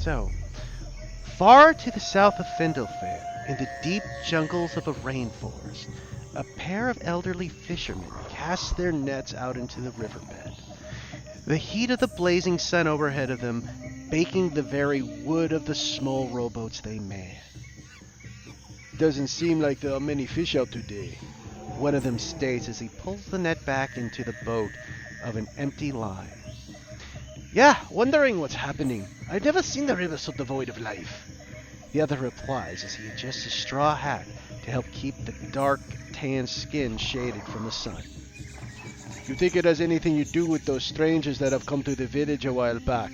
So, far to the south of Findlefair, in the deep jungles of a rainforest, a pair of elderly fishermen cast their nets out into the riverbed. The heat of the blazing sun overhead of them baking the very wood of the small rowboats they manned. Doesn't seem like there are many fish out today, one of them states as he pulls the net back into the boat of an empty line. Yeah, wondering what's happening. I've never seen the river so devoid of life. The other replies as he adjusts his straw hat to help keep the dark, tan skin shaded from the sun. You think it has anything to do with those strangers that have come to the village a while back?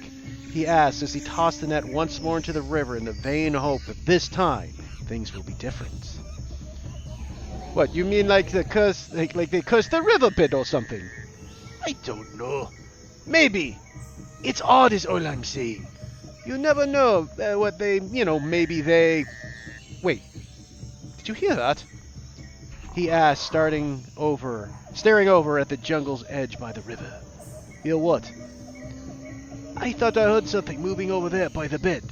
He asks as he tosses the net once more into the river in the vain hope that this time things will be different. What, you mean like the curse, like they cursed the riverbed or something? I don't know. Maybe. It's odd is all I'm saying. You never know what they, maybe they... Wait, did you hear that? He asked, staring over at the jungle's edge by the river. Hear what? I thought I heard something moving over there by the bed.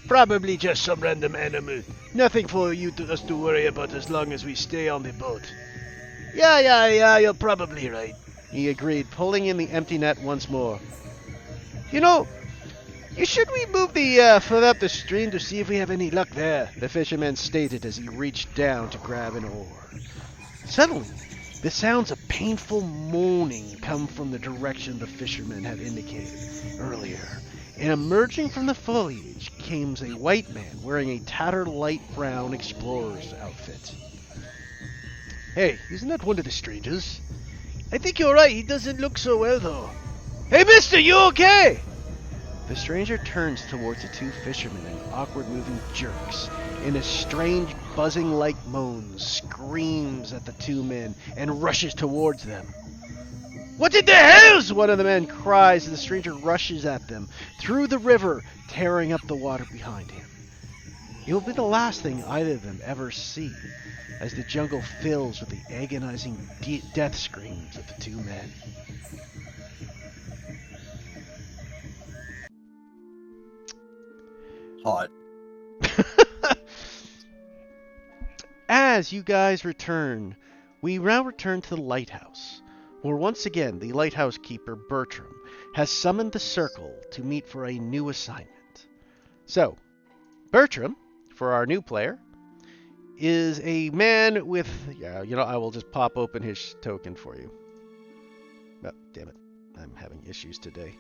Probably just some random animal. Nothing for us to worry about as long as we stay on the boat. Yeah, you're probably right, he agreed, pulling in the empty net once more. Should we move the further up the stream to see if we have any luck there? The fisherman stated as he reached down to grab an oar. Suddenly, the sounds of painful moaning come from the direction the fisherman had indicated earlier, and emerging from the foliage came a white man wearing a tattered light brown explorer's outfit. Hey, isn't that one of the strangers? I think you're right, he doesn't look so well though. Hey mister, you okay? The stranger turns towards the two fishermen in awkward moving jerks, and a strange buzzing-like moan screams at the two men and rushes towards them. What in the hell's? One of the men cries as the stranger rushes at them through the river, tearing up the water behind him. It will be the last thing either of them ever see, as the jungle fills with the agonizing death screams of the two men. Hot. As you guys return, we now return to the lighthouse, where once again the lighthouse keeper, Bertram, has summoned the circle to meet for a new assignment. So, Bertram, for our new player, is a man with... I will just pop open his token for you. Oh, damn it. I'm having issues today.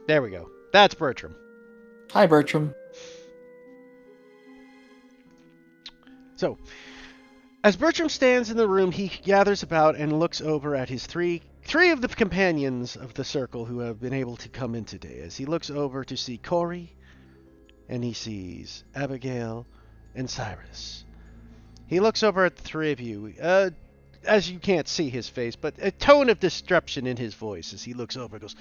There we go. That's Bertram. Hi, Bertram. So, as Bertram stands in the room, he gathers about and looks over at his three of the companions of the circle who have been able to come in today. As he looks over to see Corey, and he sees Abigail and Cyrus. He looks over at the three of you, as you can't see his face, but a tone of disruption in his voice as he looks over and goes,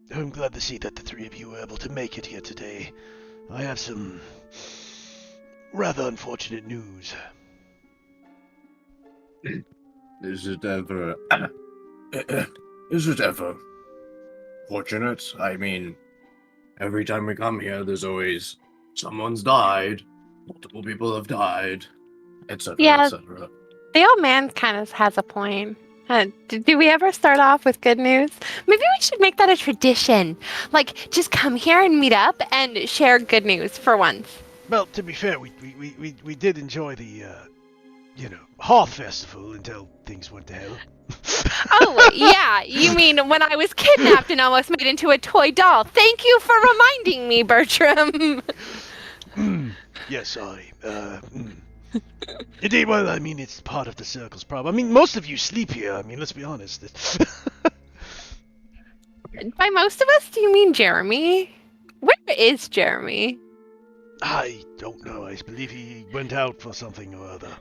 I'm glad to see that the three of you were able to make it here today. I have some rather unfortunate news. Is it ever fortunate? I mean, every time we come here, there's always someone's died, multiple people have died, etc., etc. The old man kind of has a point. Do we ever start off with good news? Maybe we should make that a tradition. Like, just come here and meet up and share good news for once. Well, to be fair, we did enjoy the, Hearth Festival until things went to hell. Oh, yeah. You mean when I was kidnapped and almost made into a toy doll. Thank you for reminding me, Bertram. Yes, sorry. Indeed, well, I mean, it's part of the circle's problem. I mean, most of you sleep here. I mean, let's be honest. By most of us, do you mean Jeremy? Where is Jeremy? I don't know. I believe he went out for something or other.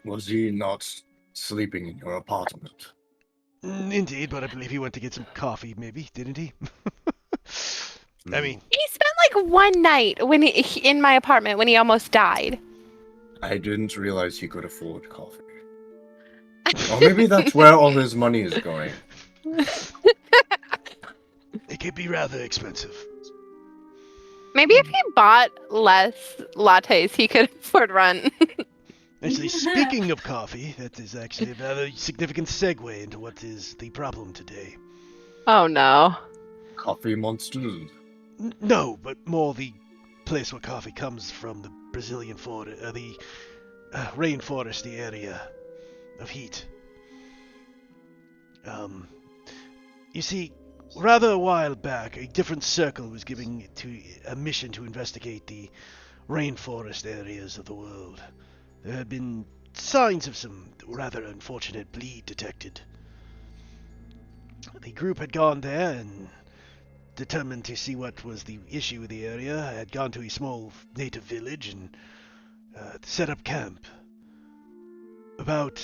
Was he not sleeping in your apartment? Indeed, but I believe he went to get some coffee, maybe, didn't he? I mean... He spent like one night in my apartment when he almost died. I didn't realize he could afford coffee. Or maybe that's where all his money is going. could be rather expensive. Maybe if he bought less lattes, he could afford rent. Actually, speaking of coffee, that is actually a rather significant segue into what is the problem today. Oh no. Coffee monsters. No, but more the place where coffee comes from, the Brazilian forest, the rainforesty area of heat. You see, rather a while back, a different circle was giving to a mission to investigate the rainforest areas of the world. There had been signs of some rather unfortunate bleed detected. The group had gone there and, determined to see what was the issue with the area, had gone to a small native village and set up camp. About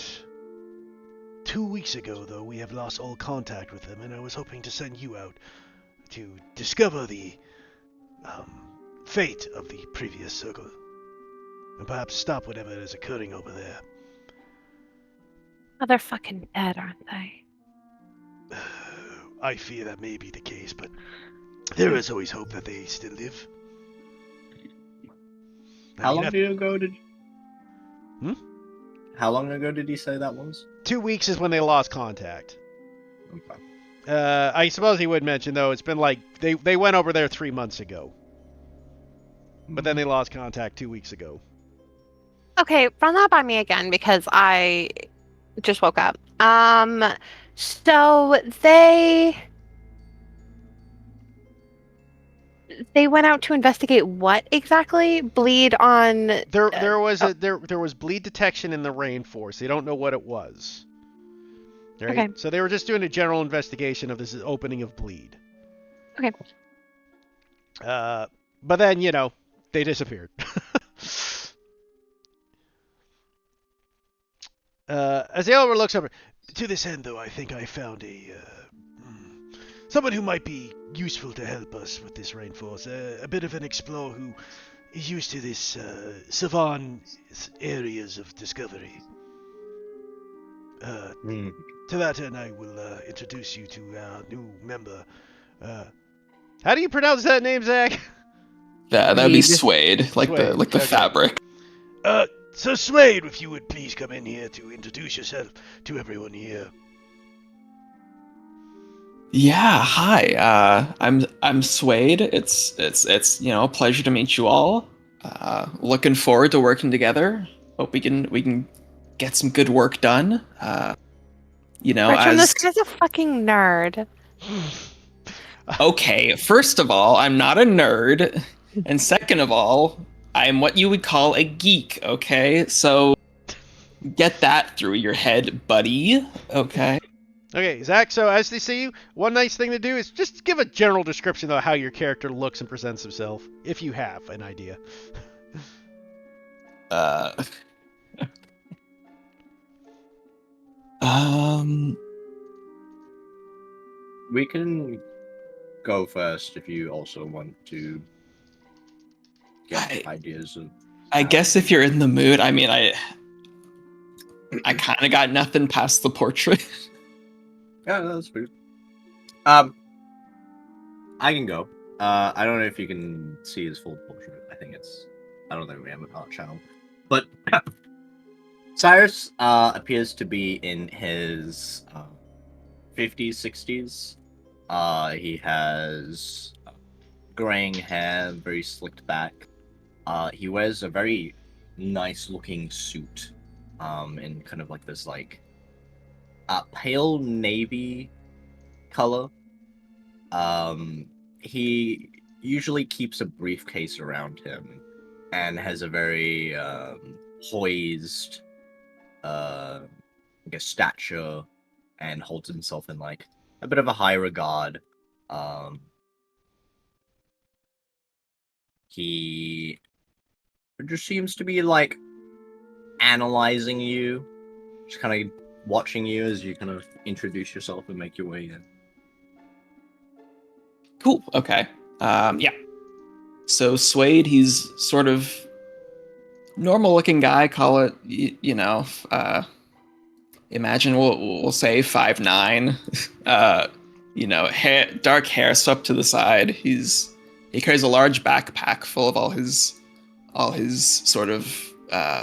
2 weeks ago, though, we have lost all contact with them, and I was hoping to send you out to discover the fate of the previous circle, and perhaps stop whatever is occurring over there. Oh, they're fucking dead, aren't they? I fear that may be the case, but there is always hope that they still live. How long ago did you say that was? 2 weeks is when they lost contact. Okay. I suppose he would mention, though, it's been like they went over there 3 months ago, but then they lost contact 2 weeks ago. Okay, run that by me again because I just woke up. So they went out to investigate what exactly? Bleed on. There was bleed detection in the rainforest. They don't know what it was. Right? Okay. So they were just doing a general investigation of this opening of bleed. Okay. But then, they disappeared. As the elder looks over, to this end, though, I think I found someone who might be useful to help us with this rainforest. A bit of an explorer who is used to this savannah areas of discovery. To that end, I will introduce you to our new member. How do you pronounce that name, Zach? That'd be suede, like Suede, the okay. fabric. So Slade, if you would please come in here to introduce yourself to everyone here. Yeah, hi. I'm Suede. It's a pleasure to meet you all. Looking forward to working together. Hope we can get some good work done. Bertram, this guy's a fucking nerd. Okay, first of all, I'm not a nerd, and second of all, I'm what you would call a geek. Okay, so get that through your head, buddy. Okay. Okay, Zach, so as they see you, one nice thing to do is just give a general description of how your character looks and presents himself, if you have an idea. We can go first if you also want to get ideas of. I guess if you're in the mood, I mean, I kind of got nothing past the portrait. Yeah, that's weird. I can go. I don't know if you can see his full portrait. I don't think we have an art channel. But Cyrus appears to be in his 50s, 60s. He has graying hair, very slicked back. He wears a very nice looking suit, in kind of like this pale navy color. He usually keeps a briefcase around him and has a very poised stature and holds himself in a bit of a high regard. He just seems to be analyzing you, just kind of watching you as you kind of introduce yourself and make your way in. Cool. Okay. Yeah. So Suede, he's sort of normal-looking guy. Call it, imagine we'll say 5'9". dark hair swept to the side. He carries a large backpack full of all his sort of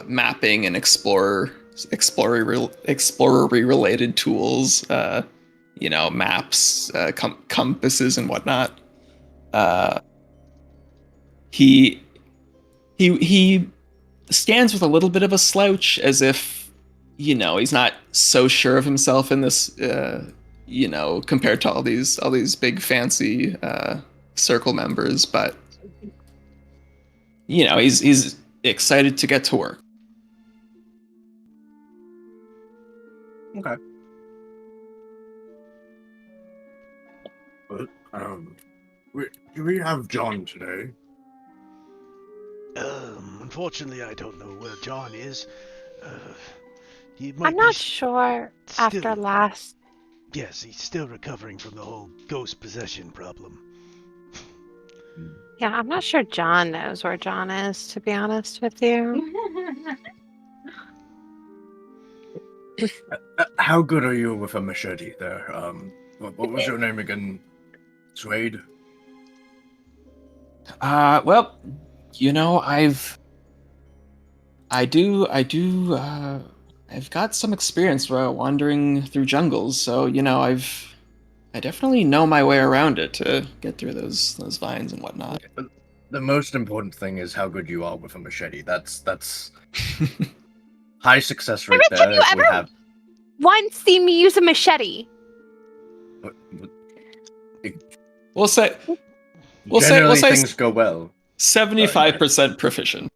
mapping and explorery related tools. Maps, compasses, and whatnot. He stands with a little bit of a slouch, as if he's not so sure of himself in this. Compared to all these big fancy circle members, but he's excited to get to work. Okay. But, do we have John today? Unfortunately, I don't know where John is. He might I'm not be sure after still- last. Yes, he's still recovering from the whole ghost possession problem. Yeah, I'm not sure John knows where John is, to be honest with you. How good are you with a machete there? What was your name again? Suede? Well, I've got some experience wandering through jungles, so I definitely know my way around it to get through those vines and whatnot. The most important thing is how good you are with a machete. That's high success rate Haven't there. you If we ever- have Once see me use a machete. We'll say generally things go well. 75% proficient.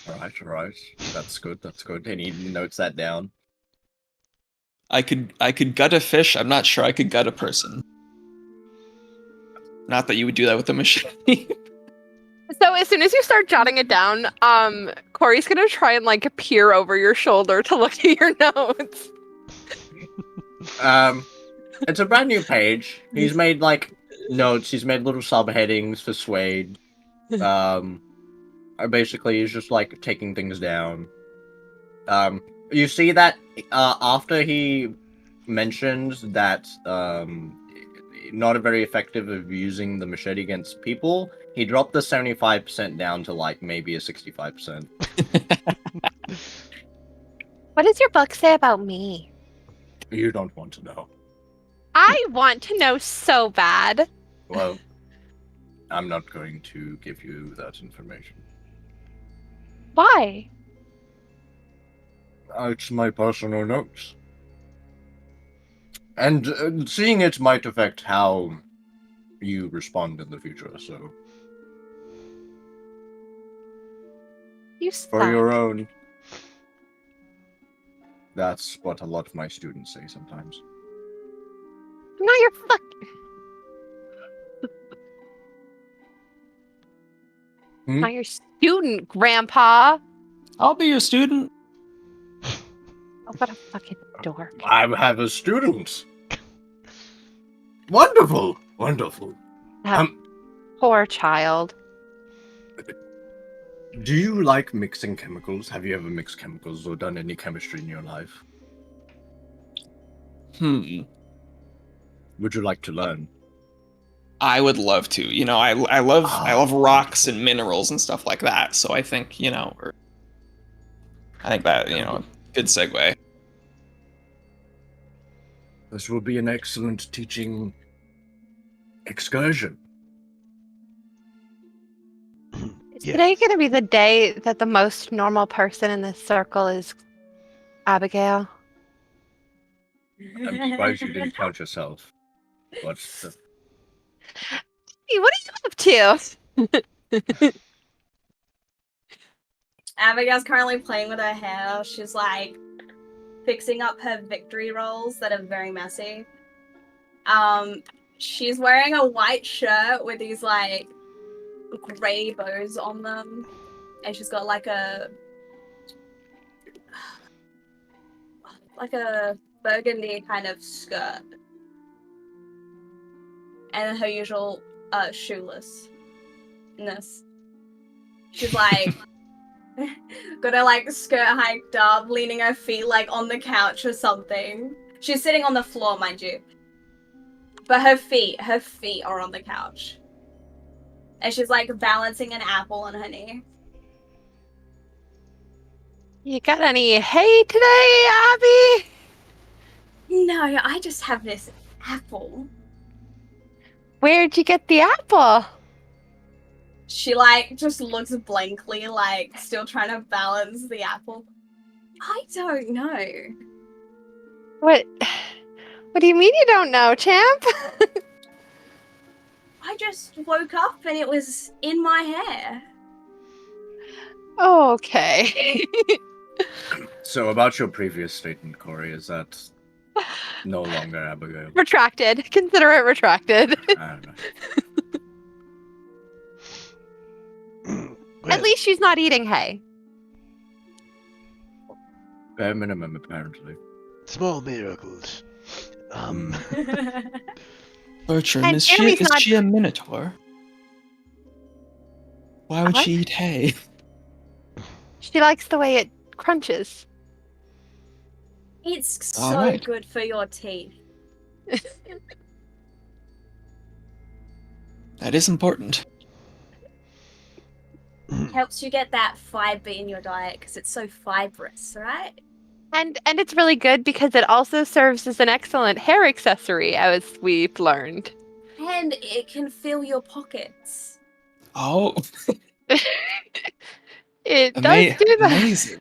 All right. That's good. And he notes that down. I could gut a fish. I'm not sure I could gut a person. Not that you would do that with a machete. So as soon as you start jotting it down, Corey's gonna try and peer over your shoulder to look at your notes. It's a brand new page. He's made notes. He's made little subheadings for Suede. Basically, he's just taking things down. You see that after he mentions that not very effective of using the machete against people, he dropped the 75% down to maybe a 65%. What does your book say about me? You don't want to know. I want to know so bad. Well, I'm not going to give you that information. Why? It's my personal notes. And seeing it might affect how you respond in the future, so... You suck. For your own... That's what a lot of my students say sometimes. I'm not your fuck. Not your student, Grandpa. I'll be your student. Oh, what a fucking dork. I have a student! Wonderful! That poor child. Do you like mixing chemicals? Have you ever mixed chemicals or done any chemistry in your life? Would you like to learn? I would love to. I love rocks and minerals and stuff like that. So I think, I think that, good segue. This will be an excellent teaching excursion. Is today going to be the day that the most normal person in this circle is Abigail? I'm surprised you didn't count yourself. But Hey, what are you up to? Abigail's currently playing with her hair. She's fixing up her victory rolls that are very messy. She's wearing a white shirt with these gray bows on them, and she's got a burgundy kind of skirt, and her usual shoelessness. She's got her skirt hiked up, leaning her feet on the couch or something. She's sitting on the floor, mind you. But her feet are on the couch. And she's like balancing an apple on her knee. You got any hay today, Abby? No, I just have this apple. Where'd you get the apple? She like just looks blankly, like still trying to balance the apple. I don't know. What do you mean you don't know, champ? I just woke up and it was in my hair. Okay. So about your previous statement, Corey, is that no longer Abigail? Retracted. Consider it retracted. I don't know. At least she's not eating hay. Bare minimum, apparently. Small miracles. Bertram, And is Jeremy's not- she a minotaur? Why would What? she eat hay? She likes the way it crunches. It's so Alright. good for your teeth. That is important. Helps you get that fiber in your diet because it's so fibrous, right? And it's really good because it also serves as an excellent hair accessory, as we've learned. And it can fill your pockets. Oh, It does do that. amazing.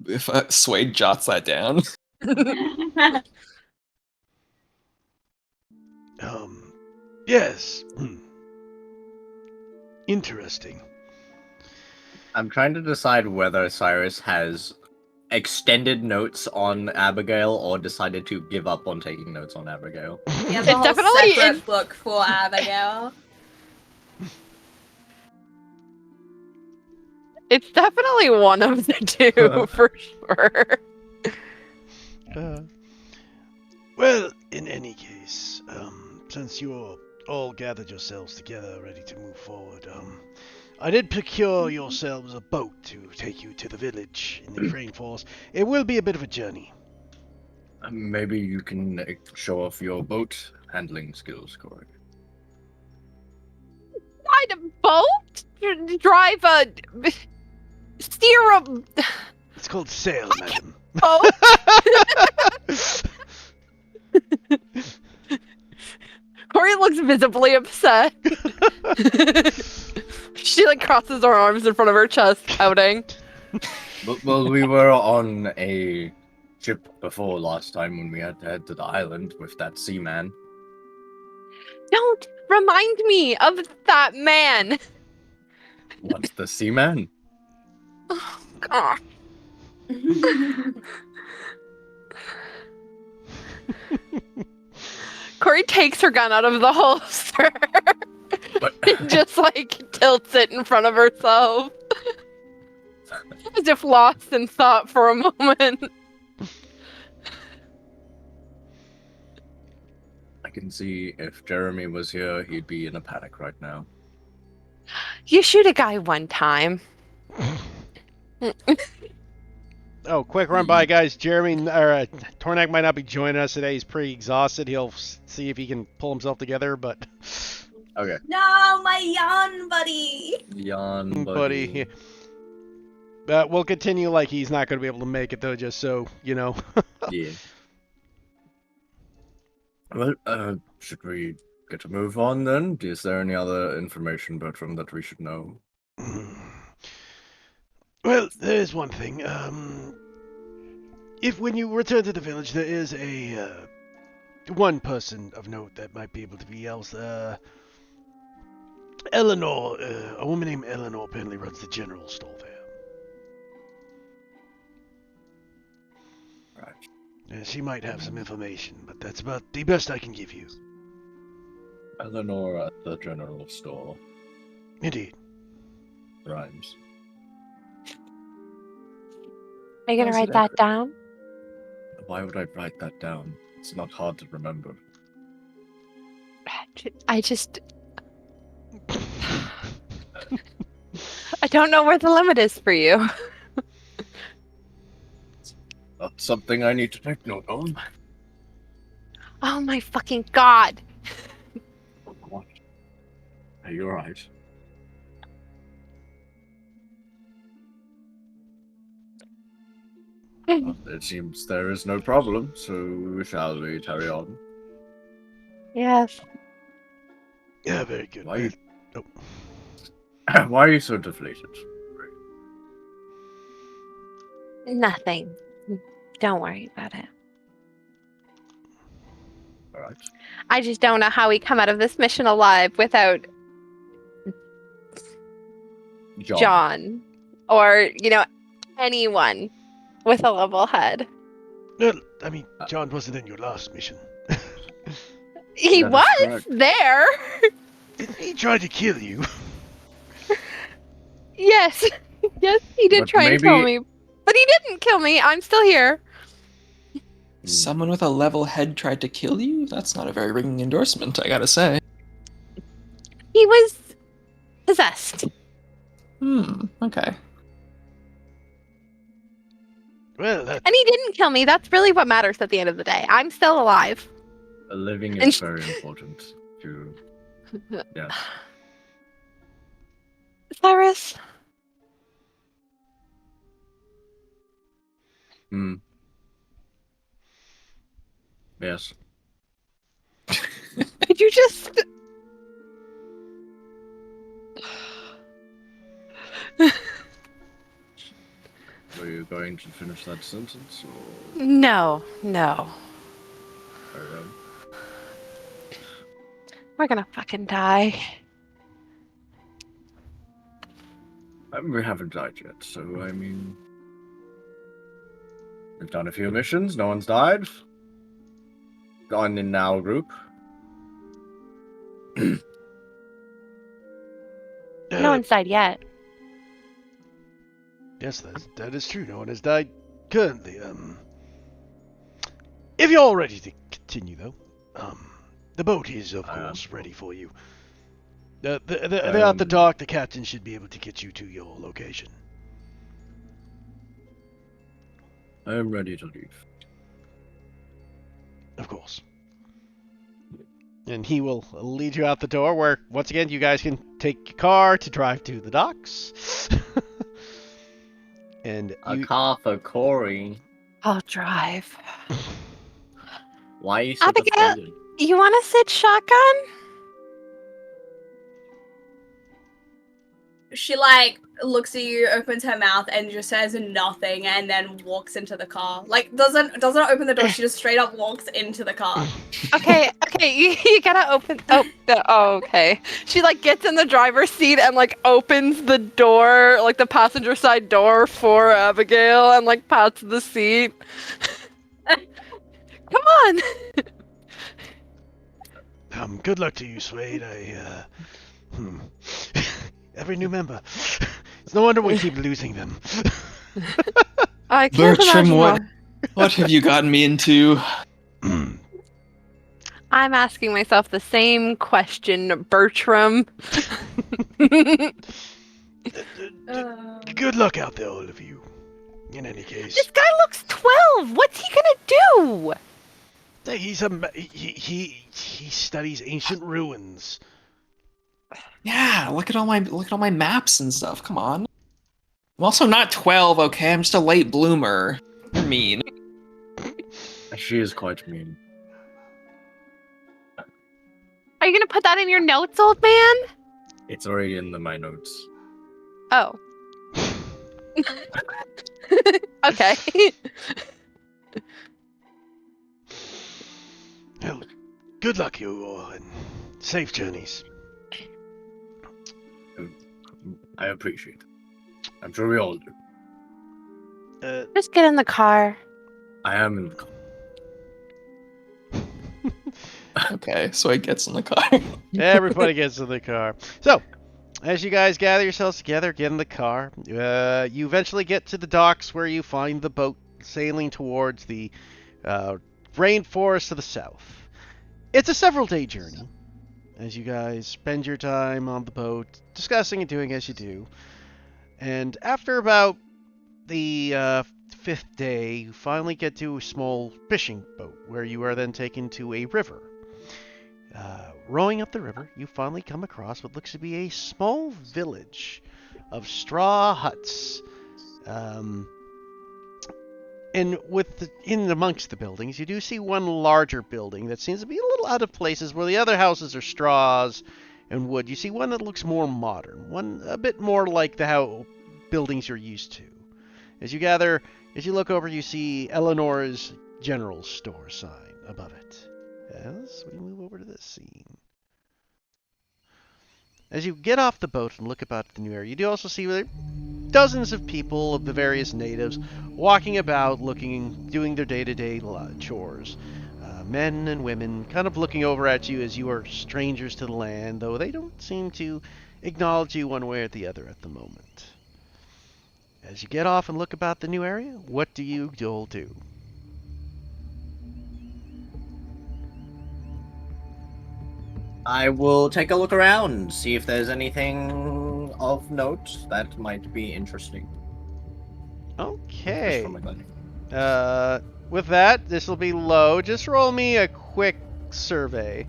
If Suede jots that down. Yes. Interesting. I'm trying to decide whether Cyrus has extended notes on Abigail or decided to give up on taking notes on Abigail. You have It's a whole definitely separate in- book for Abigail. It's definitely one of the two, for sure. Well, in any case, since you're all gathered yourselves together, ready to move forward, I did procure yourselves a boat to take you to the village in the rainforest. It will be a bit of a journey. Maybe you can show off your boat handling skills, Corey. Ride a boat? Drive a... Steer a It's called sail, madam. boat? Corey looks visibly upset. She like crosses her arms in front of her chest, pouting. Well, we were on a ship before last time when we had to head to the island with that seaman. Don't remind me of that man. What's the seaman? Oh, God. Corey takes her gun out of the holster But and just like tilts it in front of herself. As if lost in thought for a moment. I can see if Jeremy was here, he'd be in a panic right now. You shoot a guy one time. Oh, quick run by, guys. Tornak might not be joining us today. He's pretty exhausted. He'll see if he can pull himself together, but... Okay. No, my yawn buddy. Yawn, buddy. We'll continue like he's not going to be able to make it, though, just so, you know. Yeah. Well, should we get a move on then? Is there any other information, Bertram, that we should know? Well, there is one thing. If when you return to the village, there is one person of note that might be able to be else. Eleanor, a woman named Eleanor apparently runs the general store there. Right. She might have some information, but that's about the best I can give you. Eleanor at the general store. Indeed. Rhymes. Are you gonna How's it write that ever- down? Why would I write that down? It's not hard to remember. I just... I don't know where the limit is for you. Not something I need to take note of. Oh my fucking god. What? Are you alright? Well, it seems there is no problem, so shall we carry on? Yes. Yeah, very good. Why, Oh. why are you so deflated? Nothing. Don't worry about it. Alright. I just don't know how we come out of this mission alive without John. Or, anyone with a level head. Well, I mean, John wasn't in your last mission. He That is was correct. there. Didn't he try to kill you? Yes. Yes, he did But try and kill maybe- me. But he didn't kill me. I'm still here. Someone with a level head tried to kill you? That's not a very ringing endorsement, I gotta say. He was possessed. Okay. Well, that And he didn't kill me. That's really what matters at the end of the day. I'm still alive. Living And is very important to. Yeah. Cyrus, Hmm. Yes. could you just... Were you going to finish that sentence, or No. carry on? We're gonna fucking die. We haven't died yet, so I mean, we've done a few missions. No one's died. Gone in our group. No one's died yet. Yes, that is true. No one has died currently. If you're all ready to continue, though, the boat is, of course, ready for you. They're at the dock. The captain should be able to get you to your location. I am ready to leave. Of course. And he will lead you out the door where, once again, you guys can take your car to drive to the docks. And A car for Corey. I'll drive. Why are you so Abigail- deflated? You want to sit shotgun? She looks at you, opens her mouth, and just says nothing, and then walks into the car. Doesn't open the door. She just straight up walks into the car. Okay, you gotta open. Okay. She gets in the driver's seat and opens the door, the passenger side door for Abigail, and pats the seat. Come on. Good luck to you, Suede. Every new member. It's no wonder we keep losing them. I can't Bertram, imagine what why. what have you gotten me into? I'm asking myself the same question, Bertram. Good luck out there, all of you. In any case, This guy looks 12. What's he gonna do? he studies ancient ruins. Yeah, look at all my maps and stuff. Come on. I'm also not 12, okay? I'm just a late bloomer. You're mean. She is quite mean. Are you gonna put that in your notes, old man? It's already in my notes. Oh. Okay. Well, good luck, you all, and safe journeys. I appreciate it. I'm sure we all do. Just get in the car. I am in the car. Okay, so he gets in the car. Everybody gets in the car. So, as you guys gather yourselves together, get in the car. You eventually get to the docks where you find the boat sailing towards the rainforest to the south. It's a several-day journey, as you guys spend your time on the boat, discussing and doing as you do. And after about the fifth day, you finally get to a small fishing boat where you are then taken to a river. Rowing up the river, you finally come across what looks to be a small village of straw huts. And in amongst the buildings, you do see one larger building that seems to be a little out of places where the other houses are straws and wood. You see one that looks more modern, one a bit more like the how buildings you're used to. As you look over, you see Eleanor's General Store sign above it. As we move over to this scene. As you get off the boat and look about the new area, you do also see dozens of people of the various natives walking about, doing their day-to-day chores. Men and women kind of looking over at you as you are strangers to the land, though they don't seem to acknowledge you one way or the other at the moment. As you get off and look about the new area, what do you all do? I will take a look around, see if there's anything of note that might be interesting. Just Okay. from my gun. With that, this will be low. Just roll me a quick survey.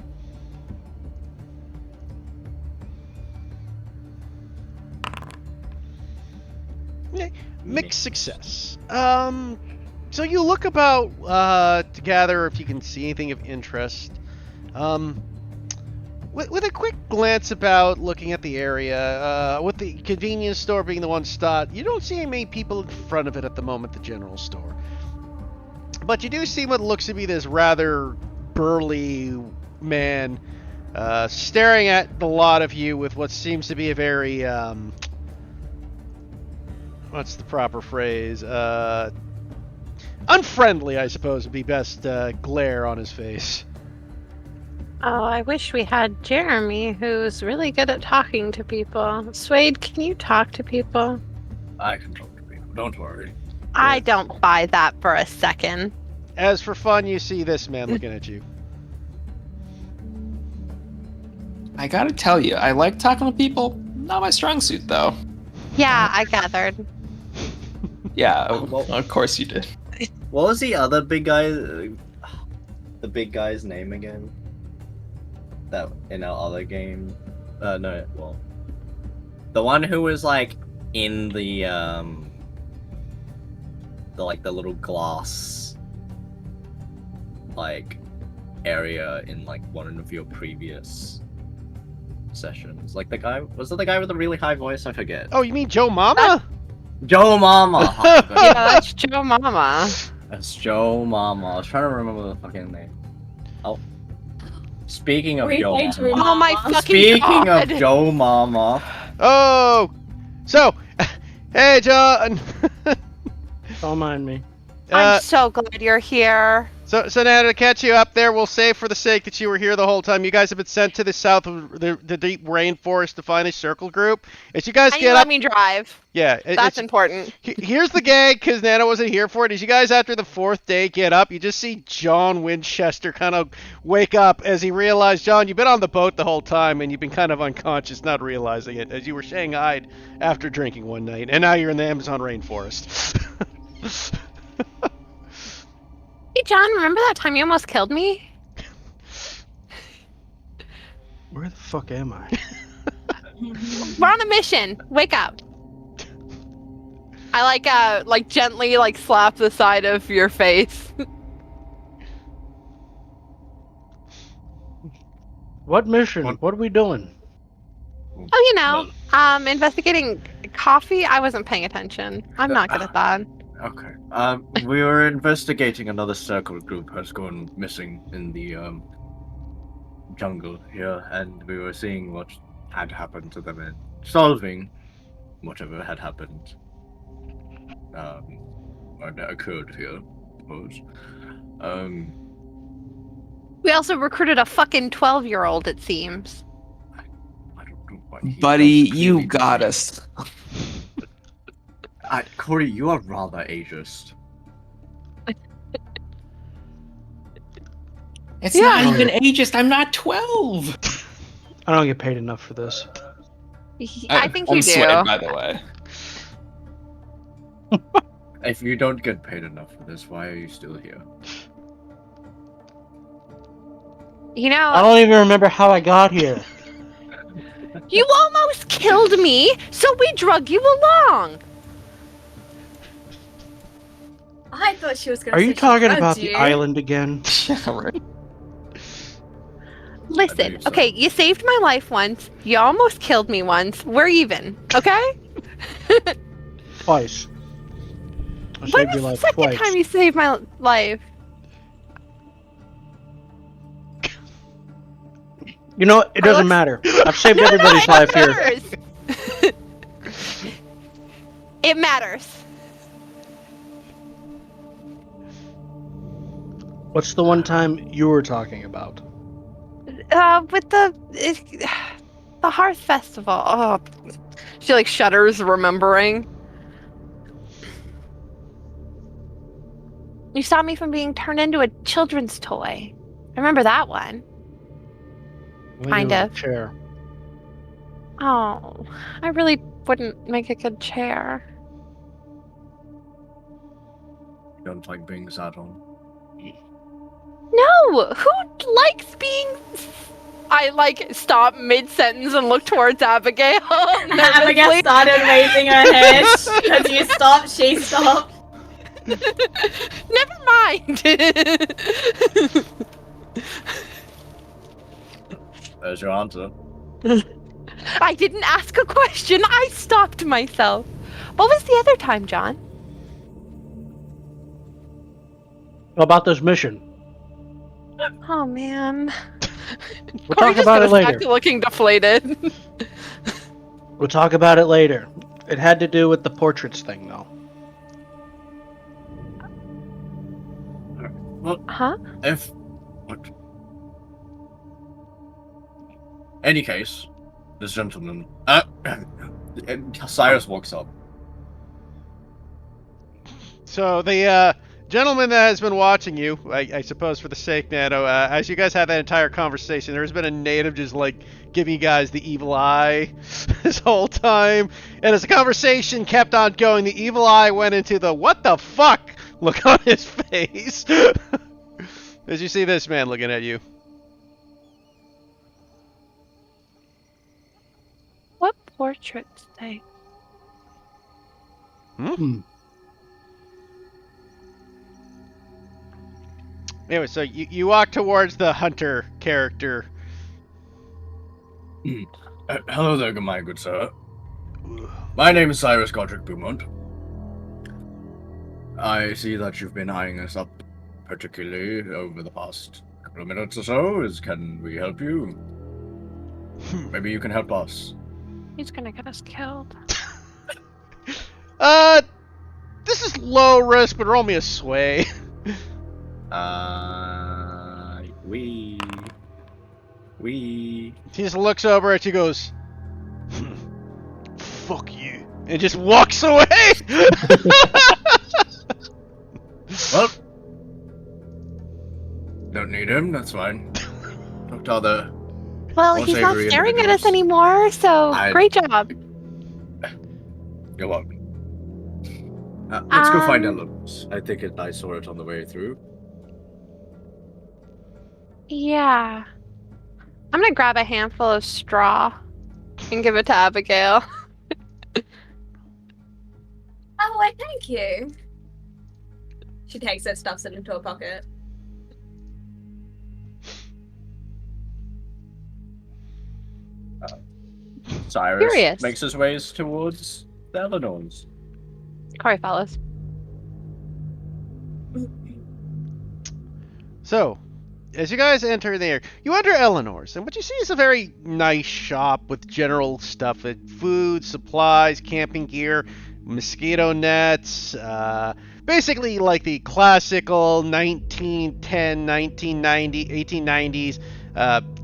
Yeah, mixed success. So you look about to gather if you can see anything of interest. With a quick glance about, looking at the area, with the convenience store being the one spot, you don't see many people in front of it at the moment, the general store. But you do see what looks to be this rather burly man staring at the lot of you with what seems to be a very, what's the proper phrase? Unfriendly, I suppose, would be best glare on his face. Oh, I wish we had Jeremy, who's really good at talking to people. Swade, can you talk to people? I can talk to people. Don't worry. I don't buy that for a second. As for fun, you see this man looking at you. I gotta tell you, I like talking to people. Not my strong suit, though. Yeah, I gathered. Yeah, Well- of course you did. What was the other big guy? The big guy's name again? That in our other game? No, well, the one who was like in the little glass like area in like one of your previous sessions. Like the guy, was it the guy with the really high voice? I forget. Oh, you mean Joe Mama? Joe Mama. Yeah, that's Joe Mama. That's Joe Mama. I was trying to remember the fucking name. Oh. Speaking of We Joe played Mama. Joe Oh my Mama. fucking Speaking god. of Joe Mama. Oh, so, hey, John. Don't mind me. I'm so glad you're here. So now to catch you up there, we'll say for the sake that you were here the whole time, you guys have been sent to the south of the deep rainforest to find a circle group. As you guys And get you up, let me drive. yeah, That's important. here's the gag, because Nana wasn't here for it. As you guys, after the fourth day, get up, you just see John Winchester kind of wake up as he realized, John, you've been on the boat the whole time, and you've been kind of unconscious, not realizing it, as you were shanghaied after drinking one night, and now you're in the Amazon rainforest. Hey, John, remember that time you almost killed me? Where the fuck am I? We're on a mission. Wake up. I like gently slap the side of your face. What mission? What- What are we doing? Oh, you know, investigating coffee. I wasn't paying attention. I'm not good at that. Okay. We were investigating another circle group has gone missing in the jungle here, and we were seeing what had happened to them and solving whatever had happened. Or that occurred here, I suppose. We also recruited a fucking 12-year-old, it seems. I don't know what he Buddy, does you clearly. got us. Corey, you are rather ageist. It's Yeah. not even ageist. I'm not 12. I don't get paid enough for this. I think I'm you do. Swade, by the way. If you don't get paid enough for this, why are you still here? You I know, don't even remember how I got here. you almost killed me, so we drug you along. I thought she was gonna Are say you she talking drugged about the you. island again? Yeah, right. Listen, believe so. okay, you saved my life once. You almost killed me once. We're even, okay? Twice. I When saved was your the life second twice. time you saved my life? You know, it doesn't matter. I've saved everybody's life here. Matters. It matters. What's the one time you were talking about? With the Hearth Festival. Oh, she like shudders, remembering. You stopped me from being turned into a children's toy. I remember that one. Kind Maybe of. a chair. Oh, I really wouldn't make a good chair. You don't like being sat on. No, who likes being? I like stop mid sentence and look towards Abigail. Abigail nervously. started raising her head because you stopped. She stopped. Never mind. There's your answer. I didn't ask a question. I stopped myself. What was the other time, John? About this mission. Oh man. We'll Corey talk just about it goes back later. to looking deflated. We'll talk about it later. It had to do with the portraits thing, though. Well, Huh? if what? Any case, this gentleman. Cyrus walks up. So the gentleman that has been watching you, I suppose for the sake, Nano, as you guys have that entire conversation, there's been a native just like giving you guys the evil eye this whole time. And as the conversation kept on going, the evil eye went into the what the fuck look on his face. As you see this man looking at you. What portraits thing? Anyway, so you walk towards the hunter character. Hello there, my good sir. My name is Cyrus Godric Beaumont. I see that you've been eyeing us up, particularly over the past couple of minutes or so. Can we help you? Maybe you can help us. He's gonna get us killed. This is low risk, but roll me a sway. We. He just looks over at you, goes, "Fuck you," and just walks away. Well, don't need him. That's fine. Talk to other. Well, More he's not savory staring at us individuals. anymore, so great job. You're welcome. Let's go find Um, Eleanor's. I think I saw it on the way through. Yeah. I'm gonna grab a handful of straw and give it to Abigail. Oh, why, thank you. She takes it, stuffs it into her pocket. Cyrus Curious. makes his ways towards the Eleanor's. Corey follows. So, as you guys enter there, you enter Eleanor's, and what you see is a very nice shop with general stuff, food, supplies, camping gear, mosquito nets, basically like the classical 1910, 1990, 1890s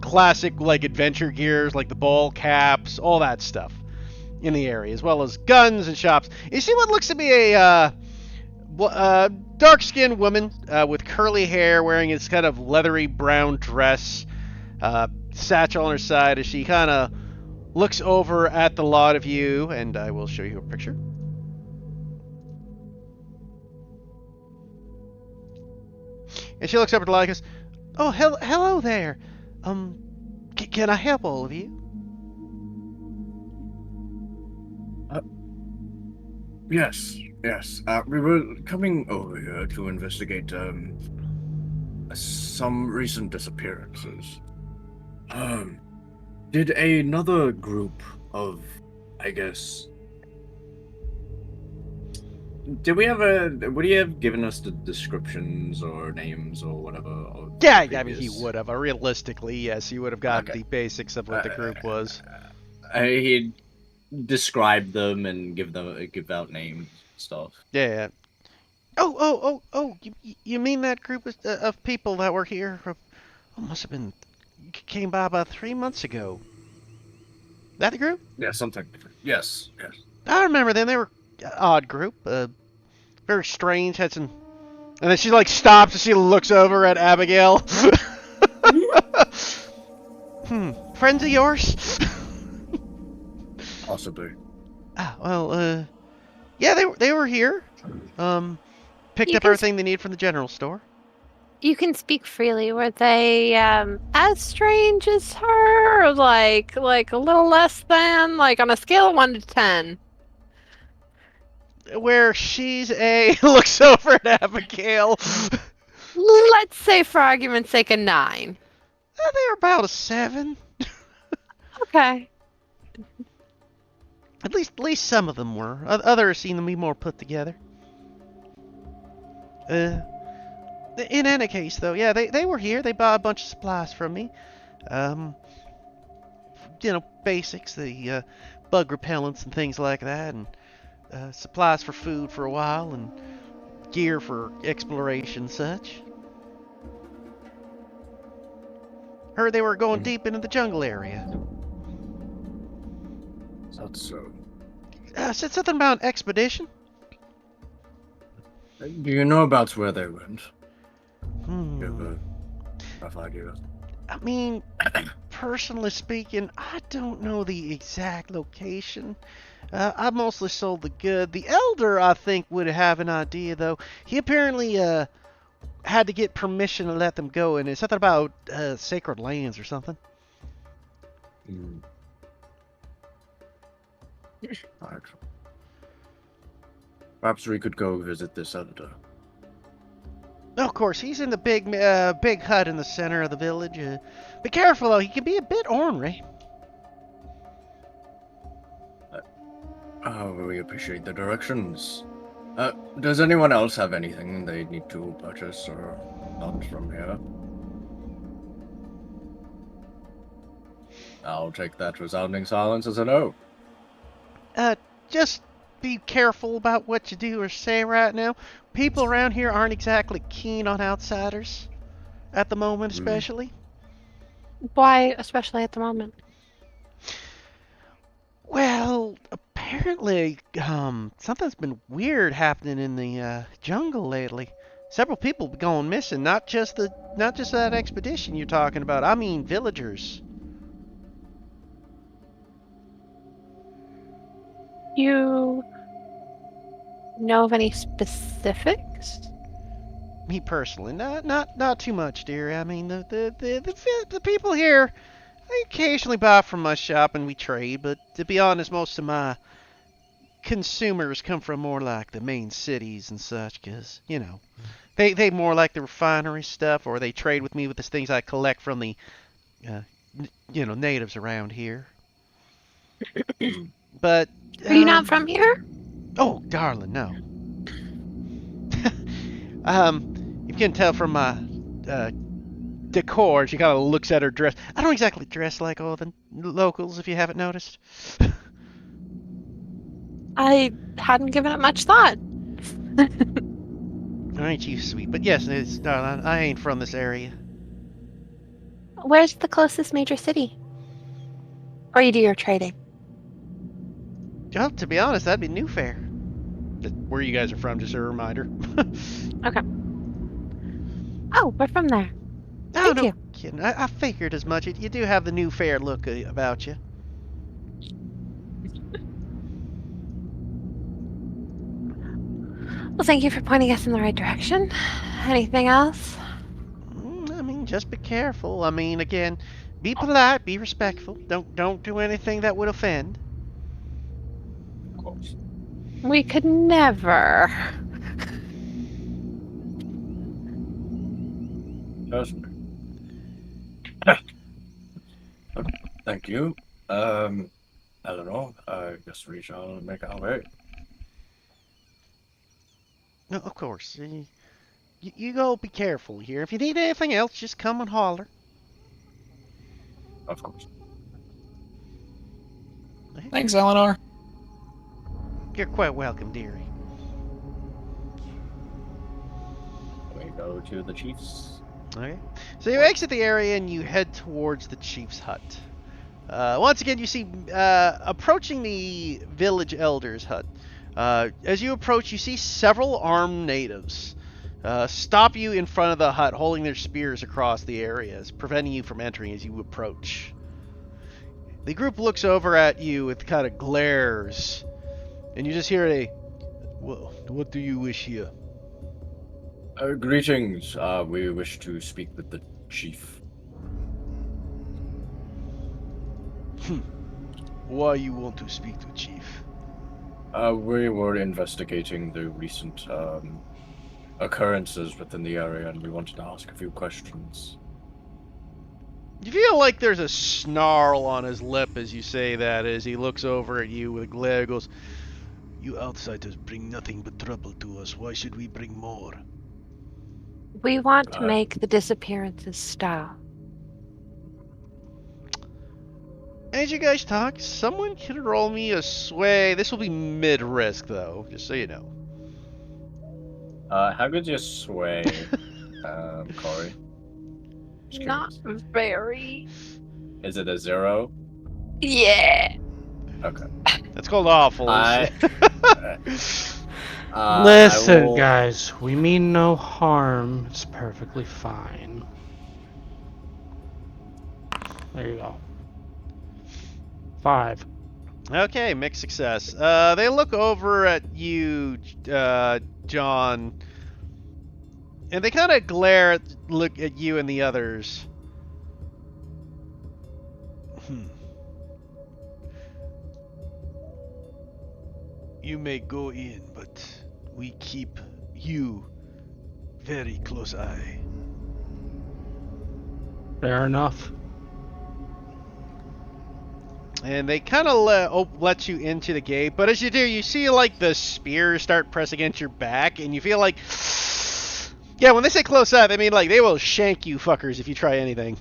classic like adventure gears, like the ball caps, all that stuff in the area, as well as guns and shops. You see what looks to be a dark-skinned woman with curly hair, wearing this kind of leathery brown dress, satchel on her side, as she kind of looks over at the lot of you, and I will show you a picture. And she looks up at the light and goes, "Oh, hello there. Can I help all of you?" Yes, yes. We were coming over here to investigate some recent disappearances. Did another group of, I guess, would he have given us the descriptions or names or whatever? Of Yeah, the I mean, he previous- would have. Realistically, yes, he would have gotten Okay. the basics of what the group was. He'd describe them and give out names and stuff. Yeah. Oh! You mean that group of people that were here? Must have been came by about 3 months ago. That the group? Yeah, something. Yes, yes. I remember them. They were an odd group. Very strange. Had some. And then she like stops and she looks over at Abigail. Friends of yours? Possibly. Well, yeah, they were here. Picked You up can everything they need from the general store. You can speak freely. Were they as strange as her, or like a little less than, like on a scale of 1 to 10? Where she's a looks over at Abigail. Let's say, for argument's sake, a 9. They're about a 7. Okay. At least some of them were. Others seem to be more put together. In any case, though, yeah, they were here. They bought a bunch of supplies from me. Basics, the bug repellents and things like that, and supplies for food for a while, and gear for exploration and such. Heard they were going deep into the jungle area. That's so. Said something about an expedition. Do you know about where they went? Hmm. You have a rough idea? I mean, personally speaking, I don't know the exact location. I mostly sold the good. The elder, I think, would have an idea, though. He apparently had to get permission to let them go, and it's something about sacred lands or something. Alright. Perhaps we could go visit this elder. Of course, he's in the big hut in the center of the village. Be careful, though. He can be a bit ornery. We appreciate the directions. Does anyone else have anything they need to purchase or not from here? I'll take that resounding silence as a no. Just be careful about what you do or say right now. People around here aren't exactly keen on outsiders. At the moment, especially. Why, especially at the moment? Well, apparently, something's been weird happening in the jungle lately. Several people have gone missing. Not just that expedition you're talking about. I mean, villagers. You know of any specifics? Me personally, not too much, dear. I mean, the people here, they occasionally buy from my shop and we trade. But to be honest, most of my consumers come from more like the main cities and such, because they more like the refinery stuff, or they trade with me with the things I collect from the natives around here. But Are you not from here? Oh, darling, no. You can tell from my decor. She kind of looks at her dress. I don't exactly dress like all the locals, if you haven't noticed. I hadn't given it much thought. Ain't you sweet? But yes, darling, I ain't from this area. Where's the closest major city? Or you do your trading? Well, to be honest, that'd be New Fair. Where you guys are from, just a reminder. Okay. Oh, we're from there. Oh, Thank no you. kidding. I figured as much. You do have the New Fair look about you. Well, thank you for pointing us in the right direction. Anything else? just be careful. I mean, again, be polite, be respectful. Don't do anything that would offend. Of course. We could never. Certainly. Thank you. Eleanor, I guess we shall make our way. No, of course. You go be careful here. If you need anything else, just come and holler. Of course. Thanks, Eleanor. You're quite welcome, dearie. We go to the chief's. Okay. So you exit the area and you head towards the chief's hut. Once again, you see approaching the village elder's hut. As you approach, you see several armed natives stop you in front of the hut, holding their spears across the areas, preventing you from entering as you approach. The group looks over at you with kind of glares, and you just hear well, what do you wish here? Greetings. We wish to speak with the chief. Why you want to speak to chief? We were investigating the recent occurrences within the area, and we wanted to ask a few questions. You feel like there's a snarl on his lip as you say that, as he looks over at you with a glare and goes, "You outsiders bring nothing but trouble to us. Why should we bring more?" We want to make the disappearances stop. As you guys talk, someone can roll me a sway. This will be mid-risk, though, just so you know. How good's your sway, Corey? Just Not curious. very. Is it a 0? Yeah. Okay. That's called awful. Listen, guys, we mean no harm. It's perfectly fine. There you go. 5. Okay, mixed success. They look over at you, John, and they kind of look at you and the others. You may go in, but we keep you very close eye. Fair enough. And they kind of let you into the gate, but as you do, you see like the spears start pressing against your back, and you feel like, yeah, when they say close up, I mean like they will shank you fuckers if you try anything.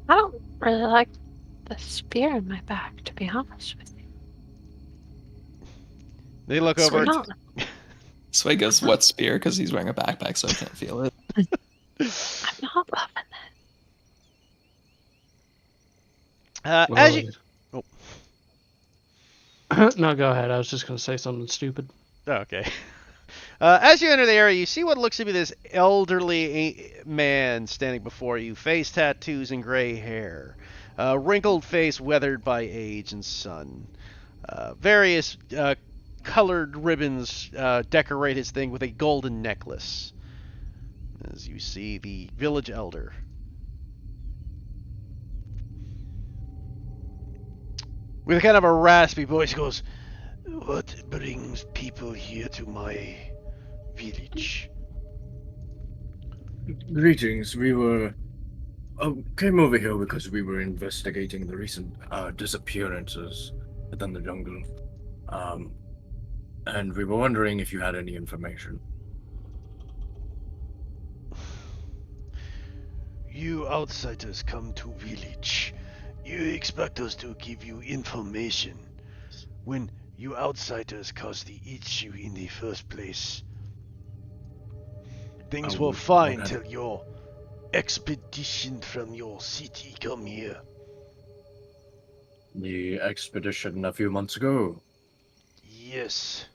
I don't really like the spear in my back, to be honest with you. They look Sweet. over. No. Sway goes, what spear? Because he's wearing a backpack, so I can't feel it. I'm not loving it. As you, No, go ahead. I was just going to say something stupid. okay. As you enter the area, you see what looks to be this elderly man standing before you, face tattoos and gray hair, wrinkled face weathered by age and sun. Various colored ribbons decorate his thing with a golden necklace. As you see the village elder. With kind of a raspy voice, goes, "What brings people here to my village?" Greetings. We were came over here because we were investigating the recent disappearances within the jungle, and we were wondering if you had any information. You outsiders come to village. You expect us to give you information when you outsiders caused the issue in the first place. Things were fine till your expedition from your city come here. The expedition a few months ago. Yes.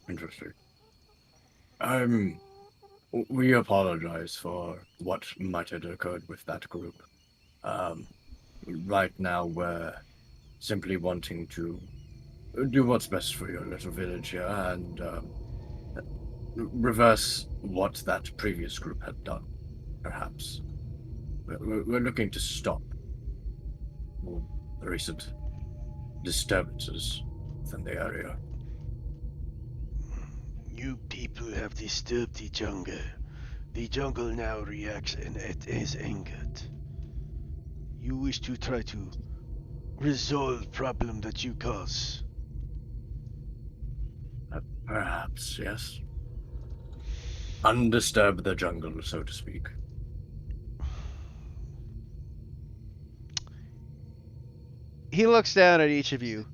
Interesting. We apologize for what might have occurred with that group. Right now, we're simply wanting to do what's best for your little village here, and reverse what that previous group had done, perhaps. We're looking to stop the recent disturbances within the area. You people have disturbed the jungle. The jungle now reacts and it is angered. You wish to try to resolve problem that you cause. Perhaps, yes. Undisturb the jungle, so to speak. He looks down at each of you.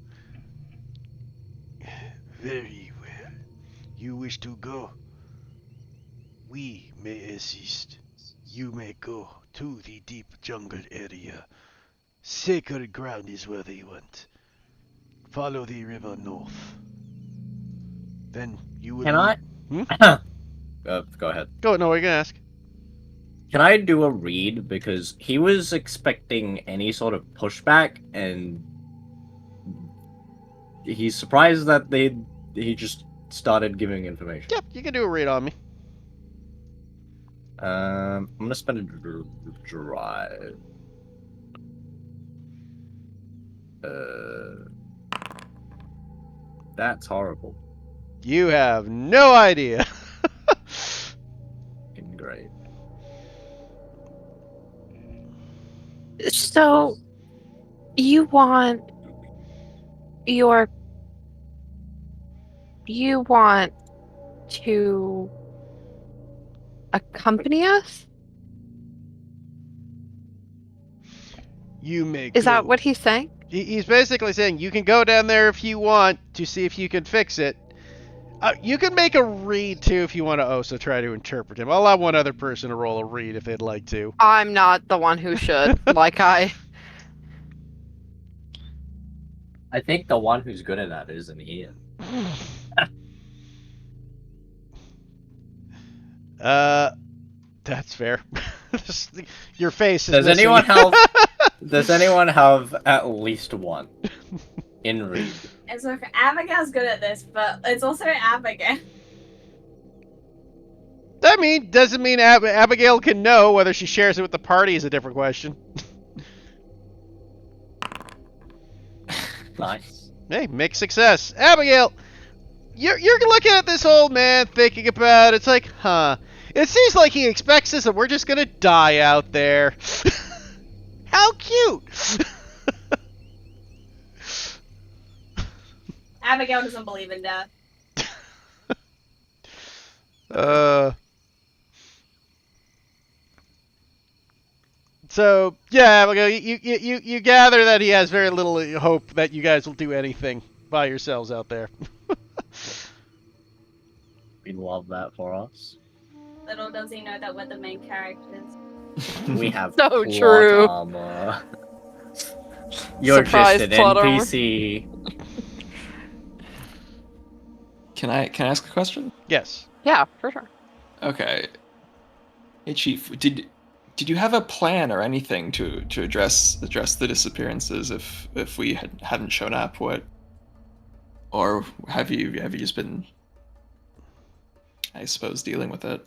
Very well. You wish to go? We may assist. You may go to the deep jungle area. Sacred ground is where they went. Follow the river north. Then you will... Can I? Hmm? Go ahead. Go, no, we're gonna ask. Can I do a read? Because he was expecting any sort of pushback, and he's surprised that he just started giving information. Yep, you can do a read on me. I'm gonna spend a drive. That's horrible. You have no idea. Great. So, you want your... You want to accompany us? You may Is go. that what he's saying? He's basically saying you can go down there if you want to see if you can fix it. You can make a read too if you want to also try to interpret him. I'll allow one other person to roll a read if they'd like to. I'm not the one who should. I think the one who's good at that isn't Ian. That's fair. Your face is Does missing. anyone have? Does anyone have at least one in read? It's okay. Abigail's good at this, but it's also Abigail. Doesn't mean Abigail can know. Whether she shares it with the party is a different question. Nice. Hey, mixed success. Abigail, you're looking at this old man, thinking about it. It's like, huh. It seems like he expects us and we're just gonna die out there. How cute! Abigail doesn't believe in death. So yeah, Abigail, you gather that he has very little hope that you guys will do anything by yourselves out there. We love that for us. Little does he know that we're the main characters. We have So plot true. armor. You're Surprise just an plot armor. NPC. Can I ask a question? Yes. Yeah, for sure. Okay. Hey Chief, did you have a plan or anything to address the disappearances if we hadn't shown up? What, or have you just been, I suppose, dealing with it?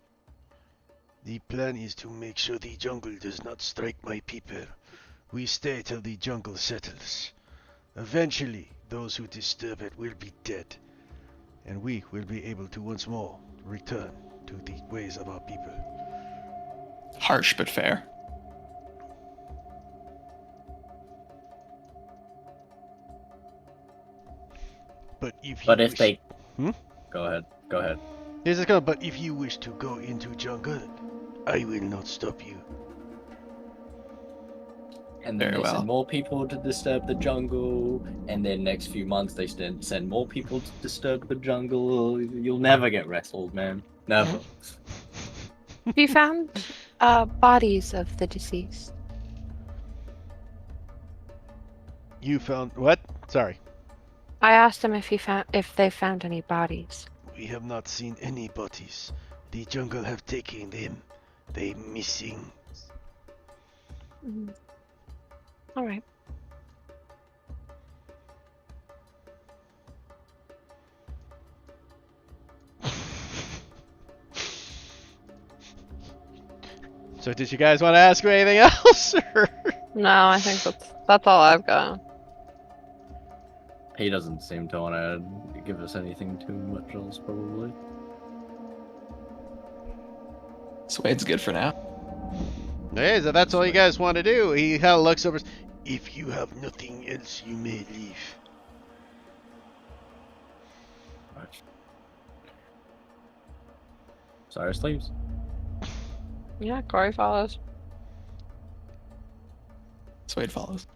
The plan is to make sure the jungle does not strike my people. We stay till the jungle settles. Eventually, those who disturb it will be dead, and we will be able to once more return to the ways of our people. Harsh but fair. But if But you if wish... they, Hmm? Go ahead. Here's the comment, but if you wish to go into jungle, I will not stop you. And then Very they well. send more people to disturb the jungle, and then next few months they send more people to disturb the jungle. You'll never get wrestled, man. Never. Have you found bodies of the deceased? You found... What? Sorry. I asked him if they found any bodies. We have not seen any bodies. The jungle have taken them. They missing. Mm. All right. So did you guys want to ask me anything else? Or? No, I think that's all I've got. He doesn't seem to want to give us anything too much else, probably. Swade's good for now. Hey, so that's all you guys want to do. He kind of looks over. If you have nothing else, you may leave. Right. Cyrus leaves. Yeah, Corey follows. Swade follows.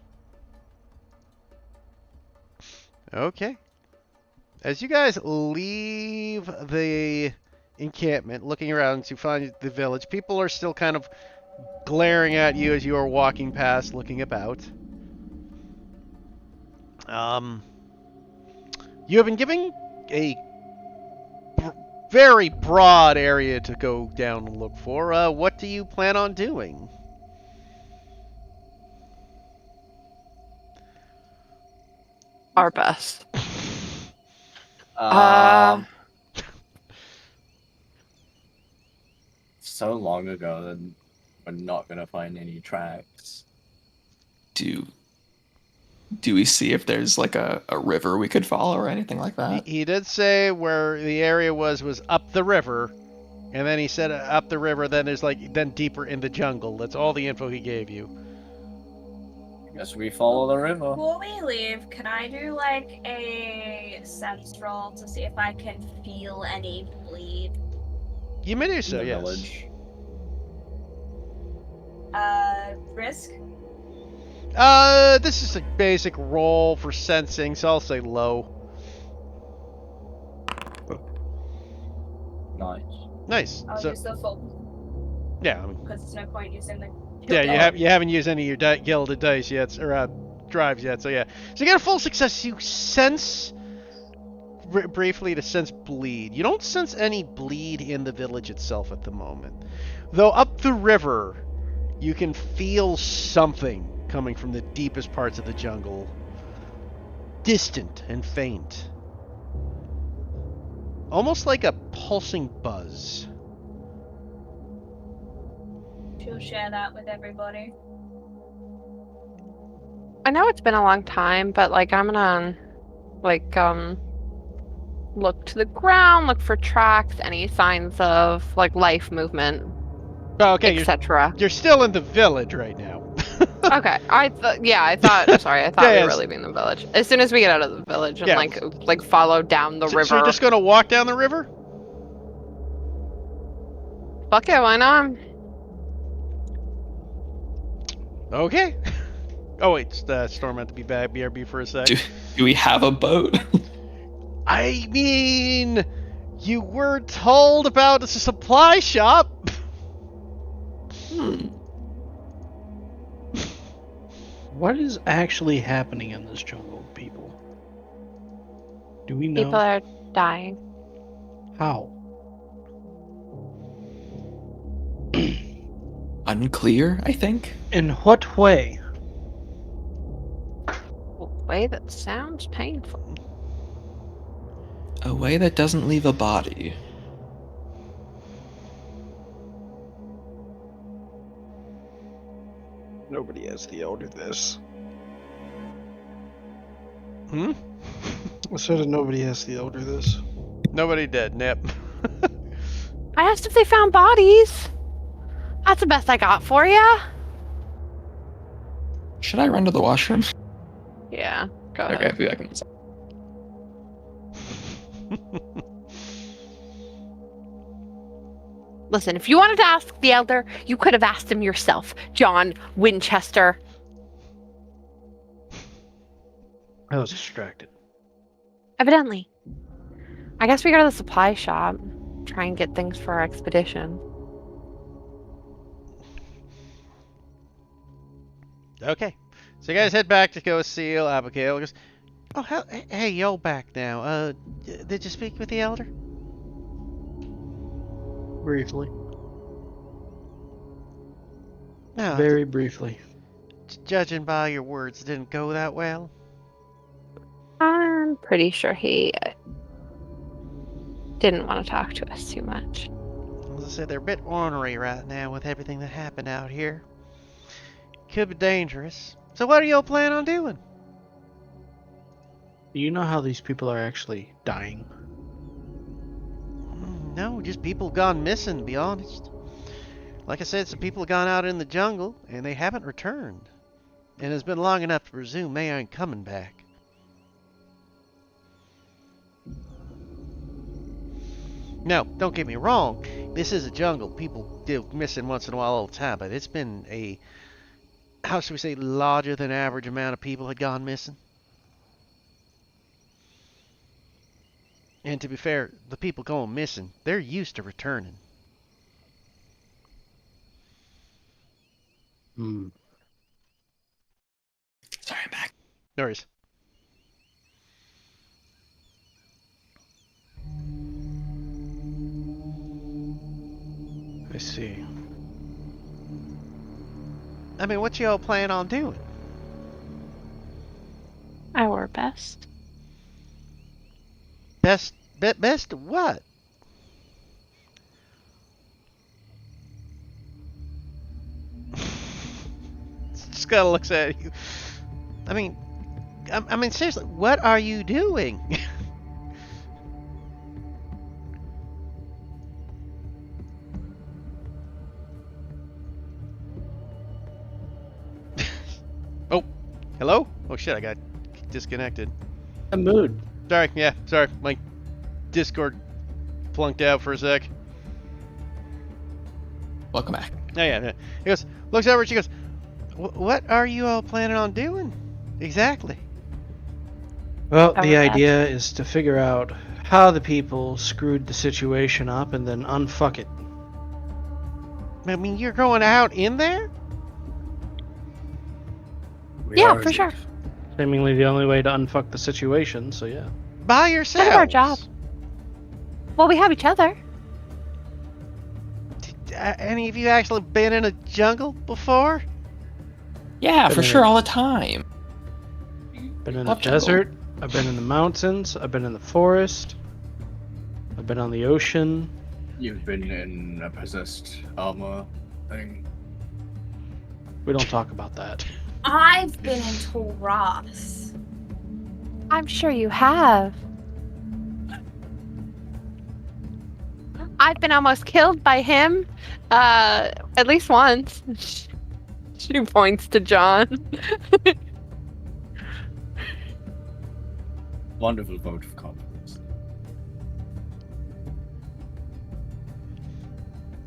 Okay. As you guys leave the encampment, looking around to find the village, people are still kind of glaring at you as you are walking past, looking about. You have been given a very broad area to go down and look for. What do you plan on doing? Our best. So long ago that we're not gonna find any tracks. Do we see if there's like a river we could follow or anything like that? He did say where the area was up the river, and then he said up the river. Then there's then deeper in the jungle. That's all the info he gave you. I guess we follow the river. Before we leave, can I do like a sense roll to see if I can feel any bleed? You may do so, In the yes. village. Risk? This is a basic roll for sensing, so I'll say low. Nice. Nice. I'll So use the full, yeah, I mean, because there's no point using the... yeah, you haven't used any of your gilded dice yet, or drives yet. So yeah, so you get a full success. You sense briefly to sense bleed. You don't sense any bleed in the village itself at the moment, though up the river, you can feel something coming from the deepest parts of the jungle, distant and faint, almost like a pulsing buzz. She'll share that with everybody. I know it's been a long time, but like I'm gonna look to the ground, look for tracks, any signs of like life movement, Oh, okay, etc. you're still in the village right now. Okay, I thought Yeah, we yes. were leaving the village. As soon as we get out of the village and Yeah. like follow down the river. So you're just gonna walk down the river? Fuck it, why not? Okay. Oh wait, Storm had to be back BRB for a sec. Do we have a boat? I mean, you were told about a supply shop. What is actually happening in this jungle, people? Do we know? People are dying. How? Unclear, I think. In what way? A way that sounds painful. A way that doesn't leave a body. Nobody asked the elder this. Hmm? I said that nobody asked the elder this. Nobody did, Nip. I asked if they found bodies. That's the best I got for ya. Should I run to the washroom? Yeah, go Okay, ahead. I'll be back in a second. Listen, if you wanted to ask the elder, you could have asked him yourself, John Winchester. I was distracted. Evidently. I guess we go to the supply shop, try and get things for our expedition. Okay. So you guys head back to go see Abigail. Goes, oh, hey, you're back now. Did you speak with the elder? Briefly. No. Very briefly. Judging by your words, it didn't go that well. I'm pretty sure he didn't want to talk to us too much. I said, they're a bit ornery right now with everything that happened out here. Could be dangerous. So what do y'all plan on doing? Do you know how these people are actually dying? No, just people gone missing, to be honest. Like I said, some people have gone out in the jungle, and they haven't returned. And it's been long enough to presume they aren't coming back. No, don't get me wrong. This is a jungle. People do missing once in a while all the time, but it's been a, how should we say, larger than average amount of people had gone missing. And to be fair, the people going missing, they're used to returning. Hmm. Sorry, I'm back. No worries. I see. I mean, what y'all plan on doing? Our best. Best what? Just kind of looks at you. I mean, seriously, what are you doing? Oh, hello? Oh shit, I got disconnected. A mood. Sorry, yeah, sorry. My Discord plunked out for a sec. Welcome back. Oh, yeah. He goes, looks over, she goes, what are you all planning on doing? Exactly. Well, Our the best. idea is to figure out how the people screwed the situation up and then unfuck it. I mean, you're going out in there? We Yeah, are for sure. Seemingly the only way to unfuck the situation, so yeah. By yourselves? That's our job. Well, we have each other. Any of you actually been in a jungle before? Yeah, Been for in sure, it. all the time. Been in the Love jungle. desert, I've been in the mountains, I've been in the forest, I've been on the ocean. You've been in a possessed armor thing. We don't talk about that. I've been in Taurus. I'm sure you have. I've been almost killed by him, at least once. She points to John. Wonderful vote of confidence.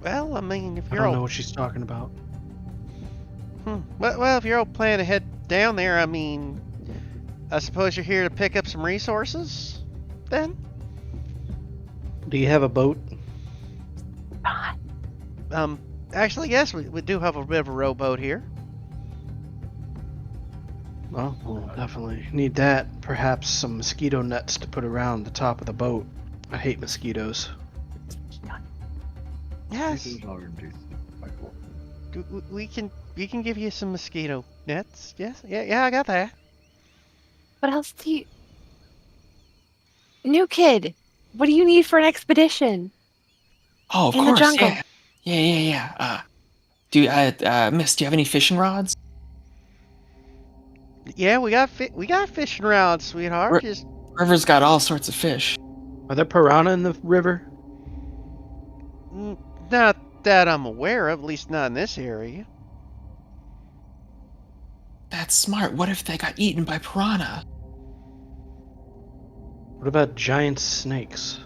Well, I mean, if I you're don't know all... what she's talking about. Well, if you're all planning to head down there, I mean, I suppose you're here to pick up some resources, then? Do you have a boat? Actually, yes, we do have a bit of a rowboat here. Well, we'll definitely need that. Perhaps some mosquito nets to put around the top of the boat. I hate mosquitoes. Yes, These are indeed quite cool. we can give you some mosquito nets. Yes, yeah, I got that. What else do you... New kid, what do you need for an expedition? Oh, of In the course, jungle. yeah. Yeah. Miss, do you have any fishing rods? Yeah, we got fishing rods, sweetheart. We're- Just River's got all sorts of fish. Are there piranha in the river? not that I'm aware of, at least not in this area. That's smart. What if they got eaten by piranha? What about giant snakes?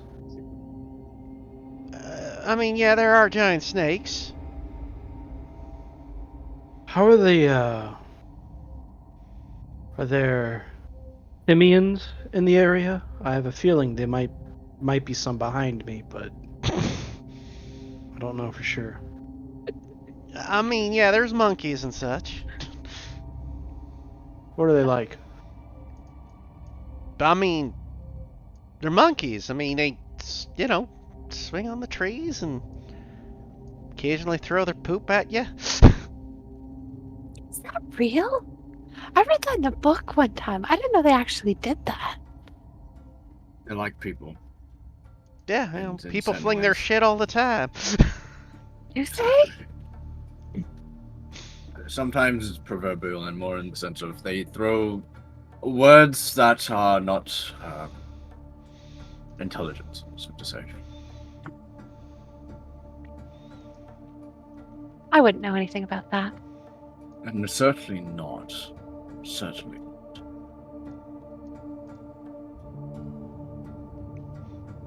I mean, yeah, there are giant snakes. How are they, Are there simians in the area? I have a feeling there might be some behind me, but I don't know for sure. I mean, yeah, there's monkeys and such. What are they like? I mean, they're monkeys. I mean, they, swing on the trees and occasionally throw their poop at you. Is that real? I read that in a book one time. I didn't know they actually did that. They're like people. Yeah, In people some fling their ways. shit all the time. You say? Sometimes it's proverbial and more in the sense of they throw words that are not intelligent, so to say. I wouldn't know anything about that. And certainly not. Certainly.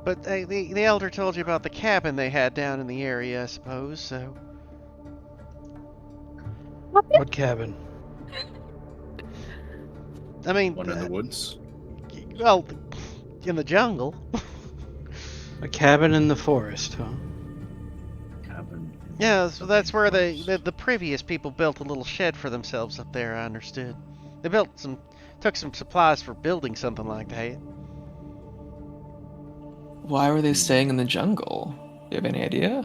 But the elder told you about the cabin they had down in the area, I suppose, so... What cabin? I mean, One in the woods. well, in the jungle. A cabin in the forest, huh? Cabin. Yeah, so that's where the previous people built a little shed for themselves up there, I understood. They took some supplies for building something like that. Why were they staying in the jungle? Do you have any idea?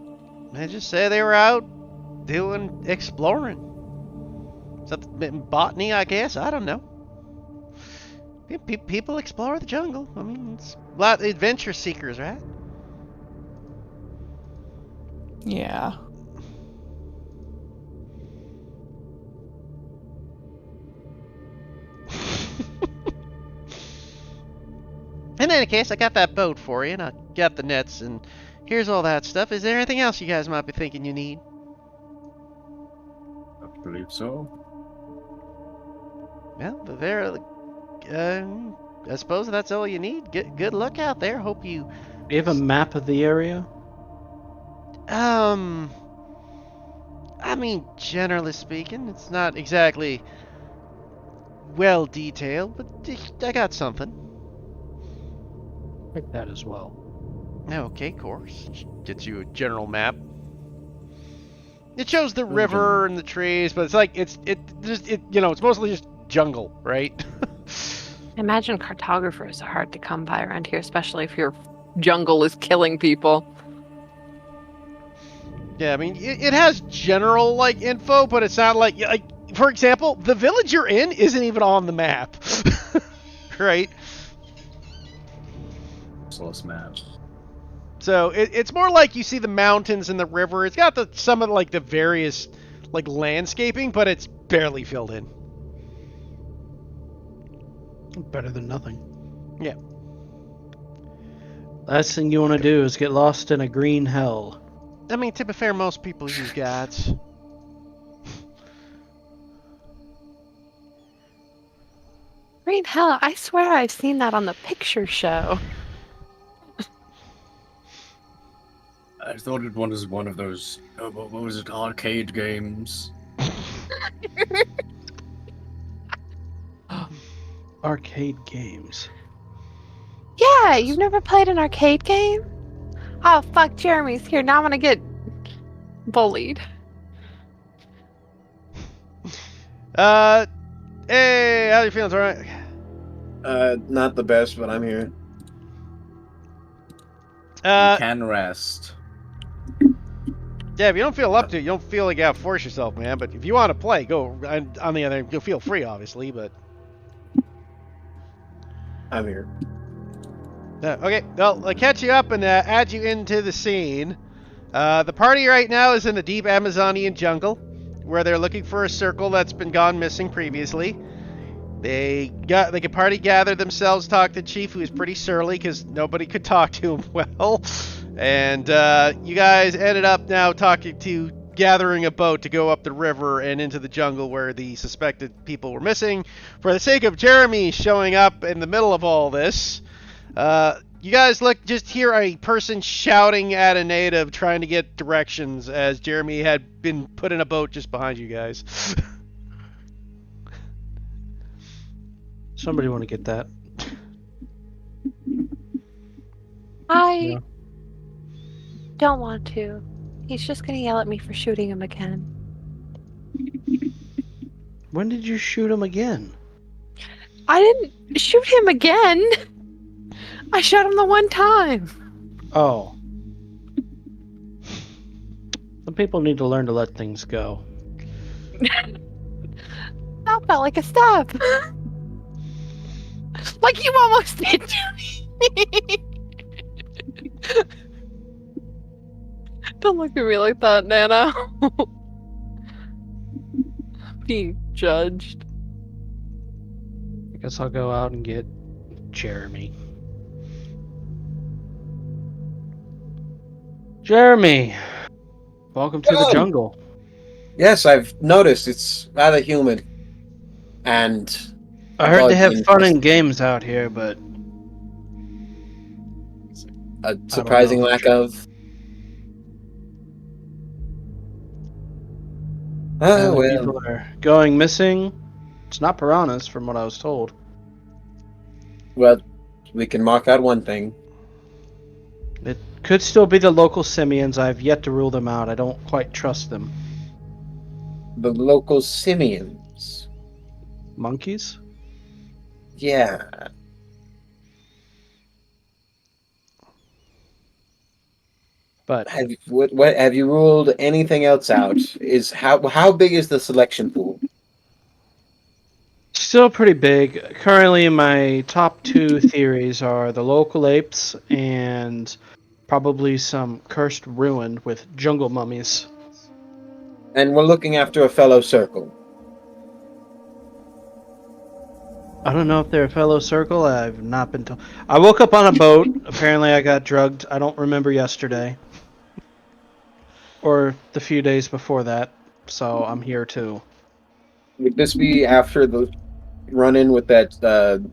They just say they were out doing exploring. Something botany, I guess. I don't know. People explore the jungle. I mean, it's a lot of adventure seekers, right? Yeah. In any case, I got that boat for you, and I got the nets, and here's all that stuff. Is there anything else you guys might be thinking you need? I believe so. Well, I suppose that's all you need. Good luck out there. Hope you... Do you have a map of the area? I mean, generally speaking, it's not exactly well detailed, but I got something. Like that as well. Okay, of course. Gets you a general map. It shows the river and the trees, but it's like it's mostly just jungle, right? I imagine cartographers are hard to come by around here, especially if your jungle is killing people. Yeah, I mean, it has general like info, but it's not like for example, the village you're in isn't even on the map, right? Source map. So it's more like you see the mountains and the river. It's got some of like the various like landscaping, but it's barely filled in. Better than nothing. Yeah. Last thing you want to do is get lost in a green hell. I mean, to be fair, most people use guides. Green hell, I swear I've seen that on the picture show. I thought it was one of those, what was it, arcade games? Arcade games. Yeah, you've never played an arcade game? Oh, fuck, Jeremy's here. Now I'm gonna get bullied. Hey, how you feeling, alright? Not the best, but I'm here. You can rest. Yeah, if you don't feel up to it, you don't feel like you have to force yourself, man. But if you want to play, go. And on the other hand, you'll feel free, obviously, but... I'm here. Okay, well, I'll catch you up and add you into the scene. The party right now is in the deep Amazonian jungle, where they're looking for a circle that's been gone missing previously. They could party gather themselves, talk to Chief, who's pretty surly because nobody could talk to him well. And you guys ended up now gathering a boat to go up the river and into the jungle where the suspected people were missing. For the sake of Jeremy showing up in the middle of all this, you guys just hear a person shouting at a native trying to get directions as Jeremy had been put in a boat just behind you guys. Somebody want to get that? I don't want to. He's just gonna yell at me for shooting him again. When did you shoot him again? I didn't shoot him again. I shot him the one time. Oh. Some people need to learn to let things go. That felt like a stab. Like you almost did to me. Don't look at me like that, Nana. Being judged. I guess I'll go out and get Jeremy. Jeremy, welcome to the Hello. jungle. Yes, I've noticed it's rather humid. And I heard they have bug fun and infested. games out here, but A know surprising if lack it's of. Oh apparently well. people are going missing. It's not piranhas, from what I was told. Well, we can mark out one thing. It could still be the local simians. I've yet to rule them out. I don't quite trust them. The local simians. Monkeys? Yeah. But What have you ruled anything else out? Is how big is the selection pool? still pretty big. Currently, my top two theories are the local apes and probably some cursed ruin with jungle mummies. And we're looking after a fellow circle. I don't know if they're a fellow circle. I've not been told. I woke up on a boat. Apparently, I got drugged. I don't remember yesterday. Or the few days before that. So I'm here too. Would this be after the run-in with that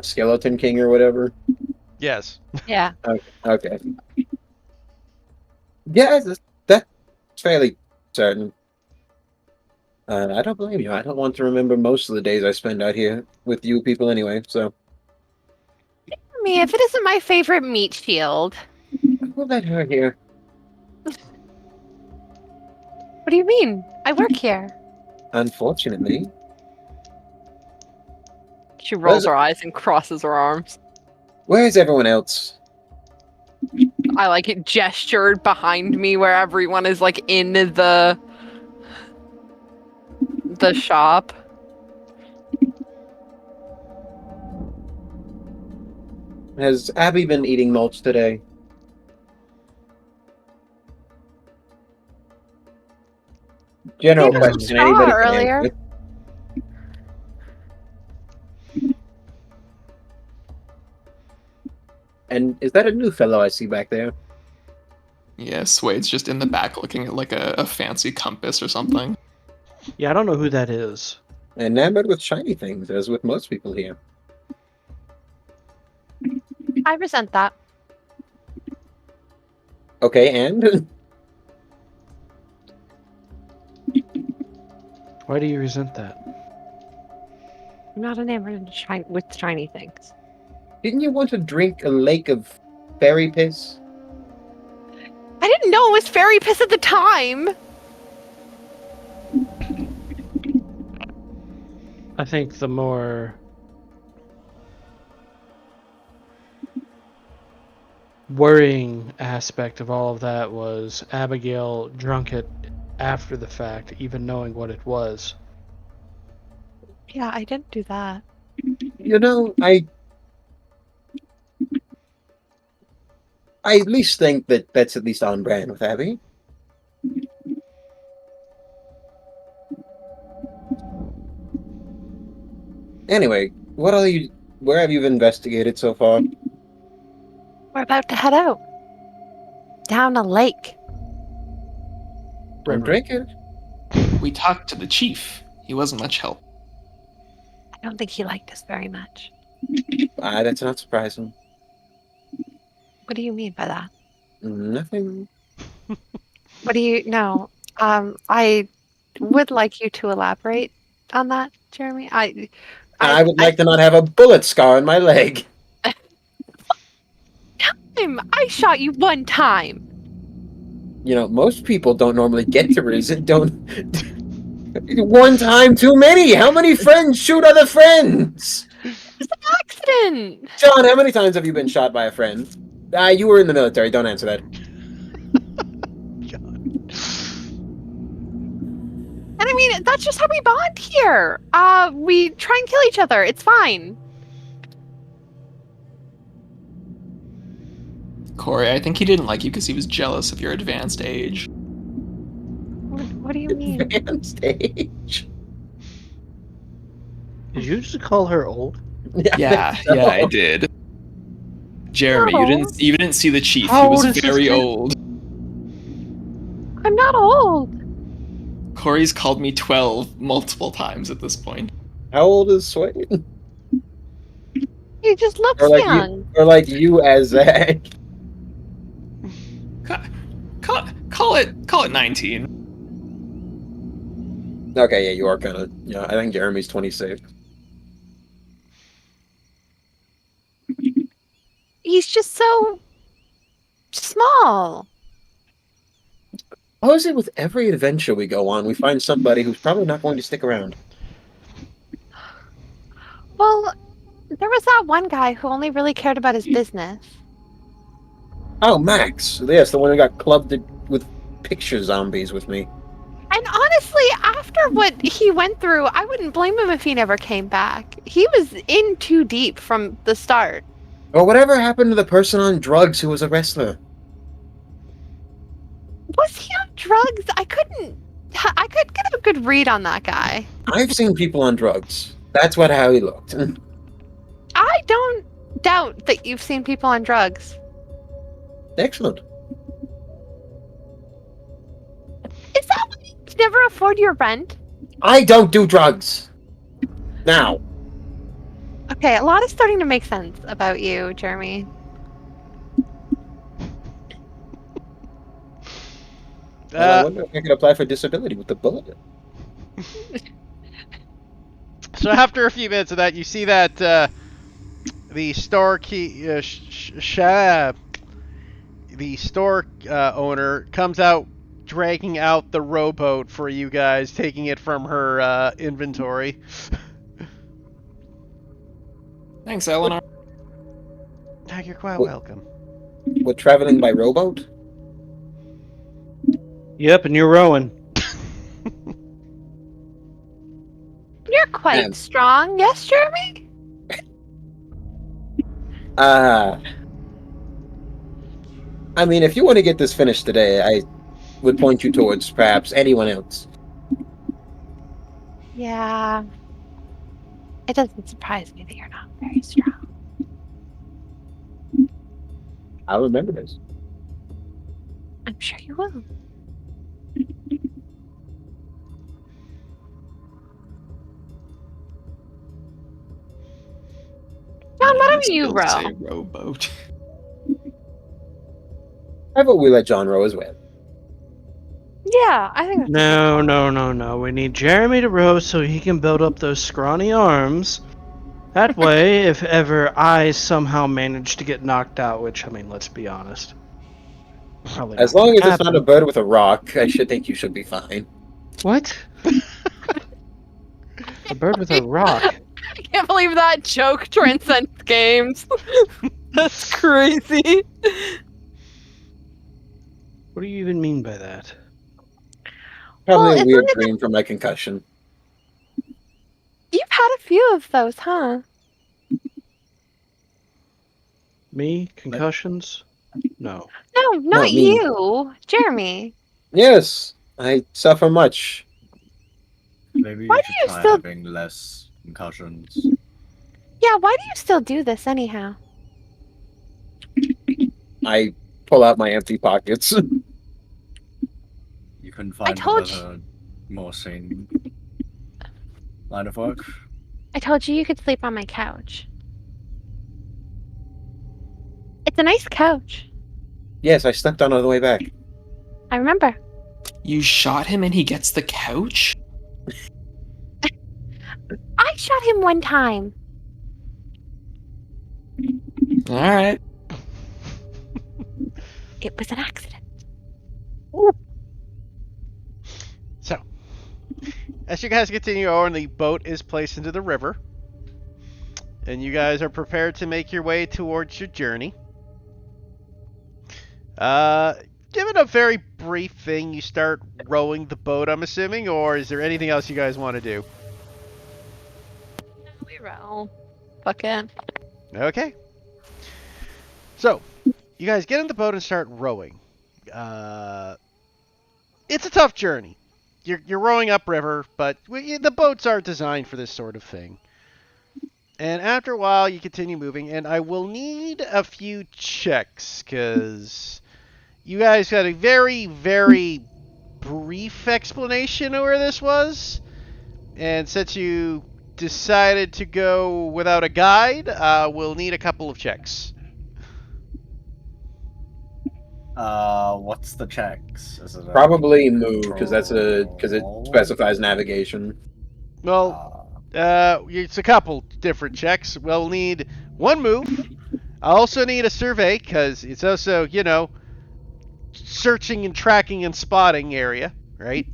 skeleton king or whatever? Yes. Yeah. Okay. Yeah, that's fairly certain. I don't blame you. I don't want to remember most of the days I spend out here with you people anyway, so Me, if it isn't my favorite meat shield. we'll let her here. What do you mean? I work here. Unfortunately. She rolls her eyes and crosses her arms. Where's everyone else? I like it gestured behind me where everyone is like in the shop. Has Abby been eating mulch today? General Gave her some question. straw Anybody can earlier. answer it. And is that a new fellow I see back there? Yeah, Swade's just in the back looking at like a fancy compass or something. Yeah, I don't know who that is. Enamored with shiny things, as with most people here. I resent that. Okay, and Why do you resent that? I'm not enamored with shiny things. didn't you want to drink a lake of fairy piss? I didn't know it was fairy piss at the time. I think the more worrying aspect of all of that was Abigail drunk it after the fact, even knowing what it was. Yeah, I didn't do that. You know, I at least think that that's at least on brand with Abby. Anyway, where have you investigated so far? We're about to head out. Down a lake. I'm drinking. We talked to the chief. He wasn't much help. I don't think he liked us very much. That's not surprising. What do you mean by that? Nothing. What do you know? I would like you to elaborate on that, Jeremy. I would like to not have a bullet scar on my leg. I shot you one time. You know, most people don't normally get to reason. Don't. One time too many. How many friends shoot other friends? Accident. John, how many times have you been shot by a friend? You were in the military. Don't answer that. And I mean, that's just how we bond here. We try and kill each other. It's fine. Corey, I think he didn't like you because he was jealous of your advanced age. What do you mean? Fan stage. Did you just call her old? Yeah, so. yeah, I did. Jeremy, No. you didn't see the chief. How He was old is this very kid? old. I'm not old. Corey's called me 12 multiple times at this point. How old is Swade? He just looks Or like young. you as Zach? Call it 19. Okay, yeah, you are kind of. Yeah, I think Jeremy's 26. He's just so small. How is it with every adventure we go on, we find somebody who's probably not going to stick around? Well, there was that one guy who only really cared about his business. Oh, Max. Yes, the one who got clubbed with picture zombies with me. And honestly, after what he went through, I wouldn't blame him if he never came back. He was in too deep from the start. Or whatever happened to the person on drugs who was a wrestler? Was he on drugs? I couldn't get a good read on that guy. I've seen people on drugs. That's how he looked. I don't doubt that you've seen people on drugs. Excellent. Is that why you can never afford your rent? I don't do drugs. Now. Okay, a lot is starting to make sense about you, Jeremy. Well, I wonder if I could apply for disability with the bullet. So after a few minutes of that, you see that the store owner comes out, dragging out the rowboat for you guys, taking it from her inventory. Thanks, Eleanor. You're quite What? welcome. We're traveling by rowboat? Yep, and you're rowing. You're quite Man. strong, yes, Jeremy? I mean, if you want to get this finished today, I would point you towards perhaps anyone else. Yeah. It doesn't surprise me that you're not very strong. I'll remember this. I'm sure you will. John, why don't you Still say row? rowboat. How about we let John row as well? Yeah, I think that's No. We need Jeremy to row so he can build up those scrawny arms. That way, if ever I somehow manage to get knocked out, which, I mean, let's be honest. Probably As not long gonna as it's not a happen. bird with a rock, I should think you should be fine. What? A bird with a rock. I can't believe that joke transcends games. That's crazy. What do you even mean by that? Probably Well, a as weird long as dream from my concussion. You've had a few of those, huh? Me? Concussions? No. No, No, not me. you. Jeremy. Yes, I suffer much. Maybe Why you do should you try still- having less concussions. Yeah, why do you still do this anyhow? I pull out my empty pockets. You couldn't find told another more sane line of work? I told you you could sleep on my couch. It's a nice couch. Yes, I slept on the way back. I remember. You shot him and he gets the couch? I shot him one time. Alright. It was an accident. So, as you guys continue on, the boat is placed into the river, and you guys are prepared to make your way towards your journey. Given a very brief thing, you start rowing the boat, I'm assuming, or is there anything else you guys want to do? We roll. Fuck it. Okay. So, you guys get in the boat and start rowing. It's a tough journey. you're rowing upriver, but the boats aren't designed for this sort of thing. And after a while, you continue moving, and I will need a few checks, because you guys got a very, very brief explanation of where this was. And since you decided to go without a guide, we'll need a couple of checks. What's the checks? Is it Probably move because it control? specifies navigation. Well, it's a couple different checks. We'll need one move. I also need a survey because it's also, searching and tracking and spotting area, right?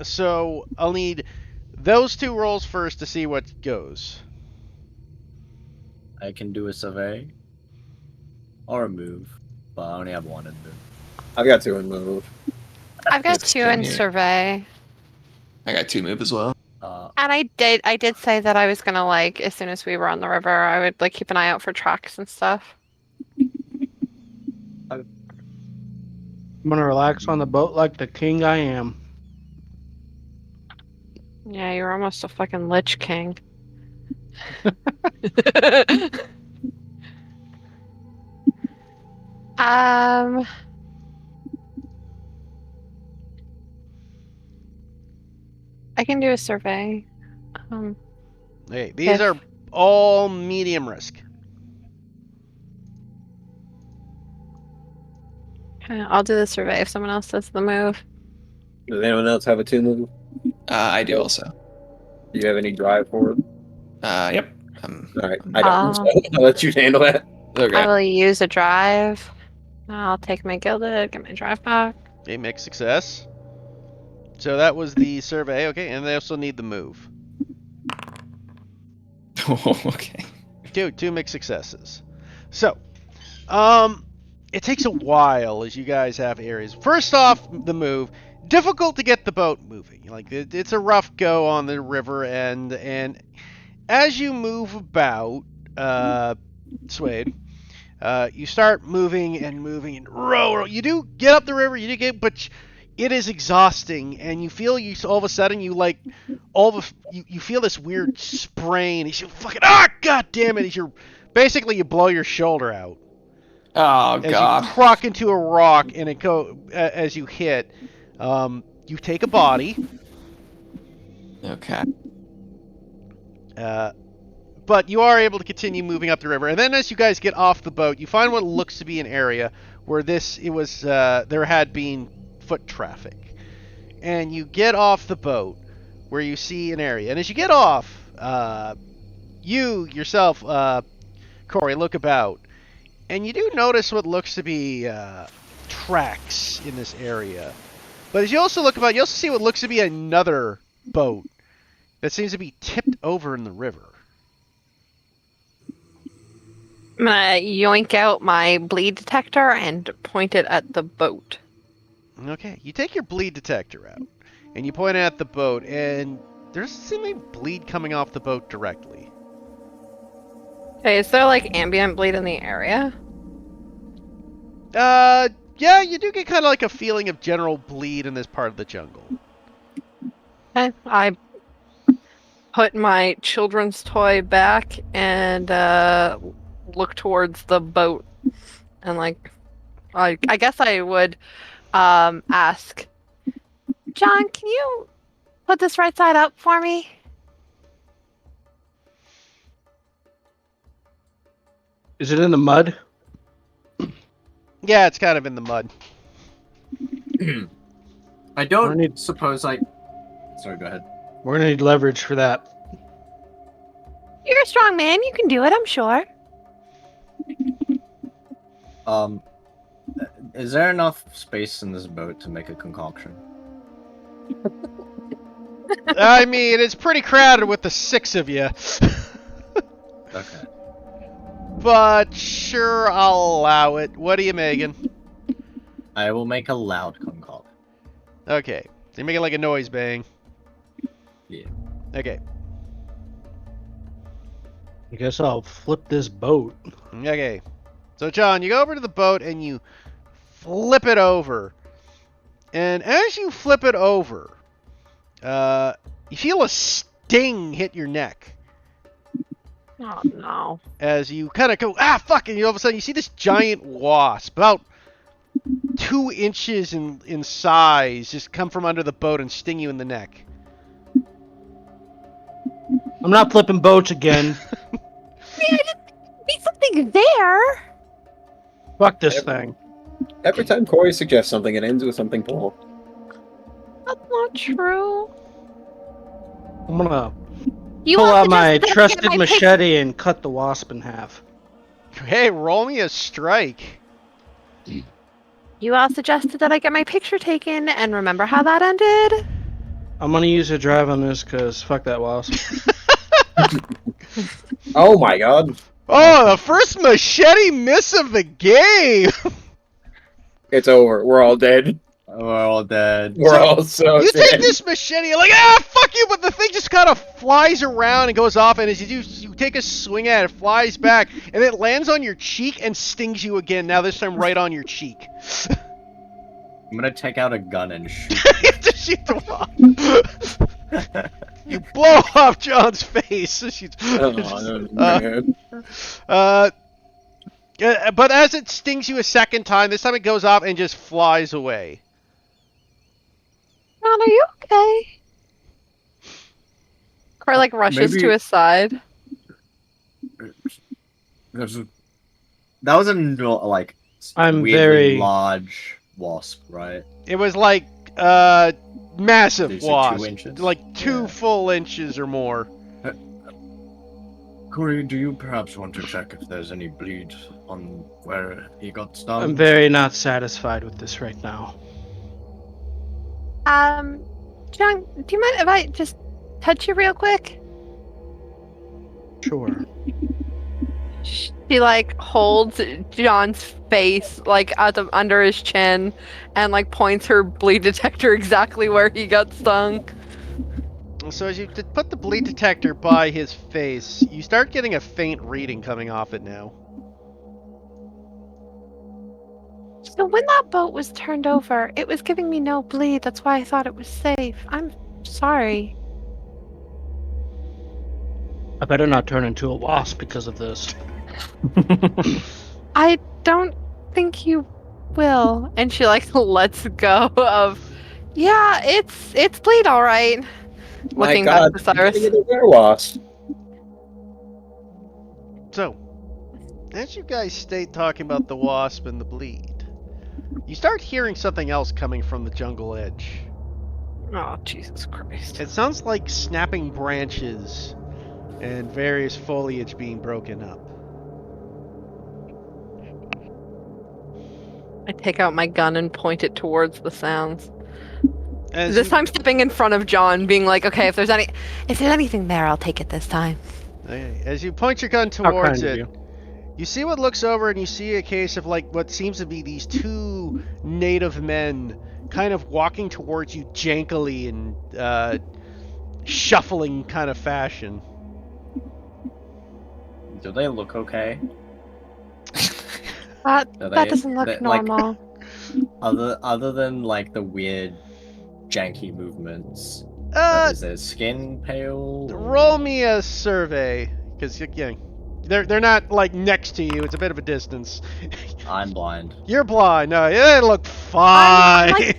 So I'll need those two rolls first to see what goes. I can do a survey or a move, but I only have one in move. I've got 2 in move. I've got It's 2 in convenient. survey. I got 2 move as well. And I did say that I was gonna as soon as we were on the river, I would keep an eye out for tracks and stuff. I'm gonna relax on the boat like the king I am. Yeah, you're almost a fucking Lich King. I can do a survey. Okay, these are all medium risk. I'll do the survey if someone else does the move. Does anyone else have a 2 move? I do also. Do you have any drive for it? Yep. All right, I don't. So I'll let you handle that. Okay. I will use a drive. I'll take my gilded, get my drive back. Okay, mixed success. So that was the survey, okay, and they also need the move. Okay. Two mixed successes. So, it takes a while as you guys have areas. First off, the move. Difficult to get the boat moving. It's a rough go on the river, and as you move about, Suede, you start moving and row. You do get up the river, but it is exhausting, and you feel all of a sudden you feel this weird sprain. You fucking god damn it! You blow your shoulder out. Oh As god. you crock into a rock, and as you hit, you take a body. Okay. But you are able to continue moving up the river, and then as you guys get off the boat, you find what looks to be an area where there had been foot traffic, and you get off the boat where you see an area, and as you get off, you yourself, Corey, look about, and you do notice what looks to be tracks in this area. But as you also look about, you also see what looks to be another boat that seems to be tipped over in the river. I'm gonna yoink out my bleed detector and point it at the boat. Okay, you take your bleed detector out, and you point it at the boat, and there's seemingly bleed coming off the boat directly. Okay, is there ambient bleed in the area? Yeah, you do get kind of a feeling of general bleed in this part of the jungle. Okay, I put my children's toy back and look towards the boat, and I guess I would ask, John, can you put this right side up for me? Is it in the mud? Yeah, it's kind of in the mud. I don't suppose I... Sorry, go ahead. We're gonna need leverage for that. You're a strong man. You can do it, I'm sure. Is there enough space in this boat to make a concoction? I mean, it's pretty crowded with the 6 of you. Okay. But sure, I'll allow it. What are you making? I will make a loud concoction. Okay. You're making a noise bang. Yeah. Okay. I guess I'll flip this boat. Okay. So, John, you go over to the boat and you flip it over. And as you flip it over, you feel a sting hit your neck. Oh no. As you kind of go, fuck, and all of a sudden you see this giant wasp, about 2 inches in size, just come from under the boat and sting you in the neck. I'm not flipping boats again. I didn't be something there. Fuck this thing. Every time Corey suggests something, it ends with something poor. That's not true. I'm gonna You pull all out my suggested that I get trusted my machete and cut the wasp in half. Hey, roll me a strike. You all suggested that I get my picture taken, and remember how that ended? I'm gonna use a drive on this because fuck that wasp. Oh my god. Oh, the first machete miss of the game! It's over. We're all dead. We're all dead. We're all so You dead. take this machete, you're like, fuck you, but the thing just kind of flies around and goes off, and as you take a swing at it, flies back, and it lands on your cheek and stings you again, now this time right on your cheek. I'm gonna take out a gun and shoot. You have to shoot the wasp. You blow off John's face. Man. But as it stings you a second time, this time it goes off and just flies away. Ron, are you okay? Core like rushes Maybe- to his side. That was a like I'm weirdly very- large wasp, right? It was like massive Did you say 2 wasp, inches? like 2 full inches or more. Corey, do you perhaps want to check if there's any bleed on where he got stung? I'm very not satisfied with this right now. John, do you mind if I just touch you real quick? Sure. She like holds John's face like under his chin and like points her bleed detector exactly where he got stung. So as you put the bleed detector by his face, you start getting a faint reading coming off it now. So when that boat was turned over, it was giving me no bleed. That's why I thought it was safe. I'm sorry. I better not turn into a wasp because of this. I don't think you will. And she like lets go of. Yeah, it's bleed all right. My Looking god, back to Cyrus. you're getting a werewasp. So, as you guys stay talking about the wasp and the bleed, you start hearing something else coming from the jungle edge. Oh, Jesus Christ. It sounds like snapping branches and various foliage being broken up. I take out my gun and point it towards the sounds. As This you- time stepping in front of John, being like, okay, if there's anything there, I'll take it this time. Okay, as you point your gun How towards kind of it, you see what looks over and you see a case of like what seems to be these 2 native men kind of walking towards you jankily and shuffling kind of fashion. Do they look okay? That Do they- doesn't look they- like, normal. Other than like the weird janky movements, is their skin pale? Roll me a survey, because yeah, they're not like next to you. It's a bit of a distance. I'm blind. You're blind. No, they look fine.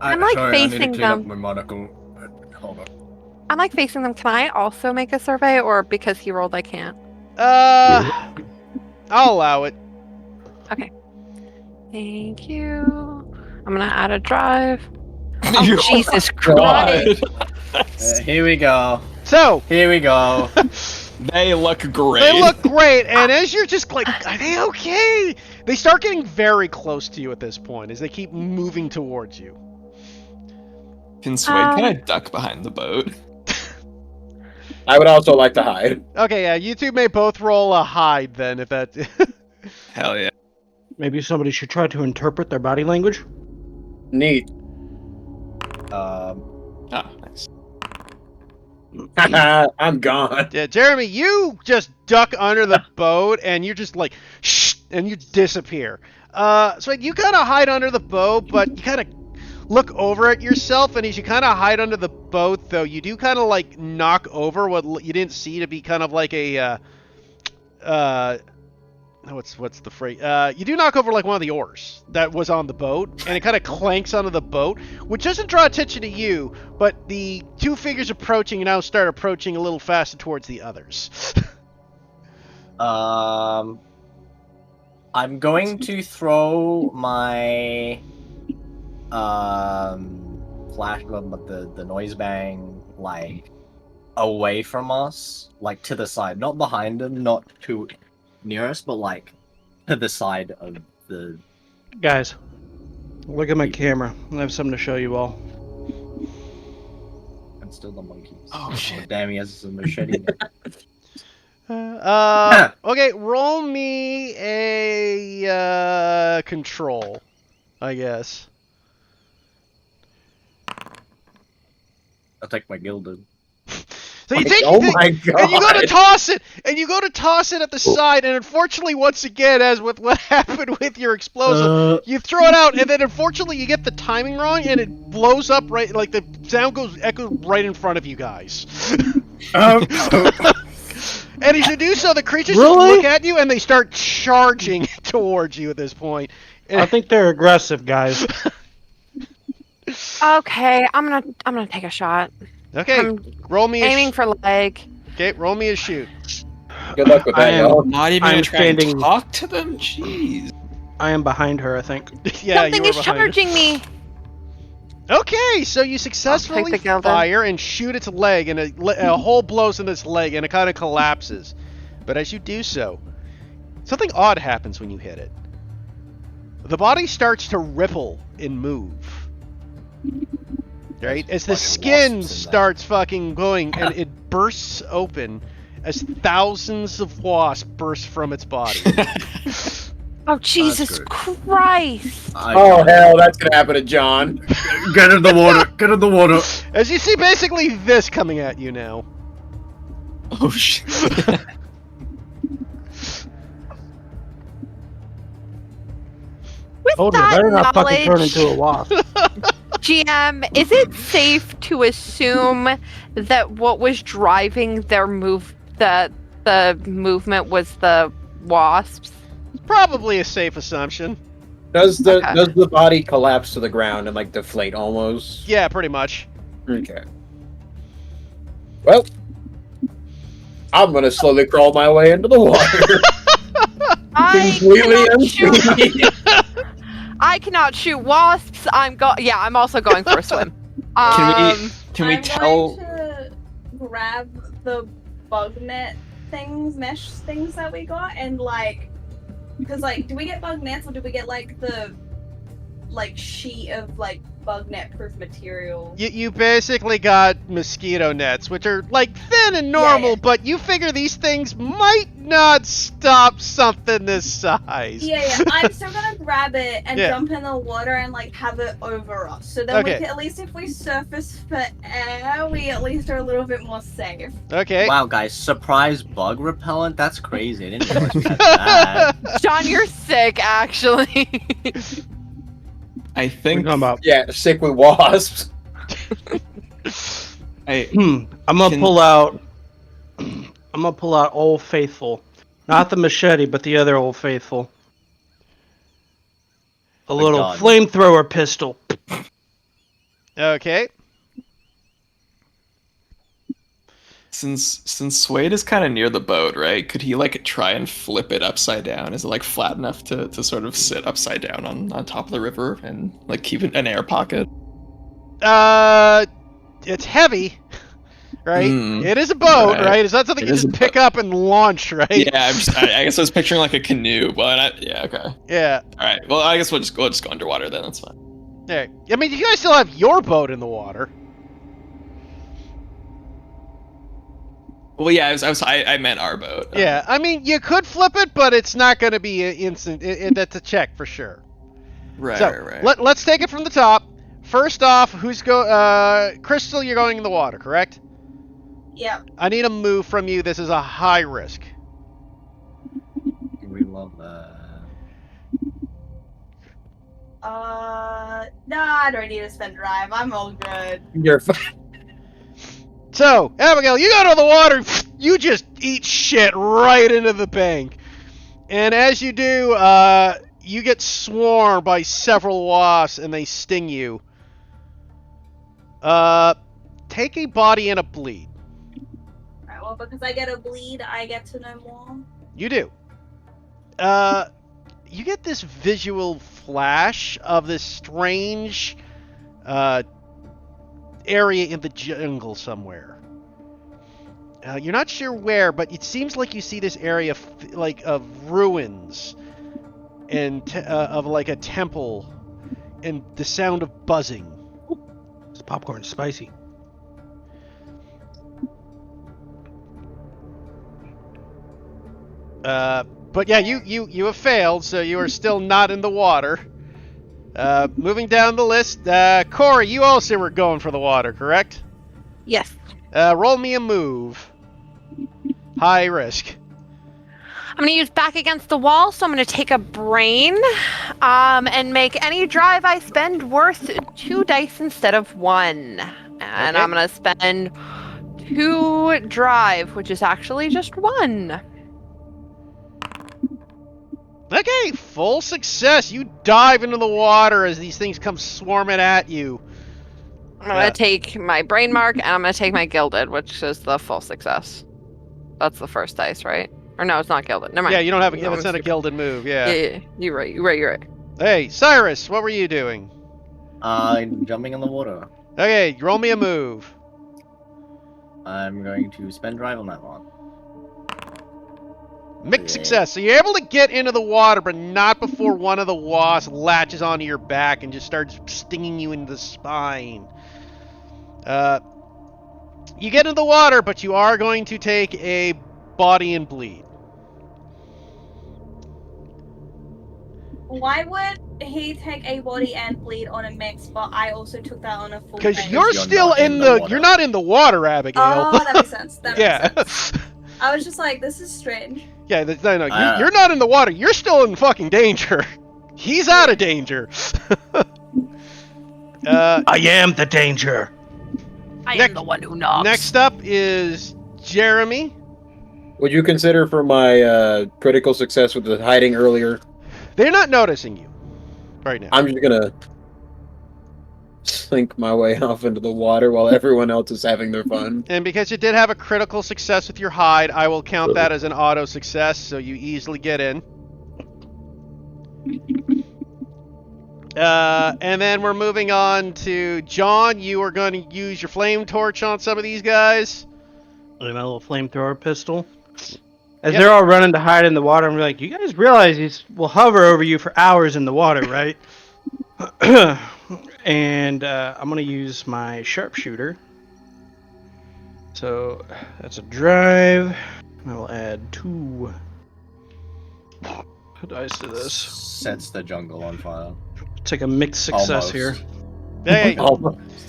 I'm, like, sorry, I need to facing clean up them. my monocle. Hold on. I'm like facing them. Can I also make a survey, or because he rolled, I can't? I'll allow it. Thank you. I'm gonna add a drive. Oh, Jesus God. Here we go. So Here we go. They look great. they look great, and as you're just like, are they okay? They start getting very close to you at this point as they keep moving towards you. Can I duck behind the boat? I would also like to hide. Okay, yeah, you two may both roll a hide then, if that. Hell yeah. Maybe somebody should try to interpret their body language. Neat. Oh, nice. I'm gone. Yeah, Jeremy, you just duck under the boat and you're just like, shh, and you disappear. So you kind of hide under the boat, but you kind of look over at yourself, and as you kind of hide under the boat, though, you do kind of like knock over what you didn't see to be kind of like a what's the phrase? You do knock over like one of the oars that was on the boat, and it kind of clanks onto the boat, which doesn't draw attention to you, but the two figures approaching now start approaching a little faster towards the others. I'm going to throw my flash, the noise bang, like away from us, like to the side, not behind them, not too near us, but like to the side of the. Guys, look at my camera. I have something to show you all. And still the monkeys. Oh, shit. Damn, he has a machete. Okay, roll me a control, I guess. I'll take my gilded. So you take Oh the thing, my god! and you go to toss it, at the side, and unfortunately, once again, as with what happened with your explosive, you throw it out, and then unfortunately, you get the timing wrong, and it blows up right, like the sound echoes right in front of you guys. And as you do so, the creatures just look at you, and they start charging towards you at this point. I think they're aggressive, guys. Okay, I'm gonna take a shot. Okay, I'm roll me aiming for leg. Okay, roll me a shoot. Good luck with that, y'all. Not even I'm gonna try and standing- talk to them? Jeez. I am behind her, I think. Yeah, Something you were is behind her. charging me. Okay, so you successfully the gilded. fire and shoot its leg, and a hole blows in its leg, and it kind of collapses. But as you do so, something odd happens when you hit it. The body starts to ripple and move. Right? As the skin starts fucking going, and it bursts open as thousands of wasps burst from its body. Oh Jesus good. Christ! Oh hell, that's gonna happen to John. Get in the water! Get in the water! As you see basically this coming at you now. Oh, shit. With Told you, that better not fucking turn knowledge, into a wasp. GM, is it safe to assume that what was driving their the movement was the wasps? Probably a safe assumption. Does the Okay. does the body collapse to the ground and like deflate almost? Yeah, pretty much. Okay. Well, I'm gonna slowly crawl my way into the water. I Completely cannot shoot. unseen. I cannot shoot wasps. Yeah, I'm also going for a swim. Can we I'm tell? going to grab the bug net things, mesh things that we got, and like, because like, do we get bug nets or do we get like the sheet of like bug net proof material? You basically got mosquito nets, which are like thin and normal, Yeah. but you figure these things might not stop something this size. Yeah. I'm still gonna grab it and Yeah. jump in the water and like have it over us. So then we Okay. can, at least if we surface for air, we at least are a little bit more safe. Okay. Wow, guys, surprise bug repellent? That's crazy. I didn't realize we had that. John, you're sick, actually. I We're think talking about. Yeah, sick with wasps. I I'm gonna Can- pull out. I'm gonna pull out Old Faithful, not the machete, but the other Old Faithful. A little gun. flamethrower pistol. Okay. since Suede is kind of near the boat, right? Could he like try and flip it upside down? Is it like flat enough to sort of sit upside down on top of the river and like keep an air pocket? It's heavy, right? Mm, It is a boat, right. right? It's not something It you is just a pick up and launch, right? Yeah, I guess I was picturing like a canoe, but yeah, okay. Yeah. All right. Well, I guess we'll just go underwater then. That's fine. Yeah. I mean, you guys still have your boat in the water. Well, yeah, I meant our boat. Yeah. I mean, you could flip it, but it's not going to be an instant. That's a check for sure. Right, So right. let's take it from the top. First off, Crystal, you're going in the water, correct? Yep. I need a move from you. This is a high risk. We love that. No, I don't need to spend drive. I'm all good. You're fine. So, Abigail, you go to the water, you just eat shit right into the bank. And as you do, you get swarmed by several wasps and they sting you. Take a body and a bleed. Alright, well, because I get a bleed, I get to know more. You do. You get this visual flash of this strange, area in the jungle somewhere. You're not sure where, but it seems like you see this area of ruins and of like a temple and the sound of buzzing. This popcorn's spicy. But yeah, you have failed, so you are still not in the water. Moving down the list, Corey, you also were going for the water, correct? Yes. Roll me a move. High risk. I'm going to use back against the wall, so I'm going to take a brain and make any drive I spend worth 2 dice instead of 1. And Okay. I'm going to spend 2 drive, which is actually just 1. Okay, full success. You dive into the water as these things come swarming at you. I'm going to take my brain mark, and I'm going to take my gilded, which is the full success. That's the first dice, right? Or no, it's not gilded. Never mind. Yeah, you don't have No, that's not a gilded move, yeah. Yeah. You're right. Hey, Cyrus, what were you doing? Jumping in the water. Okay, roll me a move. I'm going to spend drive on that one. Mixed success. So you're able to get into the water, but not before one of the wasps latches onto your back and just starts stinging you in the spine. You get into the water, but you are going to take a body and bleed. Why would he take a body and bleed on a mix, but I also took that on a full Because thing? you're You're still not in in the the water. you're not in the water, Abigail. Oh, that makes sense. That yeah. makes sense. I was just like, this is strange. Yeah, no, you're not in the water. You're still in fucking danger. He's out of danger. I am the danger. I Next- am the one who knocks. Next up is Jeremy. Would you consider for my critical success with the hiding earlier? They're not noticing you right now. I'm just gonna slink my way off into the water while everyone else is having their fun. And because you did have a critical success with your hide, I will count that as an auto success, so you easily get in. And then we're moving on to John. You are going to use your flame torch on some of these guys. My little flamethrower pistol. As Yep. they're all running to hide in the water, I'm like, you guys realize these will hover over you for hours in the water, right? And I'm going to use my sharpshooter. So that's a drive. I will add 2 dice to this. Sets the jungle on fire. Take a mixed success Almost. here. Hey,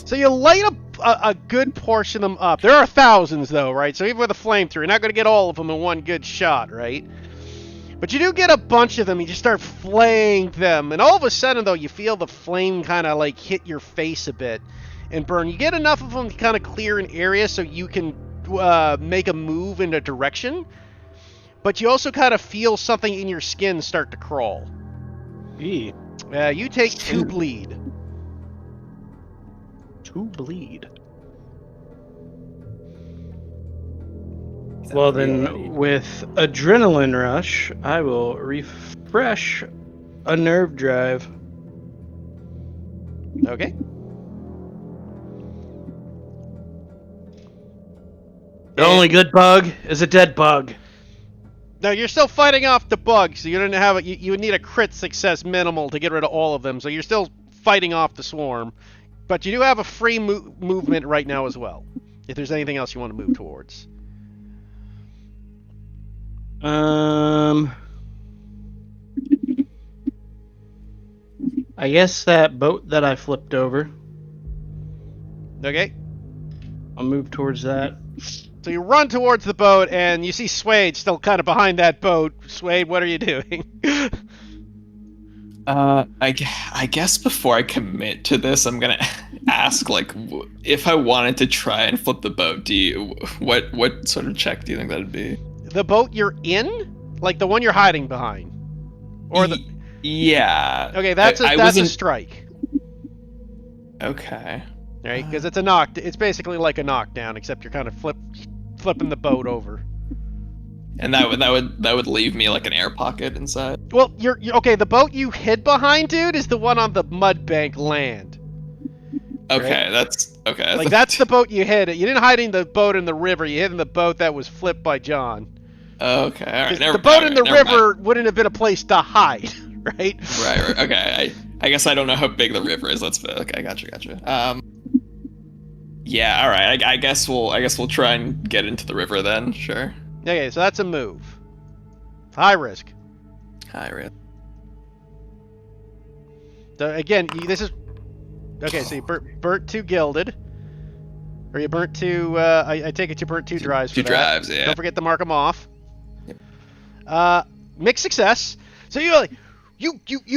so you light a good portion of them up. There are thousands, though, right? So even with a flamethrower, you're not going to get all of them in one good shot, right? But you do get a bunch of them. You just start flaying them. And all of a sudden, though, you feel the flame kind of like hit your face a bit and burn. You get enough of them to kind of clear an area so you can make a move in a direction. But you also kind of feel something in your skin start to crawl. Eee. You take 2 bleed. 2 bleed. Is that Well, 3 then, already? with Adrenaline Rush, I will refresh a nerve drive. Okay. The only good bug is a dead bug. No, you're still fighting off the bugs, so you didn't have you would need a crit success minimal to get rid of all of them. So you're still fighting off the swarm, but you do have a free movement right now as well. If there's anything else you want to move towards. I guess that boat that I flipped over. Okay. I'll move towards that. So you run towards the boat, and you see Swade still kind of behind that boat. Swade, what are you doing? I guess before I commit to this, I'm gonna ask, like, if I wanted to try and flip the boat, what sort of check do you think that'd be? The boat you're in, like the one you're hiding behind, or the Yeah. okay, that's a wasn't... strike, Okay. right? Because it's a knock. It's basically like a knockdown, except you're kind of flipping the boat over. And that would leave me like an air pocket inside. Well, you're okay. The boat you hid behind, dude, is the one on the mud bank land. Okay, Right? that's okay. Like that's the boat you hid. You didn't hide in the boat in the river. You hid in the boat that was flipped by John. Okay, all right. The boat in the river wouldn't have been a place to hide, right? Right. Okay. I guess I don't know how big the river is. Okay. Gotcha. Yeah. All right. I guess we'll try and get into the river then. Sure. Okay, so that's a move. High risk. Hi, Red. So again, this is okay. So you burnt 2 gilded, or you burnt 2. I take it you burnt 2 drives. For 2 that. drives. Yeah. Don't forget to mark them off. Yep. Mixed success. So you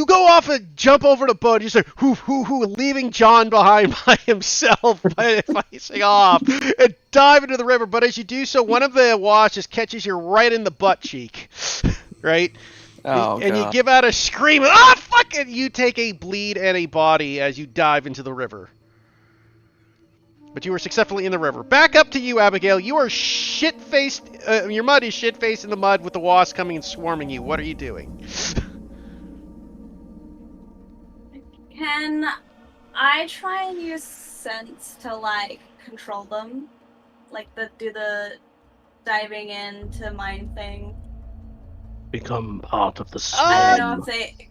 go off and jump over the boat. You say hoo, leaving John behind by himself, facing off, and dive into the river. But as you do so, one of the washes catches you right in the butt cheek, right? Oh, and you God. give out a scream. Ah, fuck it! You take a bleed and a body as you dive into the river. But you were successfully in the river. Back up to you, Abigail. You are shit-faced. Your mud is shit-faced in the mud with the wasp coming and swarming you. What are you doing? Can I try and use sense to like control them, like do the diving into mind thing? Become part of the I swarm. don't know if they.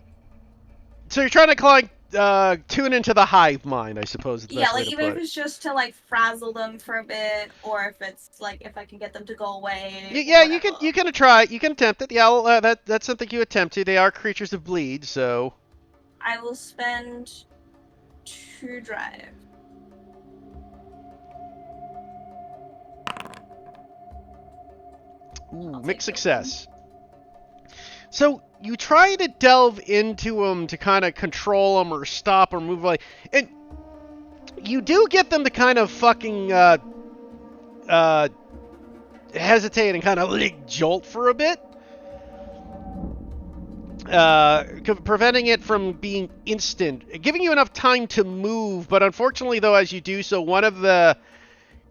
So you're trying to tune into the hive mind, I suppose. Is the Yeah, best way like to even put if it. it's just to like frazzle them for a bit, or if it's like if I can get them to go away. Yeah, you can try. You can attempt it. Yeah, that's something you attempt to. They are creatures of bleed, so. I will spend 2 drive. Ooh, mixed success. So you try to delve into them to kind of control them or stop or move away, and you do get them to kind of fucking hesitate and kind of like jolt for a bit, preventing it from being instant, giving you enough time to move. But unfortunately, though, as you do so, one of the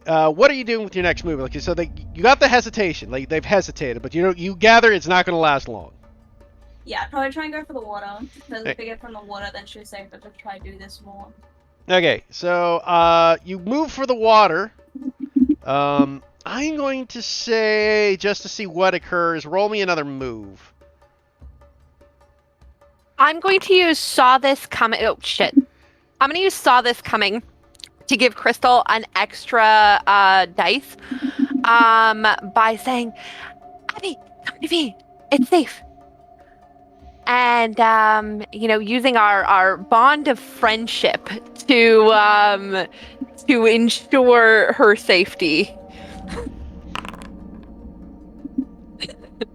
what are you doing with your next move? Like, so you got the hesitation, like they've hesitated, but you gather it's not going to last long. Yeah, I'd probably try and go for the water. Because if we get from the water, then she's safer to try to do this more. Okay, so you move for the water. I'm going to say, just to see what occurs, roll me another move. I'm going to use saw this coming. Oh shit! I'm going to use saw this coming to give Crystal an extra dice, by saying, "Abby, come to me. It's safe." And using our bond of friendship to ensure her safety.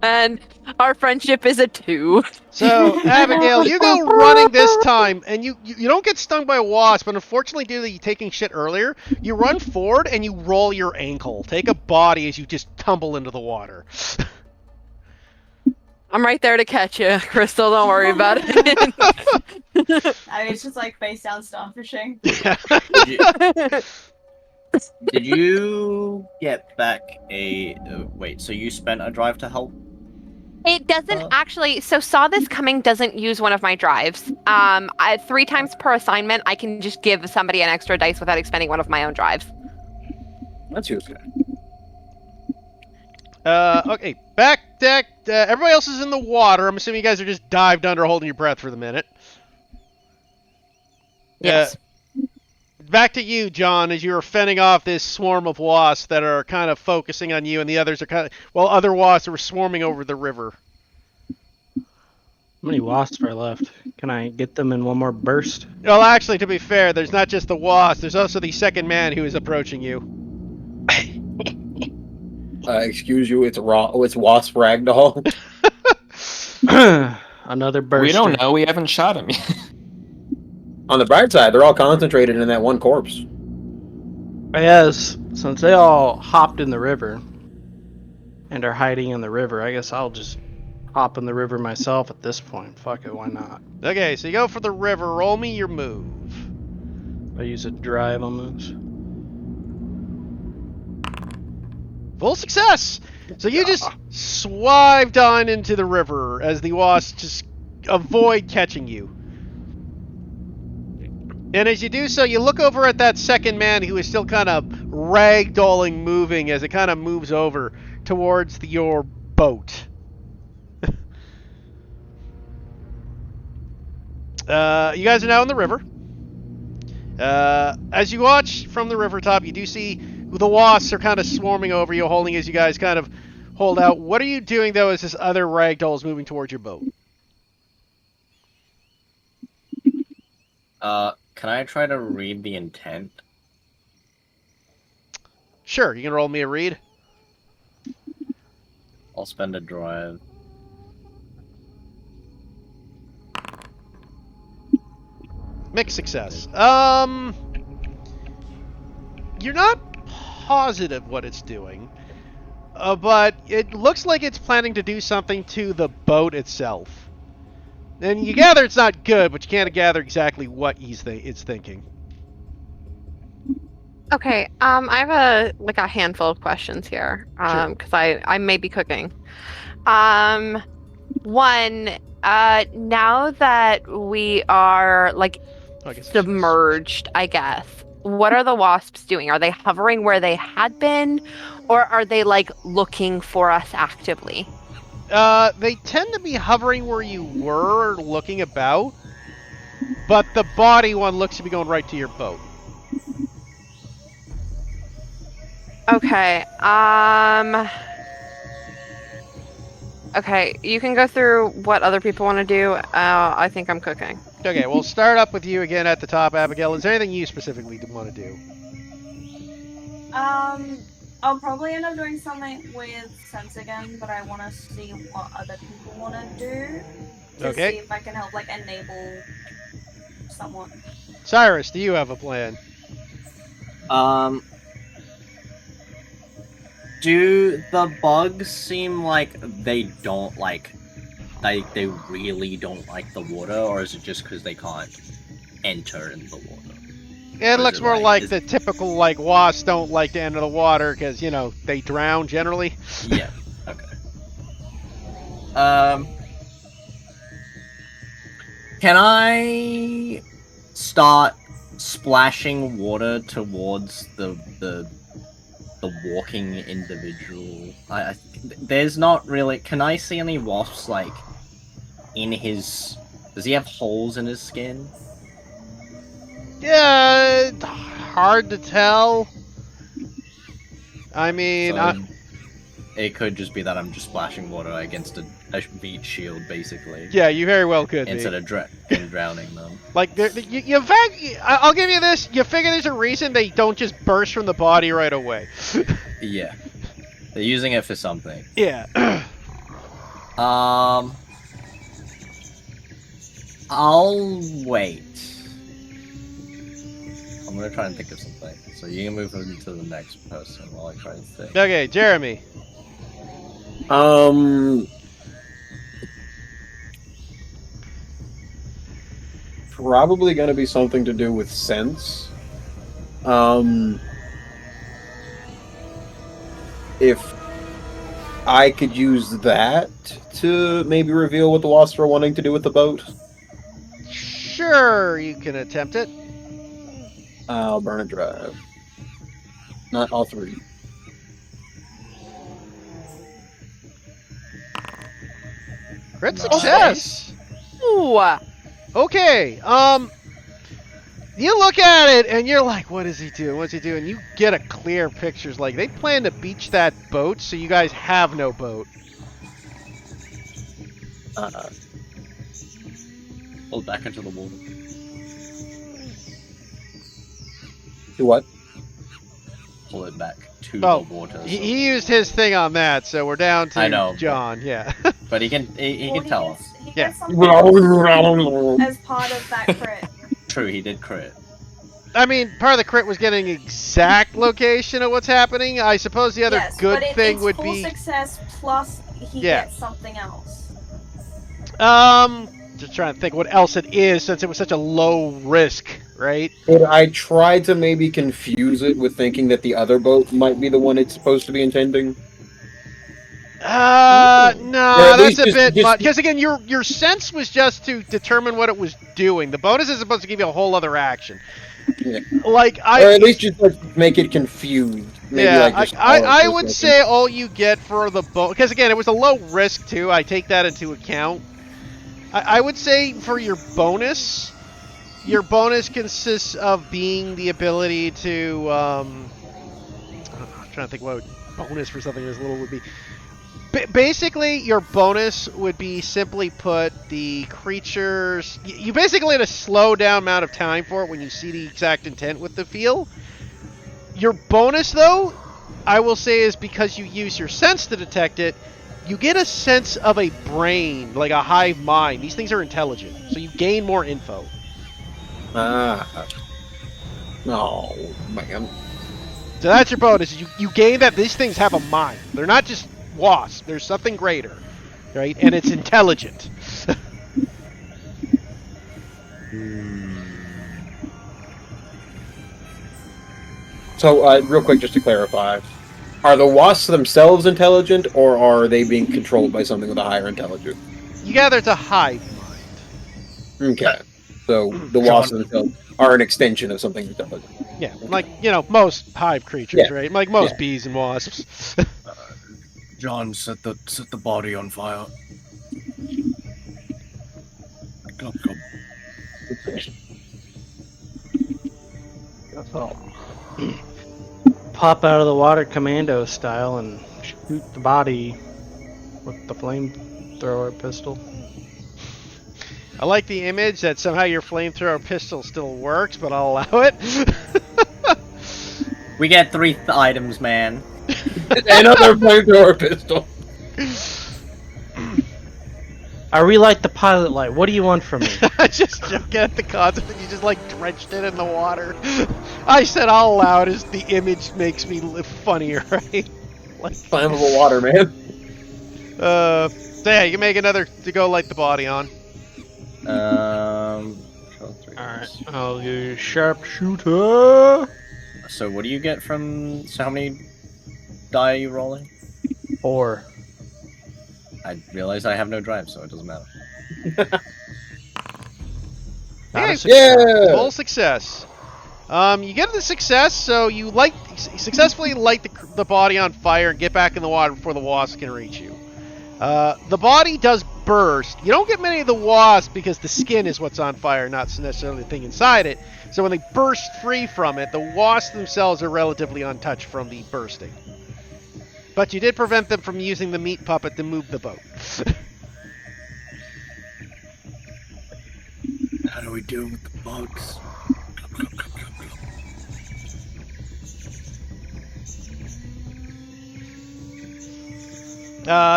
And our friendship is a 2. So, Abigail, you go running this time, and you don't get stung by a wasp, but unfortunately, due to you taking shit earlier, you run forward and you roll your ankle. Take a body as you just tumble into the water. I'm right there to catch you, Crystal. Don't worry about it. I mean, it's just like face down starfishing. Did you get back a... wait, so you spent a drive to help? It doesn't actually. So saw this coming doesn't use one of my drives. 3 times per assignment, I can just give somebody an extra dice without expending one of my own drives. That's useful. Okay, back deck. Everybody else is in the water. I'm assuming you guys are just dived under, holding your breath for the minute. Yes. Back to you, John, as you are fending off this swarm of wasps that are kind of focusing on you, and the others are kind of, well, other wasps are swarming over the river. How many wasps are left? Can I get them in one more burst? Well, actually, to be fair, there's not just the wasp. There's also the second man who is approaching you. Excuse you, it's wasp ragdoll. Another burster. We don't know. We haven't shot him yet. On the bright side, they're all concentrated in that one corpse. Yes, since they all hopped in the river and are hiding in the river, I guess I'll just hop in the river myself at this point. Fuck it, why not? Okay, so you go for the river. Roll me your move. I use a drive on this. Full success! So you just swived on into the river as the wasps just avoid catching you. And as you do so, you look over at that second man who is still kind of ragdolling, moving as it kind of moves over towards your boat. You guys are now in the river. As you watch from the river top, you do see the wasps are kind of swarming over you, holding as you guys kind of hold out. What are you doing, though, as this other ragdoll is moving towards your boat? Can I try to read the intent? Sure, you can roll me a read. I'll spend a drive. Mixed success. You're not positive what it's doing, but it looks like it's planning to do something to the boat itself. And you gather it's not good, but you can't gather exactly what it's thinking. Okay, I have a handful of questions here, Sure. because I may be cooking. One, now that we are Oh, I guess submerged, I guess, what are the wasps doing? Are they hovering where they had been, or are they looking for us actively? They tend to be hovering where you were, looking about, but the body one looks to be going right to your boat. Okay, okay, you can go through what other people want to do. I think I'm cooking. Okay, we'll start up with you again at the top, Abigail. Is there anything you specifically want to do? I'll probably end up doing something with sense again, but I want to see what other people want to do to Okay. see if I can help enable someone. Cyrus, do you have a plan? Do the bugs seem like they don't they really don't like the water, or is it just because they can't enter in the water? It Or looks is it more like- like is- the typical wasps don't like to enter the water because they drown generally. Yeah. Okay. Can I start splashing water towards the walking individual? There's not really. Can I see any wasps in his? Does he have holes in his skin? Yeah, hard to tell. I mean, So, it could just be that I'm just splashing water against a beach shield, basically. yeah, you very well could Instead be. of drowning them. I'll give you this. You figure there's a reason they don't just burst from the body right away. Yeah. They're using it for something. Yeah. I'll wait. I'm gonna try and think of something. So you can move on to the next person while I try and think. Okay, Jeremy. Probably going to be something to do with sense. If I could use that to maybe reveal what the wasps are wanting to do with the boat, Sure, you can attempt it. I'll burn a drive. Not all three. Crit Nice. success. Ooh. Okay, you look at it and you're like, what is he doing? What's he doing? You get a clear picture. Like, they plan to beach that boat, so you guys have no boat. Pull it back into the water. Do what? Pull it back to Oh, the water. He used his thing on that, so we're down to I know, but- John, yeah. But he can tell us. He Yeah. gets something as part of that crit. True, he did crit. I mean, part of the crit was getting exact location of what's happening. I suppose the other Yes, good but thing it's would full be success plus he Yeah. gets something else. just trying to think what else it is since it was such a low risk, right? Could I try to maybe confuse it with thinking that the other boat might be the one it's supposed to be intending? Or No, at that's least a just- bit just- much. Because again, your sense was just to determine what it was doing. The bonus is supposed to give you a whole other action. Yeah. Like Or at least just like, make it confused. Maybe yeah, like just I would say all you get for the bonus, because again, it was a low risk too. I take that into account. I would say for your bonus consists of being the ability to. I'm trying to think what bonus for something as little would be. Basically, your bonus would be simply put the creatures. You basically had a slow down amount of time for it when you see the exact intent with the feel. Your bonus, though, I will say, is because you use your sense to detect it, you get a sense of a brain, like a hive mind. These things are intelligent, so you gain more info. Oh, man. So that's your bonus. You gain that these things have a mind. They're not just wasps. There's something greater, right? And it's intelligent. So, real quick, just to clarify, are the wasps themselves intelligent, or are they being controlled by something with a higher intelligence? You gather it's a hive mind. Okay. So, the wasps themselves are an extension of something intelligent. Yeah, like, most hive creatures, Yeah. right? Like most Yeah. bees and wasps. John, set the body on fire. Come. Pop out of the water commando style and shoot the body with the flamethrower pistol. I like the image that somehow your flamethrower pistol still works, but I'll allow it. We get 3 items, man. Another flamethrower pistol. I relight the pilot light. What do you want from me? I just joking at the concept that you just drenched it in the water. I said I'll allow it as the image makes me live funnier, right? Flammable water, man. So yeah, you can make another to go light the body on. Alright, I'll use sharpshooter. So what do you get from... So how many die are you rolling? 4. I realize I have no drive, so it doesn't matter. Yeah! Full success. You get the success, so you successfully light the body on fire and get back in the water before the wasp can reach you. The body does burst. You don't get many of the wasps because the skin is what's on fire, not necessarily the thing inside it. So when they burst free from it, the wasps themselves are relatively untouched from the bursting. But you did prevent them from using the meat puppet to move the boat. How do we deal with the bugs?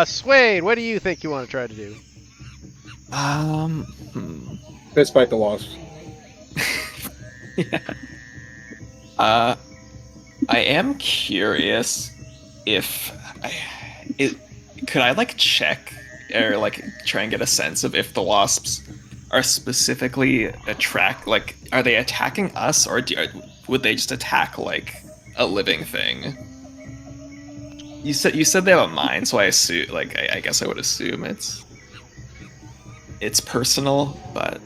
Swade, what do you think you want to try to do? Fist fight the wasps. Yeah. I am curious if could I check or try and get a sense of if the wasps are specifically are they attacking us, or would they just attack a living thing? You said they have a mind, so I assume I guess I would assume it's personal, but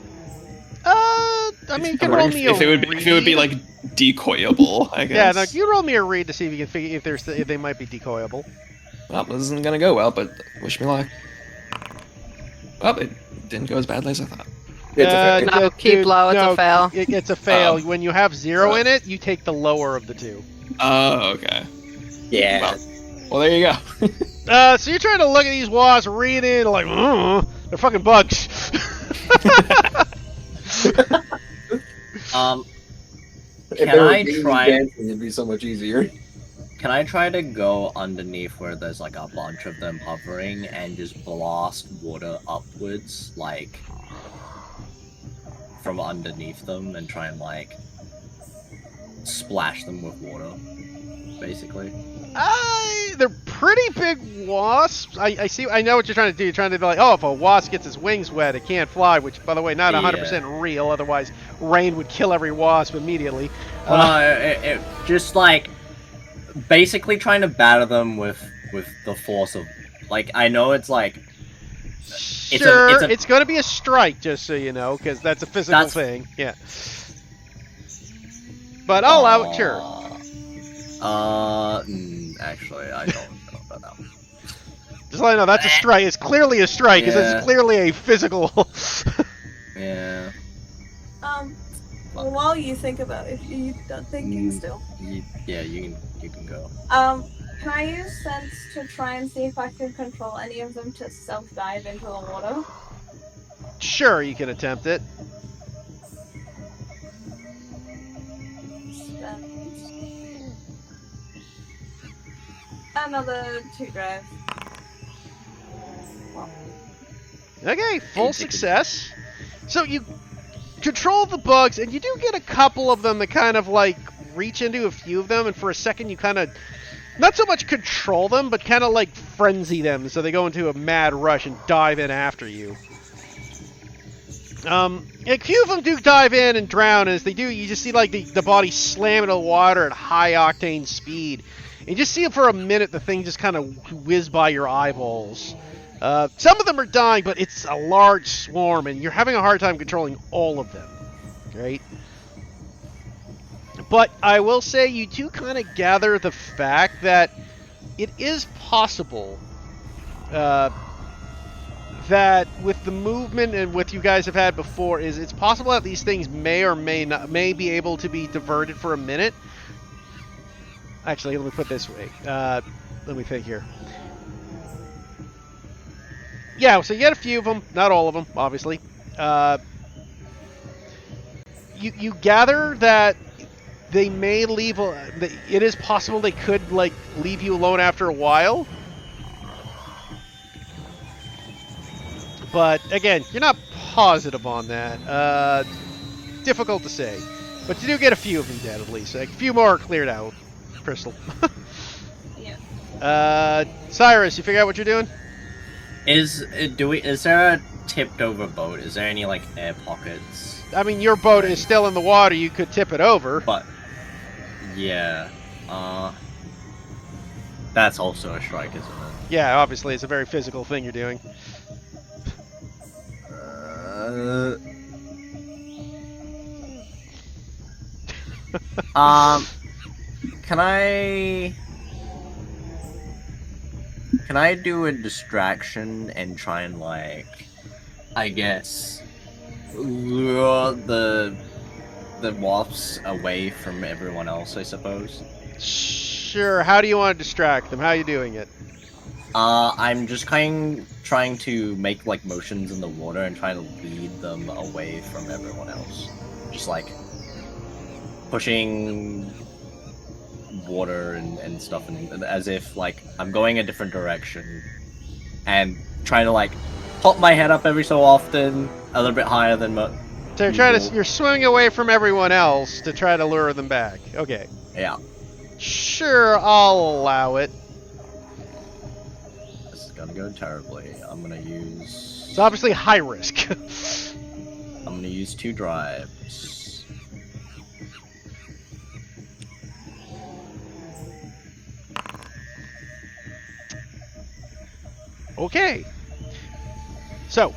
I mean, you can roll me if it would be read. decoyable, I Yeah, guess. no, you roll me a read to see if you can figure if they might be decoyable. Well, this isn't gonna go well, but wish me luck. Well, it didn't go as badly as I thought. It's a No, keep low, it's a fail. It's a fail. Oh. When you have 0 Oh. in it, you take the lower of the 2. Oh, okay. Yeah. Well, there you go. So you're trying to look at these wasps, read in, they're fucking bugs. If Can they were I daisy try? dancing, it'd be so much easier. Can I try to go underneath where there's like a bunch of them hovering and just blast water upwards, like from underneath them, and try and like splash them with water, basically? They're pretty big wasps. I see. I know what you're trying to do. You're trying to be like, oh, if a wasp gets its wings wet, it can't fly. Which, by the way, not 100% real. Otherwise, rain would kill every wasp immediately. Well, it just like basically trying to batter them with the force of, like, I know it's like it's going to be a strike, just so you know, because that's a physical thing. Yeah. But I'll allow it. Sure. Actually, I don't know about that one. Just let you know, that's a strike. It's clearly a strike, because it's clearly a physical. Yeah. Well, while you think about it, you done thinking still? Yeah, you can go. Can I use sense to try and see if I can control any of them to self-dive into the water? Sure, you can attempt it. Another 2 drive. Okay, full success. So you control the bugs, and you do get a couple of them that kind of like reach into a few of them, and for a second you kind of not so much control them, but kind of like frenzy them, so they go into a mad rush and dive in after you. A few of them do dive in and drown, and as they do, you just see like the body slam into the water at high octane speed. And you just see it for a minute, the thing just kind of whiz by your eyeballs. Some of them are dying, but it's a large swarm, and you're having a hard time controlling all of them, right? But I will say you do kind of gather the fact that it is possible that with the movement and what you guys have had before, it's possible that these things may or may be able to be diverted for a minute. Actually, let me put it this way. Let me think here. Yeah, so you get a few of them, not all of them, obviously. You gather that they may leave. It is possible they could like leave you alone after a while. But again, you're not positive on that. Difficult to say. But you do get a few of them dead at least. Like, a few more are cleared out. Crystal. Yeah. Cyrus, you figure out what you're doing? Is there a tipped over boat? Is there any like air pockets? I mean, your boat is still in the water. You could tip it over. But yeah, that's also a strike, isn't it? Yeah, obviously, it's a very physical thing you're doing. Can I do a distraction and try and like, I guess, lure the wasps away from everyone else, I suppose? Sure. How do you want to distract them? How are you doing it? I'm just trying to make like motions in the water and trying to lead them away from everyone else. Just like pushing water and stuff, and as if like I'm going a different direction and trying to like pop my head up every so often a little bit higher than so you're swimming away from everyone else to try to lure them back. Okay. Yeah. Sure, I'll allow it. This is gonna go terribly. I'm gonna use... It's obviously high risk. I'm gonna use 2 drives. Okay. So,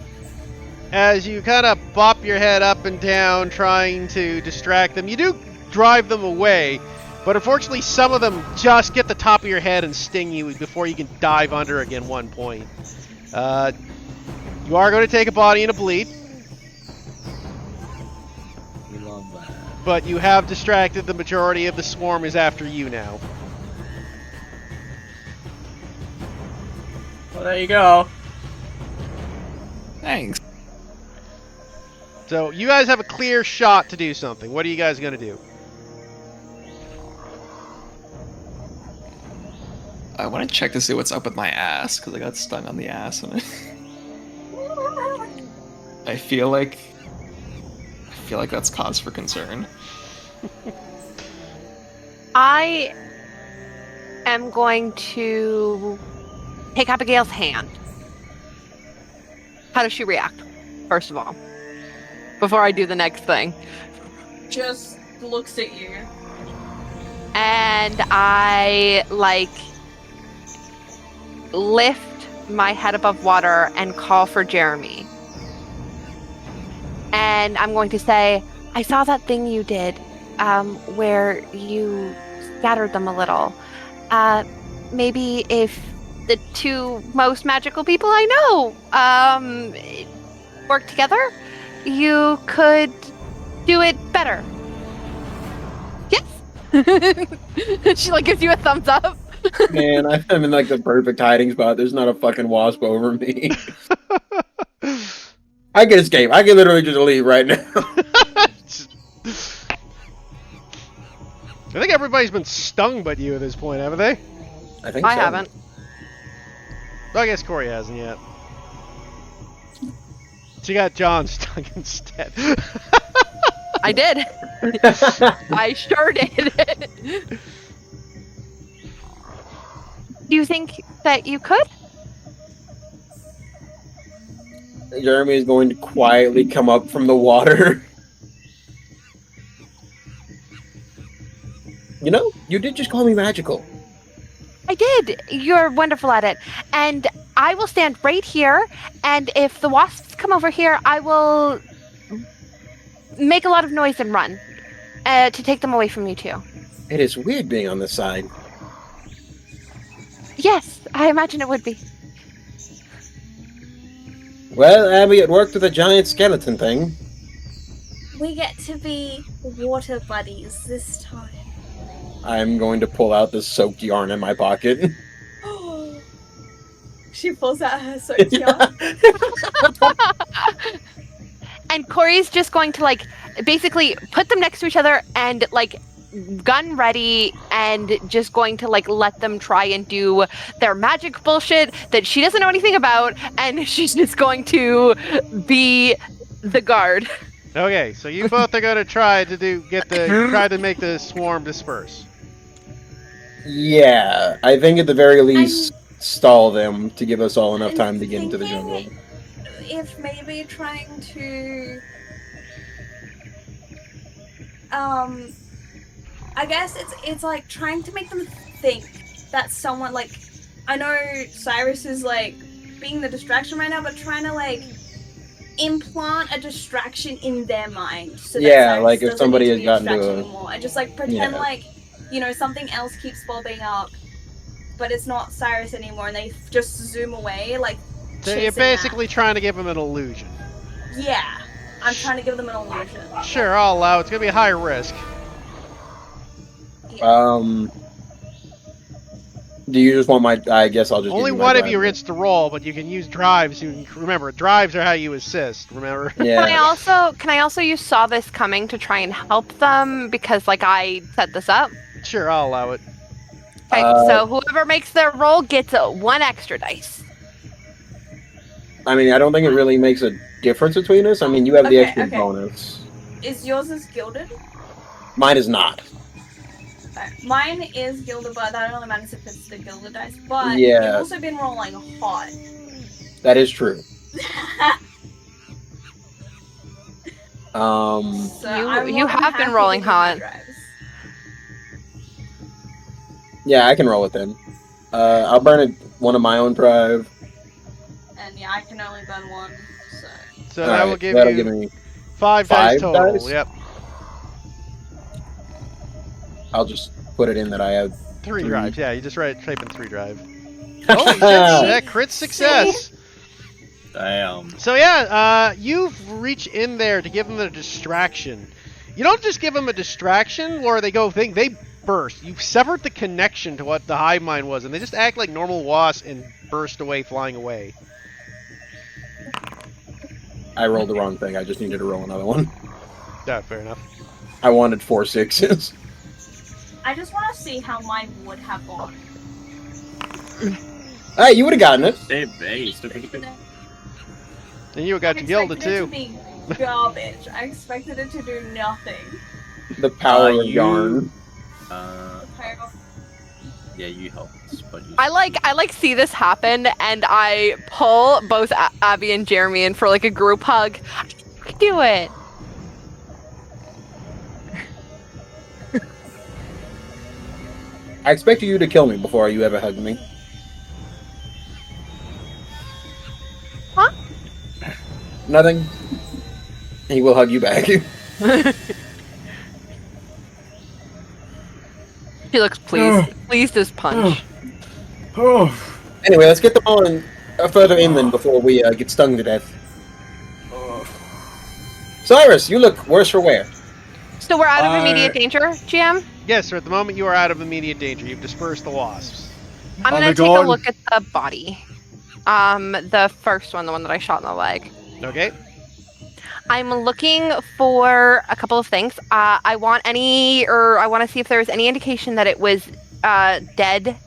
as you kind of bop your head up and down trying to distract them, you do drive them away, but unfortunately some of them just get the top of your head and sting you before you can dive under again one point. You are going to take a body and a bleed. We love that. But you have distracted the majority of the swarm is after you now. Well, there you go. Thanks. So you guys have a clear shot to do something. What are you guys going to do? I want to check to see what's up with my ass because I got stung on the ass, and I feel like that's cause for concern. I am going to take Abigail's hand. How does she react, first of all? Before I do the next thing. Just looks at you. And I, like, lift my head above water and call for Jeremy. And I'm going to say, I saw that thing you did, where you scattered them a little. Maybe if the two most magical people I know, work together, you could do it better. Yes. She like gives you a thumbs up. Man, I'm in like the perfect hiding spot. There's not a fucking wasp over me. I can escape. I can literally just leave right now. I think everybody's been stung by you at this point, haven't they? I think I so. haven't. Well, I guess Corey hasn't yet. She got John stung instead. I did. I sure did. Do you think that you could? Jeremy is going to quietly come up from the water. You know, you did just call me magical. I did. You're wonderful at it. And I will stand right here, and if the wasps come over here, I will make a lot of noise and run to take them away from you too. It is weird being on this side. Yes, I imagine it would be. Well, Abby, it worked with a giant skeleton thing. We get to be water buddies this time. I'm going to pull out the soaked yarn in my pocket. She pulls out her soaked yarn. And Corey's just going to like basically put them next to each other and like gun ready and just going to like let them try and do their magic bullshit that she doesn't know anything about, and she's just going to be the guard. Okay, so you both are going to try to make the swarm disperse. Yeah, I think at the very least stall them to give us all enough time to get into the jungle. If maybe trying to I guess it's like trying to make them think that someone, like, I know Cyrus is like being the distraction right now, but trying to like implant a distraction in their mind. So that Cyrus like if doesn't somebody need has to be gotten distracted to anymore, and just like pretend like, you know, something else keeps bobbing up, but it's not Cyrus anymore, and they just zoom away, like. So you're basically trying to give them an illusion. Yeah, I'm trying to give them an illusion. Sure, I'll allow it. It's going to be a high risk. Do you just want my? I guess I'll just. Only give you one my of you drive. gets to roll, but you can use drives. Remember, drives are how you assist. Remember? Yeah. Can I also use saw this coming to try and help them because like I set this up? Sure, I'll allow it. Okay, so whoever makes their roll gets one extra dice. I mean, I don't think it really makes a difference between us. I mean, you have the Okay, extra okay. bonus. Is yours gilded? Mine is not. Right. Mine is gilded, but that only matters if it's the gilded dice. But Yeah. you've also been rolling hot. That is true. So You have been rolling hot. Yeah, I can roll with them. I'll burn one of my own drive. And yeah, I can only burn one. So All that right, will give that'll you give me 5 dice five total. dice? Yep. I'll just put it in that I have 3 3. drives. Yeah, you just type in 3 drive. Oh, you did crit success. Damn. So yeah, you've reached in there to give them a distraction. You don't just give them a distraction where they burst. You've severed the connection to what the hive mind was, and they just act like normal wasps and burst away, flying away. I rolled the wrong thing. I just needed to roll another one. Yeah, fair enough. I wanted 4 6s. I just want to see how mine would have gone. Hey, you would have gotten it. Hey, still pretty good. And you got I gilded expected it to too. be garbage. I expected it to do nothing. The power of you- yarn. Yeah, you helped, but you. I like see this happen, and I pull both Abby and Jeremy in for like a group hug. I can do it. I expected you to kill me before you ever hugged me. Huh? Nothing. He will hug you back. He looks pleased. Pleased as punch. Anyway, let's get them on further inland before we get stung to death. Cyrus, you look worse for wear. So we're out of immediate danger, GM? Yes, sir. At the moment, you are out of immediate danger. You've dispersed the wasps. I'm Are gonna they take a gone? look at the body. The first one, the one that I shot in the leg. Okay. I'm looking for a couple of things. I want to see if there's any indication that it was dead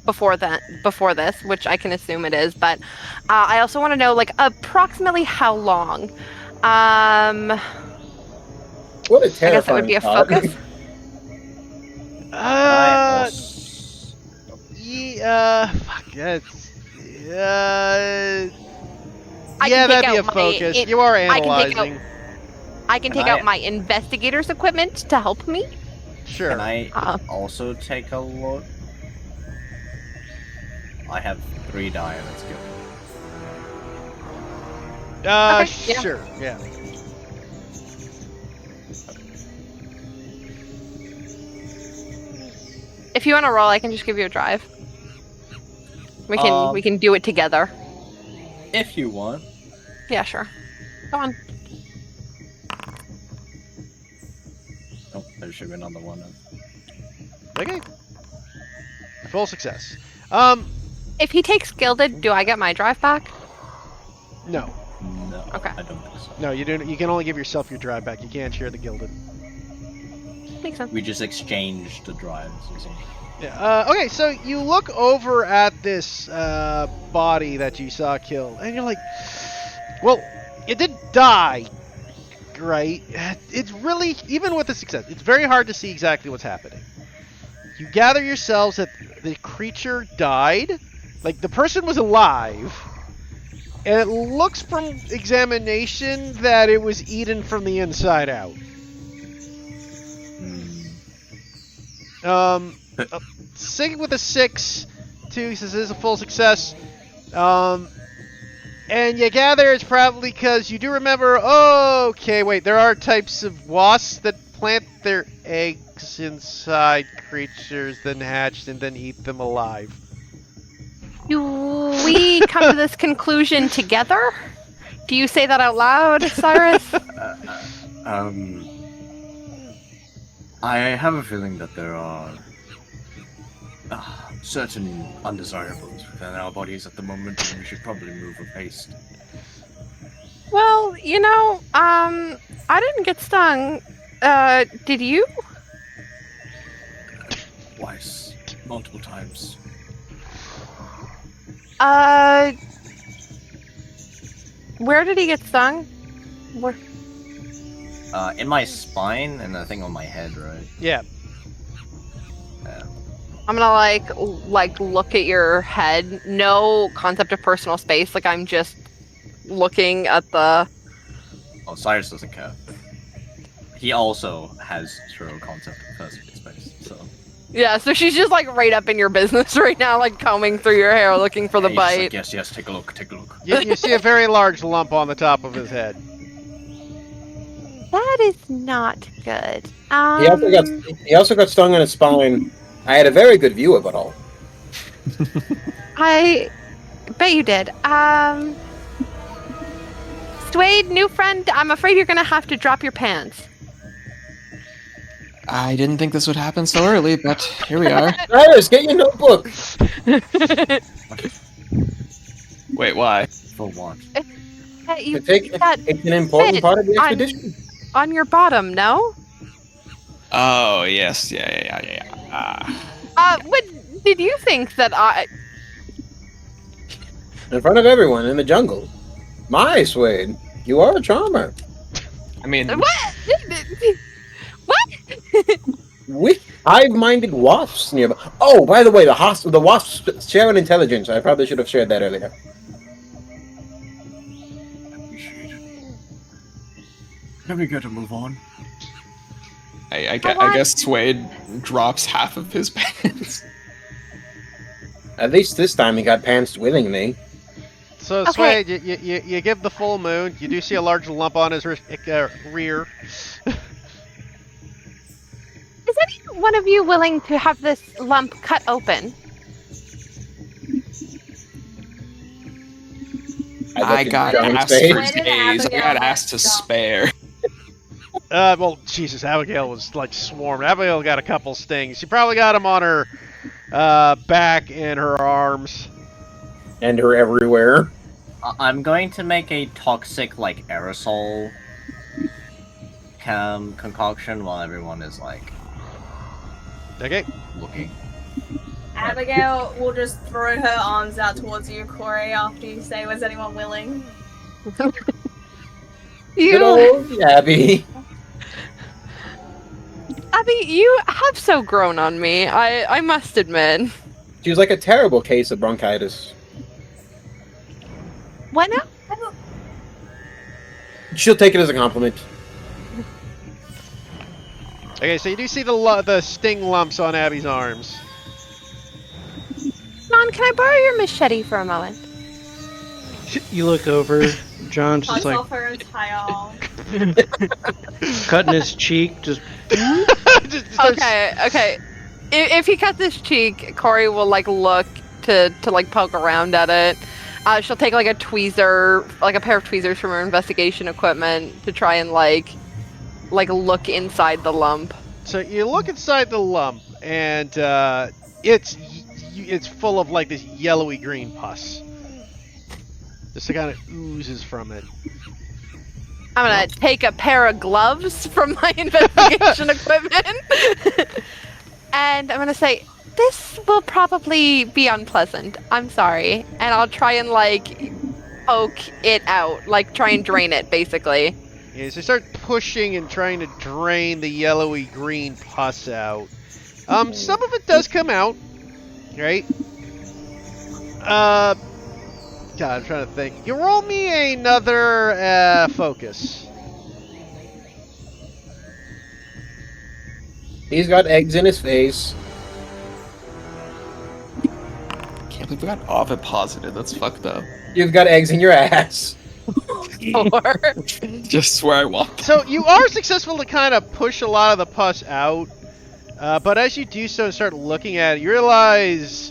before this, which I can assume it is. But I also want to know like approximately how long. What a I guess that would terrifying be a thought. focus. Fuck, that's, I yeah, can take that'd be a out my- focus. it- You are I can take analyzing. I can Can take I- out my investigator's equipment to help me. Sure. Can I Uh, also take a look? I have 3 die. Let's go. Okay, yeah. Sure. Yeah. If you want to roll, I can just give you a drive. We can do it together. If you want. Yeah, sure. Go on. Oh, there should have been another one. Okay. Full success. If he takes gilded, do I get my drive back? No. No, Okay. I don't think so. No, you don't. You can only give yourself your drive back. You can't share the gilded. Makes sense. We just exchanged the drives or something. Yeah. Okay. So you look over at this body that you saw killed, and you're like, "Well, it did die, right? It's really, even with the success, it's very hard to see exactly what's happening. You gather yourselves that the creature died, like the person was alive, and it looks from examination that it was eaten from the inside out. Sig with a 6, 2 says this is a full success. And you gather it's probably because you do remember, okay, wait, there are types of wasps that plant their eggs inside creatures, then hatch, and then eat them alive. Do we come to this conclusion together? Do you say that out loud, Cyrus? I have a feeling that there are certain undesirables within our bodies at the moment, and we should probably move with haste. Well, I didn't get stung. Did you? Twice. Multiple times. Where did he get stung? Where? In my spine and the thing on my head, right? Yeah. I'm gonna like look at your head. No concept of personal space. Like I'm just looking at the. Oh, Cyrus doesn't care. He also has zero concept of personal space, so. Yeah, so she's just like right up in your business right now, like combing through your hair, looking for the He's like, bite. yes, take a look, take a look. You see a very large lump on the top of his head. That is not good. He also got stung in his spine. I had a very good view of it all. I bet you did. Suede, new friend, I'm afraid you're gonna have to drop your pants. I didn't think this would happen so early, but here we are. Cyrus, get your notebook. Wait, why? For what? You It's that an important Wait, part of the on- expedition. on your bottom, no? Oh, yes, yeah. What did you think that In front of everyone in the jungle. My Swade, you are a charmer. I mean, What? With hive-minded wasps nearby. Oh, by the way, the wasps share an intelligence. I probably should have shared that earlier. Appreciate it. Can we get to move on? I guess Suede drops half of his pants. At least this time he got pants willingly. So, Okay. Swade, you give the full moon. You do see a large lump on his rear. Is any one of you willing to have this lump cut open? I got John's ass face. for Where did days. I got Abigail ass to go? spare. Well, Jesus, Abigail was like swarmed. Abigail got a couple stings. She probably got them on her back and her arms. And her everywhere. I'm going to make a toxic, like, aerosol concoction while everyone is, like, Okay. looking. Abigail will just throw her arms out towards you, Corey, after you say, was anyone willing? Good You, old Abby. Abby, you have so grown on me. I must admit. She was like a terrible case of bronchitis. What now? She'll take it as a compliment. Okay, so you do see the sting lumps on Abby's arms. John, can I borrow your machete for a moment? You look over. John's Cuts just like off her entire arm. cutting his cheek. Just Just starts- Okay. If he cuts his cheek, Corey will like look to like poke around at it. She'll take like a tweezer, like a pair of tweezers from her investigation equipment to try and like look inside the lump. So you look inside the lump, and it's full of like this yellowy green pus. Just kind of oozes from it. I'm gonna take a pair of gloves from my investigation equipment, and I'm gonna say, "This will probably be unpleasant. I'm sorry," and I'll try and like poke it out, like try and drain it, basically. Yeah, so you start pushing and trying to drain the yellowy green pus out. Some of it does come out, right? God, I'm trying to think. You roll me another focus. He's got eggs in his face. Can't believe we got oviposited. That's fucked up. You've got eggs in your ass. Or Just where I want. So you are successful to kind of push a lot of the pus out, but as you do so and start looking at it, you realize,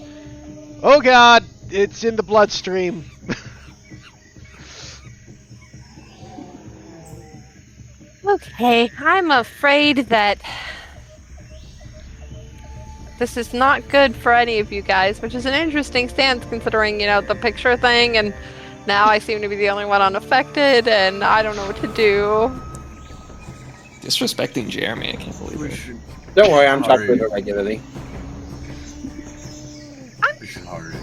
oh God, it's in the bloodstream. Okay, I'm afraid that this is not good for any of you guys, which is an interesting stance considering, you know, the picture thing, and now I seem to be the only one unaffected, and I don't know what to do. Disrespecting Jeremy, I can't believe We it. should, Don't worry, I'm talking Sorry. with her regularly. we should hurry.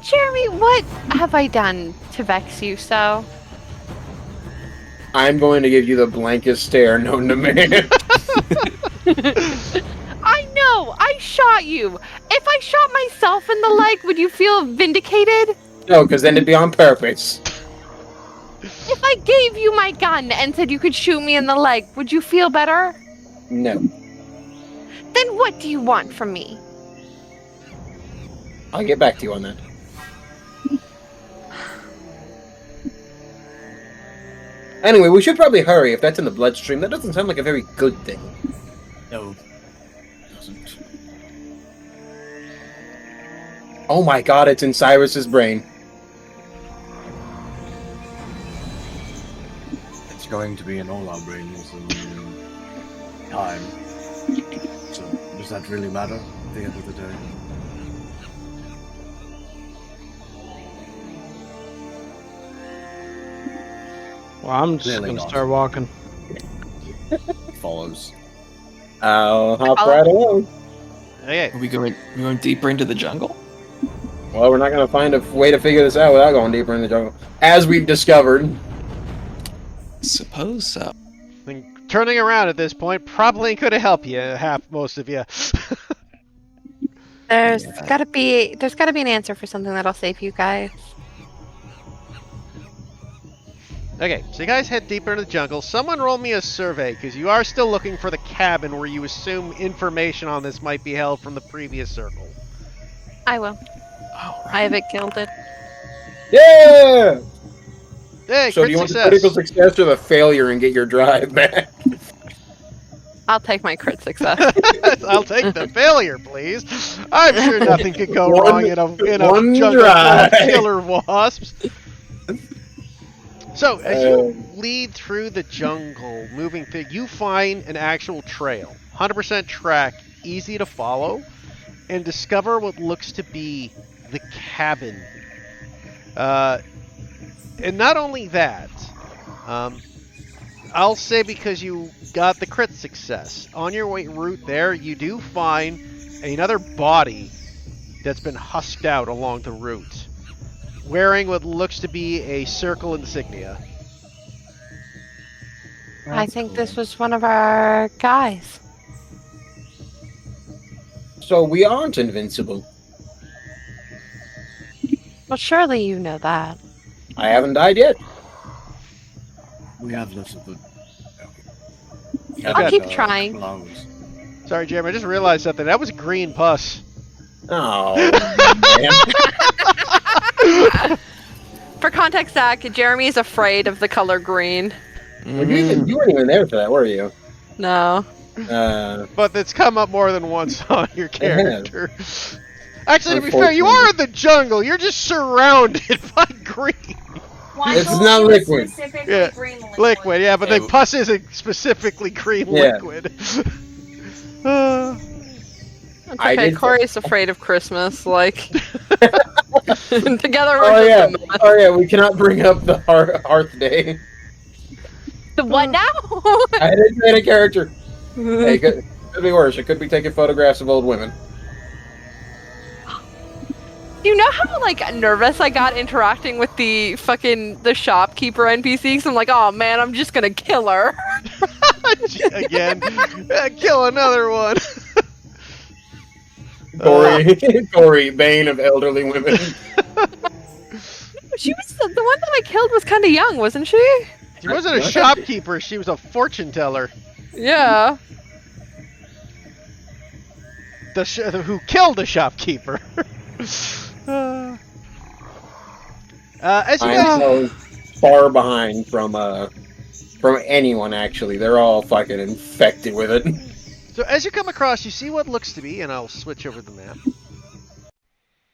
Jeremy, what have I done to vex you so? I'm going to give you the blankest stare known to man. I know! I shot you! If I shot myself in the leg, would you feel vindicated? No, because then it'd be on purpose. If I gave you my gun and said you could shoot me in the leg, would you feel better? No. Then what do you want from me? I'll get back to you on that. Anyway, we should probably hurry if that's in the bloodstream. That doesn't sound like a very good thing. No, it doesn't. Oh my god, it's in Cyrus's brain. It's going to be in all our brains in time. So, does that really matter at the end of the day? well, I'm just Clearly gonna not. start walking. Follows. I'll hop I'll- right along. Okay. Are we going deeper into the jungle? Well, we're not gonna find a way to figure this out without going deeper in the jungle, as we've discovered. Suppose so. I mean, turning around at this point probably could have helped you, most of you. There's Yeah. gotta be an answer for something that'll save you guys. Okay, so you guys head deeper into the jungle. Someone roll me a survey, because you are still looking for the cabin where you assume information on this might be held from the previous circle. I will. I have it gilded. Yeah. Hey, So crit do you want the success. critical success or the failure and get your drive back? I'll take my crit success. I'll take the failure, please. I'm sure nothing could go One- wrong in a one jungle full of drive. killer wasps. So, as you lead through the jungle, moving through, you find an actual trail. 100% track, easy to follow, and discover what looks to be the cabin. And not only that, I'll say because you got the crit success, on your way route there, you do find another body that's been husked out along the route, wearing what looks to be a circle insignia. I think this was one of our guys. So we aren't invincible. Well, surely you know that. I haven't died yet. We have lots of the. I'll keep trying. Lungs. Sorry, Jeremy, I just realized something. That was green pus. Oh, man. For context, Zach, Jeremy is afraid of the color green. Well, you weren't even there for that, were you? No. But it's come up more than once on your character. Actually, to be fair, you are in the jungle. You're just surrounded by green. It's not liquid. Yeah, Green liquid, yeah, but the pus isn't specifically green liquid. It's I okay, did- Corey's afraid of Christmas, like... Together we're Oh just yeah, a mess. oh yeah. We cannot bring up the Hearth Day. The what now? I didn't say a character. Hey, could be worse. It could be taking photographs of old women. You know how, like, nervous I got interacting with the shopkeeper NPC? 'Cause I'm like, oh man, I'm just gonna kill her. Again, kill another one. Corey, bane of elderly women. She was the one that I killed was kind of young, wasn't she? She wasn't a shopkeeper. She was a fortune teller. Yeah. Who killed the shopkeeper. As you I'm guys, so far behind from anyone. Actually, they're all fucking infected with it. so as you come across, you see what looks to be, and I'll switch over the map.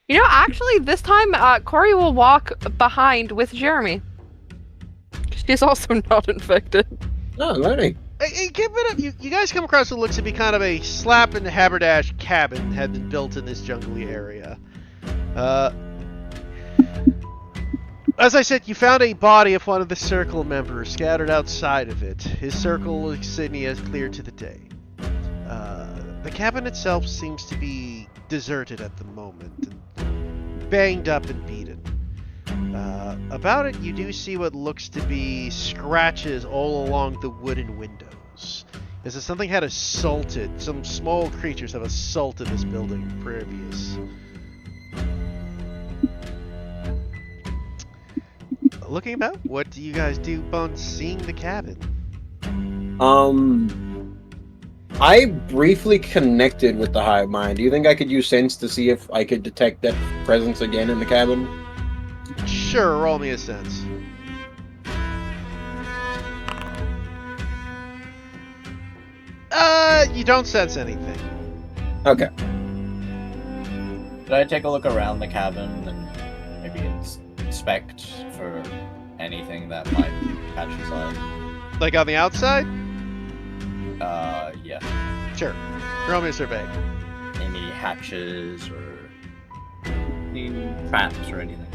You know, actually, this time, Corey will walk behind with Jeremy. She's also not infected. Oh, learning. Hey, give it up. You guys come across what looks to be kind of a slap and haberdash cabin had been built in this jungly area. As I said, you found a body of one of the circle members scattered outside of it. His circle insignia is clear to the day. The cabin itself seems to be deserted at the moment, and banged up and beaten. About it, you do see what looks to be scratches all along the wooden windows. As if something had assaulted, some small creatures have assaulted this building previous. Looking about, what do you guys do upon seeing the cabin? I briefly connected with the hive mind. Do you think I could use sense to see if I could detect that presence again in the cabin? Sure, roll me a sense. You don't sense anything. Okay. Did I take a look around the cabin and maybe inspect for anything that might catch his eye? Like on the outside? Yeah. Sure. Roll me a survey. Any hatches or any traps or anything?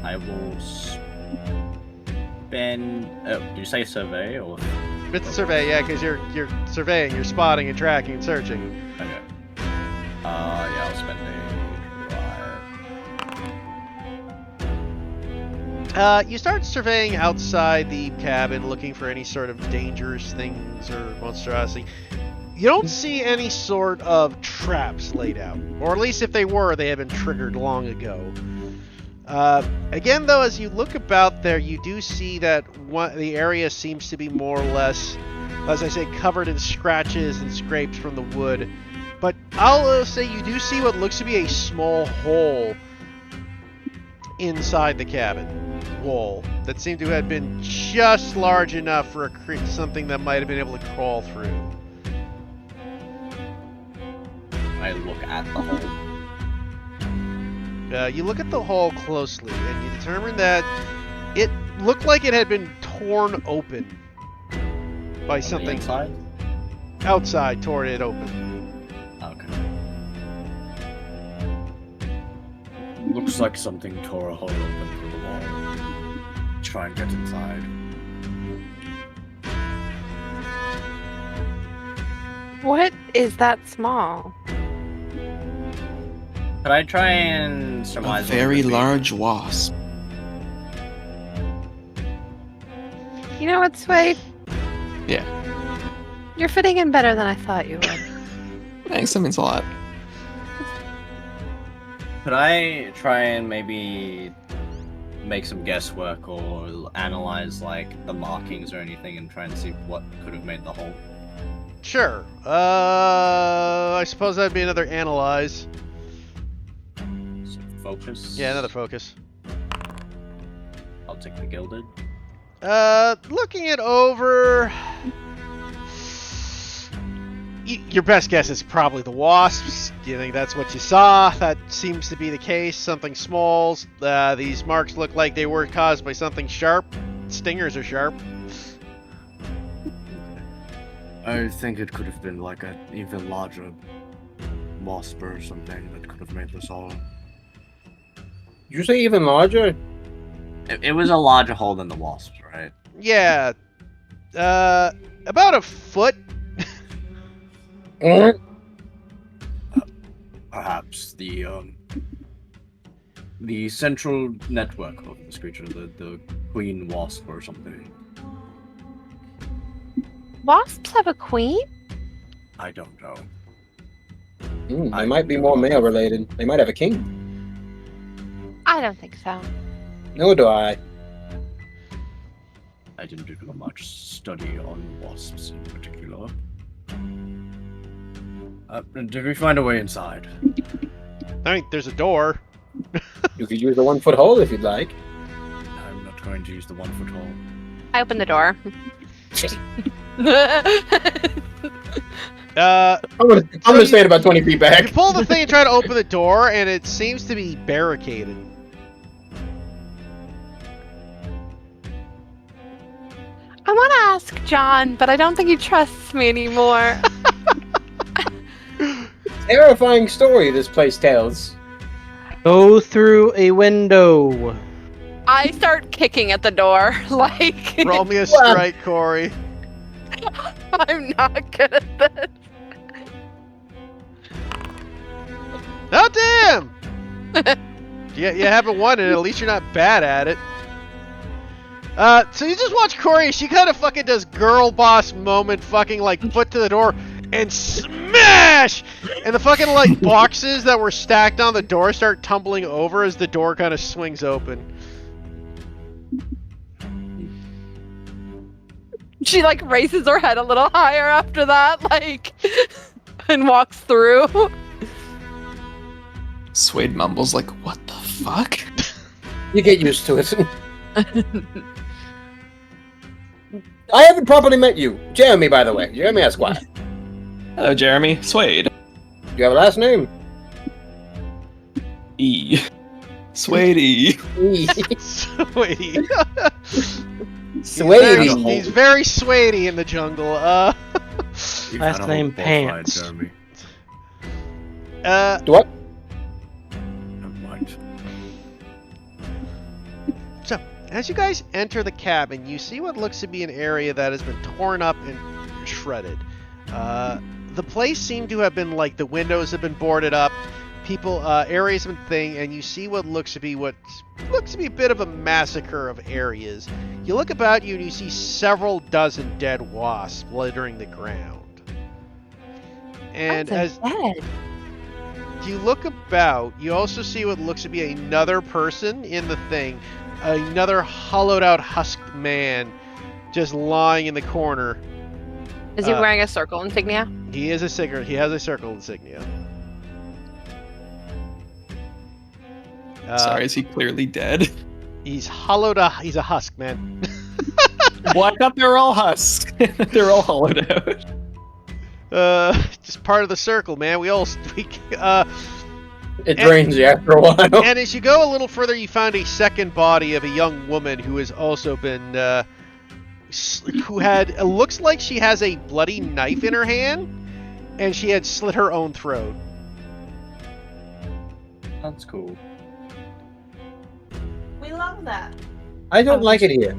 I will spend. Oh, did you say survey or? It's a survey, yeah, because you're surveying, you're spotting and tracking and searching. Okay. Yeah, I'll spend a drive. You start surveying outside the cabin, looking for any sort of dangerous things or monstrosity. You don't see any sort of traps laid out, or at least if they were, they had been triggered long ago. Again, though, as you look about there, you do see that the area seems to be more or less, as I say, covered in scratches and scrapes from the wood. But I'll say you do see what looks to be a small hole inside the cabin wall that seemed to have been just large enough for something that might have been able to crawl through. I look at the hole. You look at the hole closely, and you determine that it looked like it had been torn open by something Inside? outside. Tore it open. Okay. Looks like something tore a hole open through the wall. Try and get inside. What is that small? Could I try and A surmise? what it very could be? large wasp. You know what, Swade? Yeah. You're fitting in better than I thought you would. Thanks, that means a lot. Could I try and maybe make some guesswork or analyze like the markings or anything and try and see what could have made the hole? Sure. I suppose that'd be another analyze. So focus. Yeah, another focus. I'll take the gilded. Looking it over, your best guess is probably the wasps. You think that's what you saw? That seems to be the case. Something small. These marks look like they were caused by something sharp. Stingers are sharp. I think it could have been like an even larger wasp or something that could have made this all. Did you say even larger? It was a larger hole than the wasps, right? Yeah. About a foot. Perhaps the central network of this creature, the queen wasp or something. Wasps have a queen? I don't know. They might be more male related. They might have a king. I don't think so. No, do I? I didn't do much study on wasps in particular. Did we find a way inside? I mean, there's a door. You could use the 1 foot hole if you'd like. I'm not going to use the 1 foot hole. I opened the door. I'm gonna stand about 20 feet back. You pull the thing and try to open the door, and it seems to be barricaded. I want to ask John, but I don't think he trusts me anymore. Terrifying story this place tells. Go through a window. I start kicking at the door, like Roll me a strike, Corey. I'm not good at this. Oh, damn! you haven't won it, at least you're not bad at it. So you just watch Corey, she kind of fucking does girl boss moment, fucking like foot to the door, and smash! And the fucking like boxes that were stacked on the door start tumbling over as the door kind of swings open. She like raises her head a little higher after that, like, and walks through. Swade mumbles like, what the fuck? You get used to it. I haven't properly met you. Jeremy, by the way. Jeremy Esquire. Hello, Jeremy. Swade. Do you have a last name? E. Swade E. Sweetie. Swady. He's very swady in the jungle. You've Last had a name whole bullfight, Pants. Jeremy. What? Never mind. So, as you guys enter the cabin, you see what looks to be an area that has been torn up and shredded. The place seemed to have been like the windows have been boarded up, areas have been thing, and you see what looks to be a bit of a massacre of areas. You look about you and you see several dozen dead wasps littering the ground. And as dead. you look about, you also see what looks to be another person in the thing, another hollowed out husked man just lying in the corner. Is he wearing a circle insignia? He has a circle insignia. Sorry, is he clearly dead? He's hollowed out. He's a husk, man. Well, I thought they were all husks. They're all hollowed out. Just part of the circle, man. It drains you after a while. And as you go a little further, you find a second body of a young woman who has also been, it looks like she has a bloody knife in her hand, and she had slit her own throat. That's cool. We love that. I don't like it here.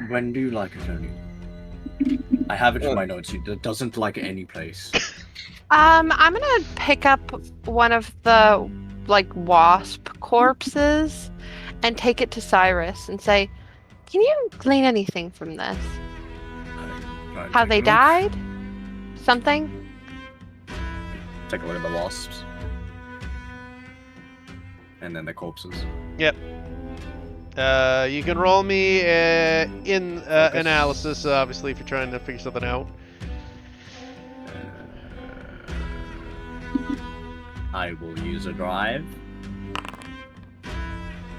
When do you like it, Tony? I have it in my notes. He doesn't like any place. I'm gonna pick up one of the wasp corpses and take it to Cyrus and say, "Can you glean anything from this? How they died? Something?" Take a look at the wasps. And then the corpses. Yep. You can roll me in analysis, obviously, if you're trying to figure something out. I will use a drive.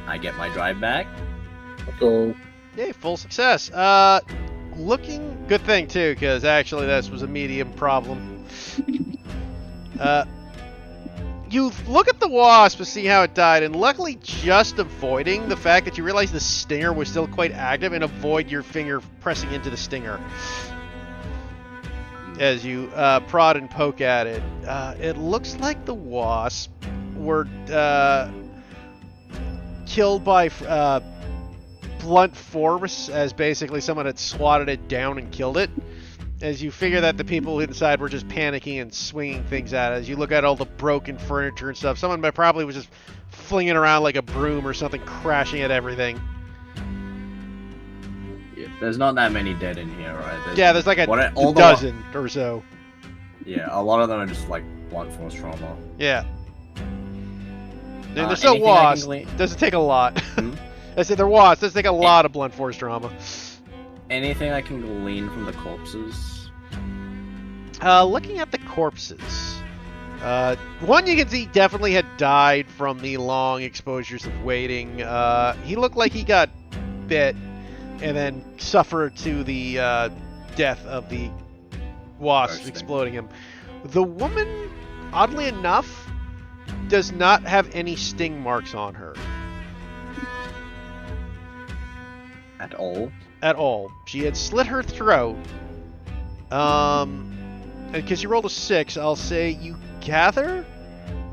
I get my drive back. So, Yay, full success. Looking good thing too, because actually this was a medium problem. You look at the wasp to see how it died, and luckily just avoiding the fact that you realize the stinger was still quite active, and avoid your finger pressing into the stinger. As you prod and poke at it, it looks like the wasp were killed by blunt force, as basically someone had swatted it down and killed it. As you figure that the people inside were just panicking and swinging things at it. As you look at all the broken furniture and stuff, someone probably was just flinging around like a broom or something, crashing at everything. Yeah, there's not that many dead in here, right? There's like a dozen or so. Yeah, a lot of them are just like blunt force trauma. Yeah. And they're still wasps. Doesn't take a lot. I said they're wasps. Doesn't take a lot of blunt force trauma. Anything I can glean from the corpses? Looking at the corpses, one you can see definitely had died from the long exposures of waiting. He looked like he got bit and then suffered to the death of the wasp exploding him. The woman, oddly enough, does not have any sting marks on her. At all? At all. She had slit her throat. And because you rolled a 6, I'll say you gather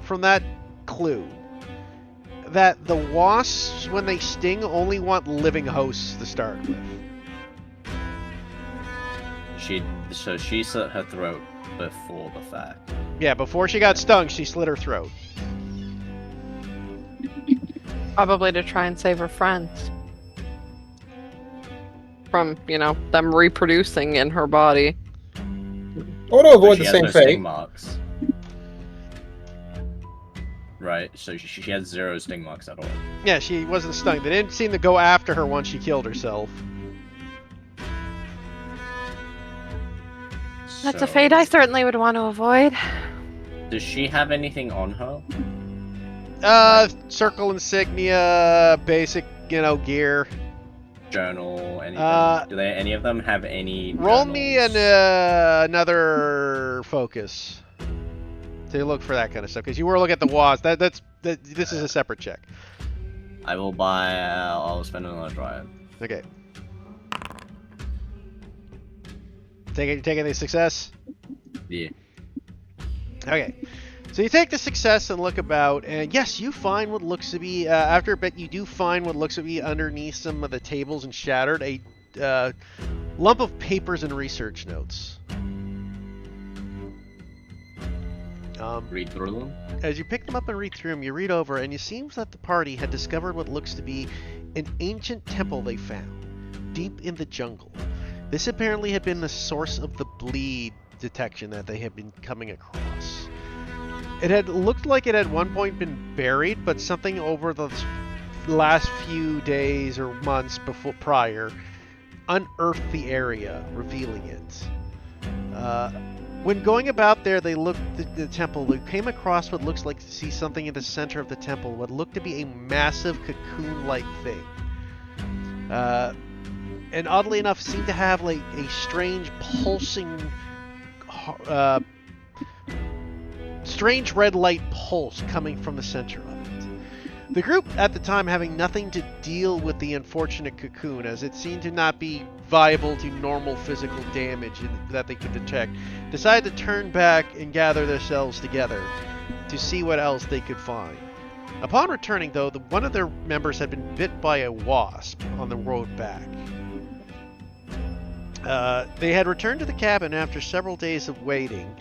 from that clue that the wasps, when they sting, only want living hosts to start with. So she slit her throat before the fact. Yeah, before she got stung, she slit her throat. Probably to try and save her friends from, them reproducing in her body. Or to avoid She the has same no fate. sting marks. Right, so she had 0 sting marks at all. Yeah, she wasn't stung. They didn't seem to go after her once she killed herself. That's a fate I certainly would want to avoid. Does she have anything on her? Circle insignia, basic, gear. Journal, anything? Do any of them have any Roll journals? me another focus to look for that kind of stuff, because you were looking at the wasp. This is a separate check. I will buy. I'll spend another drive. Okay. Taking the success. Yeah. Okay. So you take the success and look about, and yes, you find what looks to be, after a bit, you do find what looks to be underneath some of the tables and shattered, a lump of papers and research notes. Read through them. As you pick them up and read through them, you read over, and it seems that the party had discovered what looks to be an ancient temple they found, deep in the jungle. This apparently had been the source of the bleed detection that they had been coming across. It had looked like it had one point been buried, but something over the last few days or months prior unearthed the area, revealing it. When going about there, they looked at the temple. They came across what looks like to see something in the center of the temple, what looked to be a massive cocoon-like thing. And oddly enough, seemed to have like a strange pulsing, strange red light pulse coming from the center of it. The group at the time, having nothing to deal with the unfortunate cocoon, as it seemed to not be viable to normal physical damage that they could detect, decided to turn back and gather themselves together to see what else they could find. Upon returning, though, one of their members had been bit by a wasp on the road back. They had returned to the cabin after several days of waiting.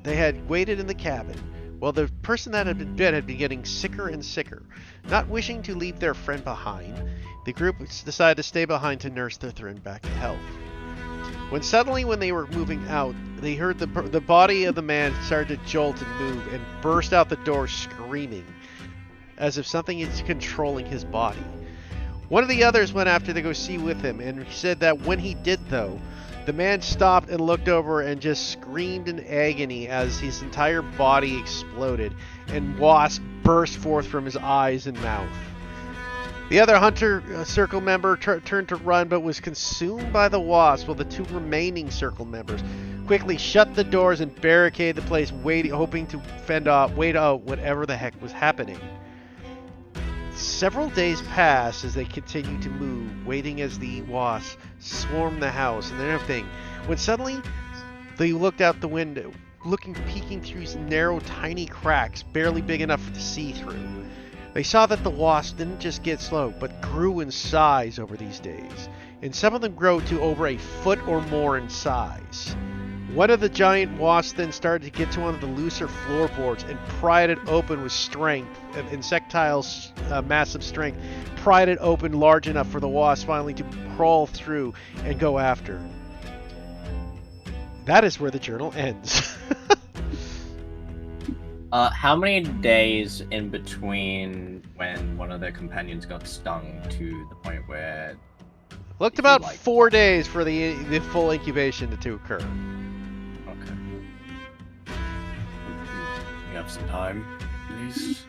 They had waited in the cabin. Well, the person that had been bit had been getting sicker and sicker. Not wishing to leave their friend behind, the group decided to stay behind to nurse their friend back to health. When suddenly, when they were moving out, they heard the body of the man start to jolt and move and burst out the door screaming, as if something is controlling his body. One of the others went after to go see with him, and he said that when he did, though, the man stopped and looked over and just screamed in agony as his entire body exploded and wasp burst forth from his eyes and mouth. The other hunter circle member turned to run but was consumed by the wasp, while the two remaining circle members quickly shut the doors and barricaded the place, hoping to wait out whatever the heck was happening. Several days passed as they continued to move, waiting as the wasps swarmed the house and everything, when suddenly they looked out the window, peeking through narrow, tiny cracks, barely big enough to see through. They saw that the wasps didn't just get slow, but grew in size over these days, and some of them grew to over a foot or more in size. One of the giant wasps then started to get to one of the looser floorboards and pried it open with strength, insectile's massive strength, pried it open large enough for the wasp finally to crawl through and go after. That is where the journal ends. How many days in between when one of their companions got stung to the point where... Looked about 4 days for the full incubation to occur. Okay. We have some time, at least.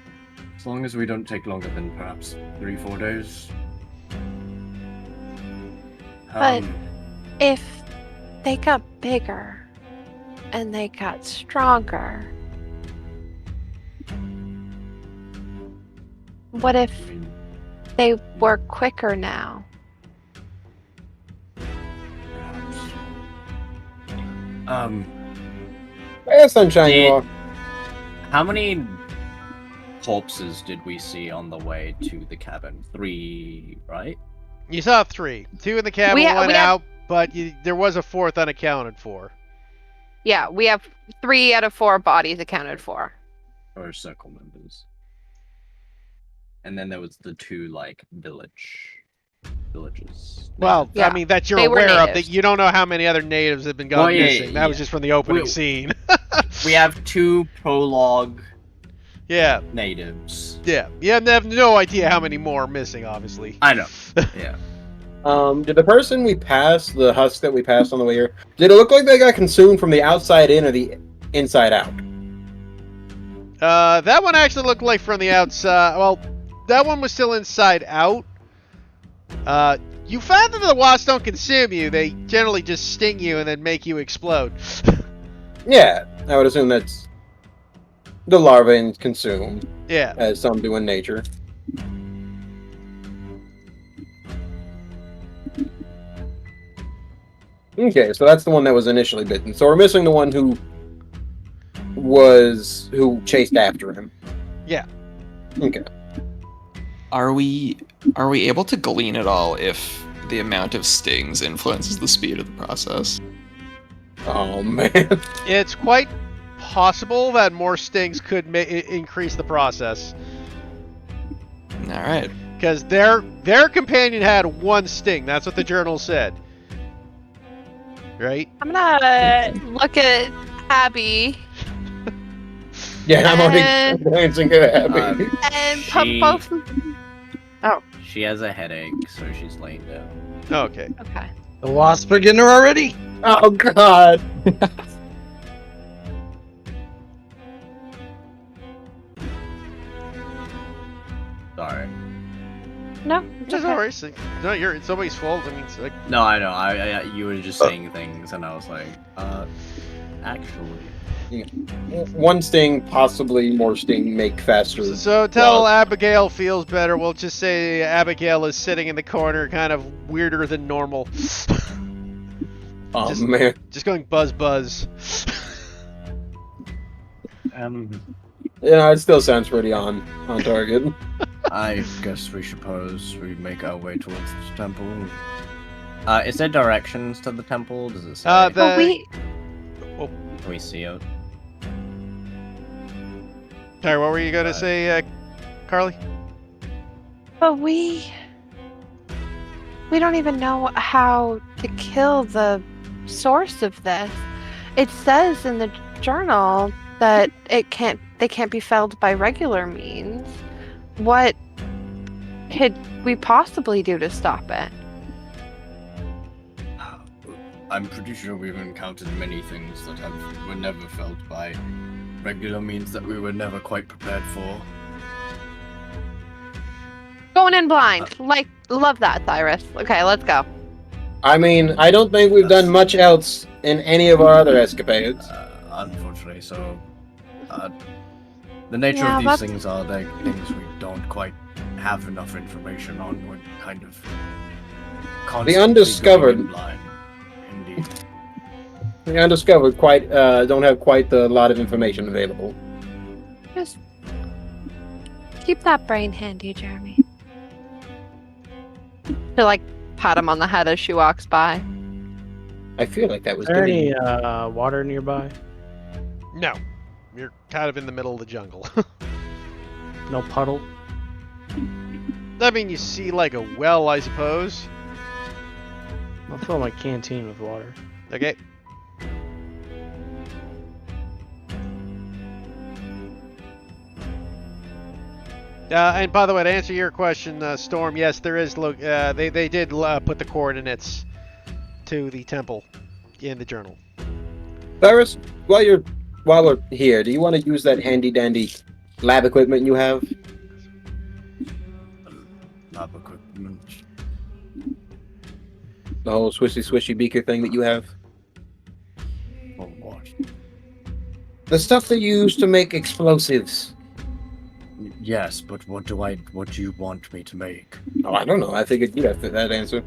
As long as we don't take longer than perhaps 3-4 days. But if they got bigger and they got stronger, what if they were quicker now? Hey, sunshine, you all. How many corpses did we see on the way to the cabin? 3, right? You saw 3. 2 in the cabin went out, but there was a 4th unaccounted for. Yeah, we have 3 out of 4 bodies accounted for. Or circle members. And then there was the 2, villages. Well, Yeah, I mean, that you're they were aware of. That natives. you don't know how many other natives have been gone missing. That was yeah. just from the opening scene. We have 2 prologue Yeah. natives. Yeah. You have no idea how many more are missing, obviously. I know. Yeah. Did the person we passed, the husk that we passed on the way here, did it look like they got consumed from the outside in or the inside out? That one actually looked like from the outside. Well, that one was still inside out. You found that the wasps don't consume you. They generally just sting you and then make you explode. Yeah, I would assume that's the larvae and consume. Yeah. As some do in nature. Okay, so that's the one that was initially bitten. So we're missing the one who chased after him. Yeah. Okay. Are we able to glean at all if the amount of stings influences the speed of the process? Oh man. It's quite possible that more stings could increase the process. All right. Because their companion had 1 sting. That's what the journal said. Right? I'm gonna look at Abby Yeah, I'm already And- glancing at Abby. and put both. She has a headache, so she's laying down. Okay. Okay. The wasps are getting her already. Oh God! Sorry. No, it's Just okay. no worries. No, it's somebody's fault. I mean, it's like, No, I know. I you were just saying things, and I was like, actually. 1 sting, possibly more sting, make faster. so tell Wow. Abigail feels better. We'll just say Abigail is sitting in the corner, kind of weirder than normal. Oh just- man. Just going buzz buzz. Yeah, it still sounds pretty on target. I guess we suppose we make our way towards the temple. Is there directions to the temple? Does it say? But we Can we see it? Sorry, what were you gonna say, Carly? But we don't even know how to kill the source of this. It says in the journal that they can't be felled by regular means. What could we possibly do to stop it? I'm pretty sure we've encountered many things that were never felt by regular means that we were never quite prepared for. Going in blind. Love that, Cyrus. Okay, let's go. I mean, I don't think we've done much else in any of our other escapades. Unfortunately, so the nature Yeah, of these that's- things are like things we don't quite have enough information on. We're kind of constantly undiscovered. going in blind. Indeed. The undiscovered don't have quite a lot of information available. Just keep that brain handy, Jeremy. To pat him on the head as she walks by. I feel like that was Is there giving any water nearby? No. You're kind of in the middle of the jungle. No puddle? I mean, you see like a well, I suppose. I'll fill my canteen with water. Okay. And by the way, to answer your question, Storm, yes, there is. They did put the coordinates to the temple in the journal. Cyrus, while we're here, do you want to use that handy dandy lab equipment you have? Lab equipment. The whole swishy beaker thing that you have? Oh, what? The stuff that you use to make explosives. Yes, but what do you want me to make? Oh, I don't know. I figured you'd have that answer.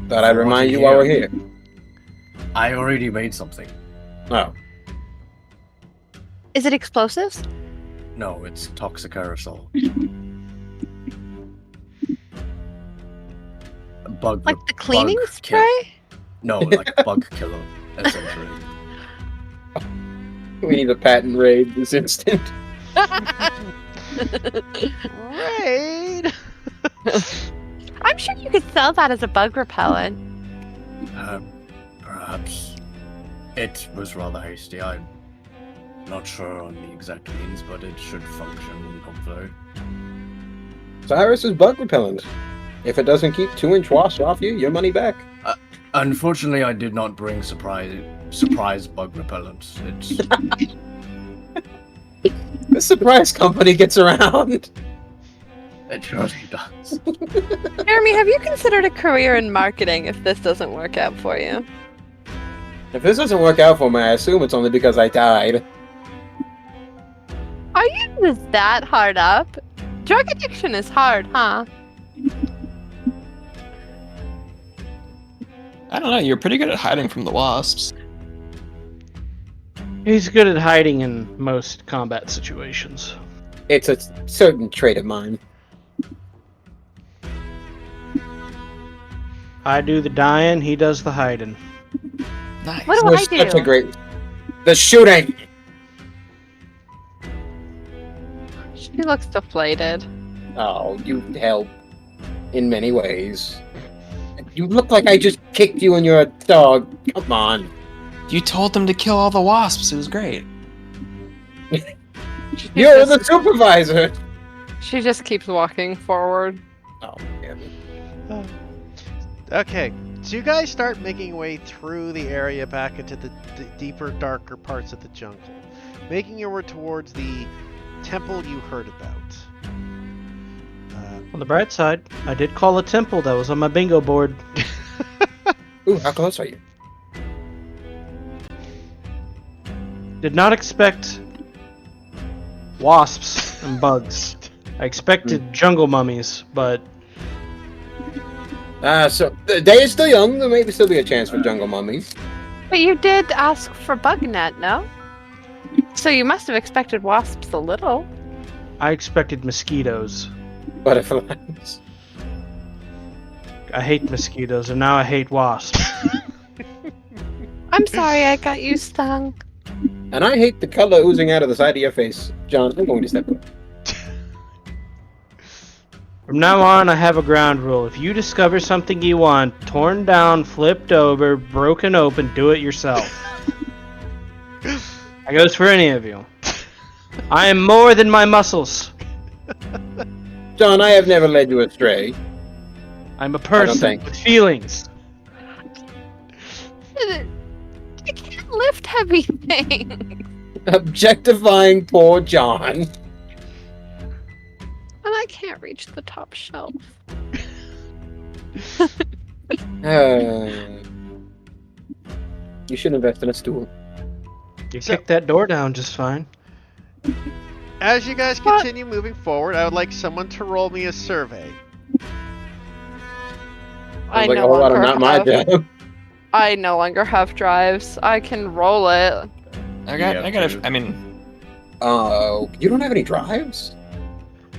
Thought I'd For what remind you you while we're hear. here. I already made something. Oh. Is it explosives? No, it's toxic aerosol. Bug. Like the cleaning bug spray? kill. No, like bug killer, essentially. We need a patent raid this instant. Raid. I'm sure you could sell that as a bug repellent. Perhaps. It was rather hasty. I'm not sure on the exact means, but it should function, hopefully. Cyrus is bug repellent. If it doesn't keep 2-inch wasps off you, your money back. Unfortunately, I did not bring surprise bug repellent. It's The surprise company gets around. it surely does. Jeremy, have you considered a career in marketing if this doesn't work out for you? If this doesn't work out for me, I assume it's only because I died. Are you just that hard up? Drug addiction is hard, huh? I don't know. You're pretty good at hiding from the wasps. He's good at hiding in most combat situations. It's a certain trait of mine. I do the dying, he does the hiding. Nice. What do You're I do? such a great. The shooting! She looks deflated. Oh, you help in many ways. You look like I just kicked you and you're a dog. Come on. You told them to kill all the wasps. It was great. You're the supervisor! She just keeps walking forward. Oh, damn it. Okay, so you guys start making your way through the area back into the deeper, darker parts of the jungle, making your way towards the temple you heard about. On the bright side, I did call a temple that was on my bingo board. Ooh, how close are you? Did not expect wasps and bugs. I expected jungle mummies, but So the day is still young. There may still be a chance for jungle mummies. But you did ask for bug net, no? So you must have expected wasps a little. I expected mosquitoes. Butterflies. I hate mosquitoes, and now I hate wasps. I'm sorry I got you stung. And I hate the color oozing out of the side of your face. John, I'm going to step away. From now on, I have a ground rule. If you discover something you want, torn down, flipped over, broken open, do it yourself. That goes for any of you. I am more than my muscles. John, I have never led you astray. I'm a person think. with feelings. I can't lift heavy things. Objectifying poor John. And I can't reach the top shelf. You should invest in a stool. You kicked that door down just fine. As you guys continue moving forward, I would like someone to roll me a survey. I like no a whole lot of longer not my have. job. I no longer have drives. I can roll it. I Yeah, got. too. I mean, Oh, you don't have any drives?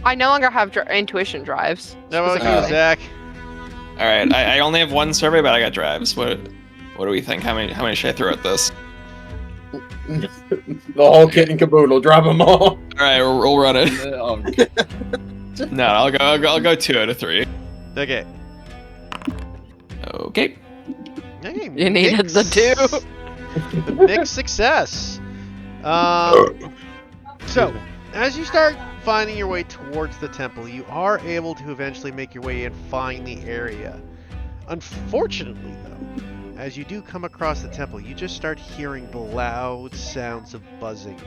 I no longer have intuition drives. How about you, specifically. Zach? all right. I only have one survey, but I got drives. What do we think? How many should I throw at this? The whole kit and caboodle. Drop them all. All right, we'll run it. No, I'll go 2 out of 3. Okay. Okay. Hey, You needed the 2. The mixed success. So, as you start finding your way towards the temple, you are able to eventually make your way and find the area. Unfortunately, though, as you do come across the temple, you just start hearing the loud sounds of buzzing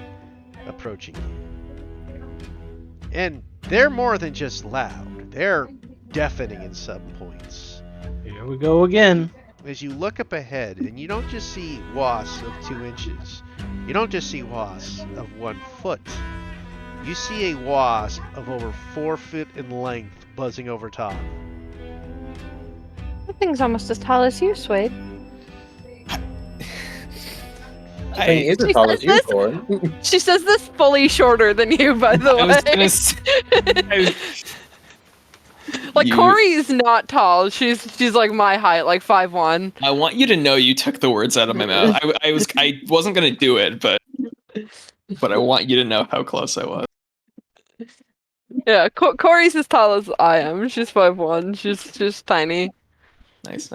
approaching you. And they're more than just loud. They're deafening in some points. Here we go again. As you look up ahead, and you don't just see wasps of 2 inches, you don't just see wasps of 1 foot. You see a wasp of over 4 feet in length buzzing over top. That thing's almost as tall as you, Swade. The thing is as tall as you, Corey. She says this fully shorter than you, by the I was gonna way. Like You- Corey's not tall. She's like my height, like 5'1". I want you to know you took the words out of my mouth. I wasn't gonna do it, but I want you to know how close I was. Yeah, Corey's as tall as I am. She's 5'1". She's tiny. Nice.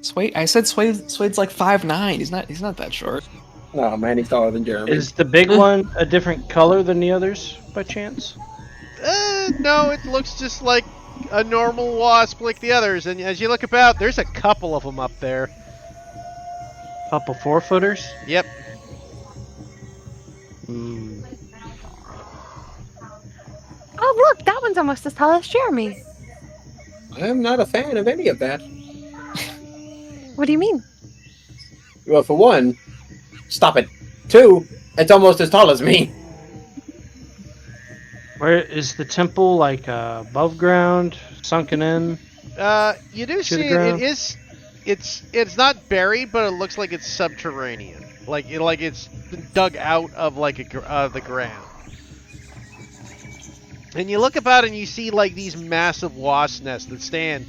Swade, I said Swade's like 5'9". He's not that short. Oh man, he's taller than Jeremy. Is the big one a different color than the others, by chance? No, it looks just like a normal wasp like the others. And as you look about, there's a couple of them up there. Couple 4-footers? Yep. Hmm. Oh, look, that one's almost as tall as Jeremy. I'm not a fan of any of that. What do you mean? Well, for one, stop it. 2, it's almost as tall as me. Where is the temple, like above ground, sunken in? You do To the see it ground. is. It's not buried, but it looks like it's subterranean. Like it's been dug out of like the ground. And you look about and you see like these massive wasp nests that stand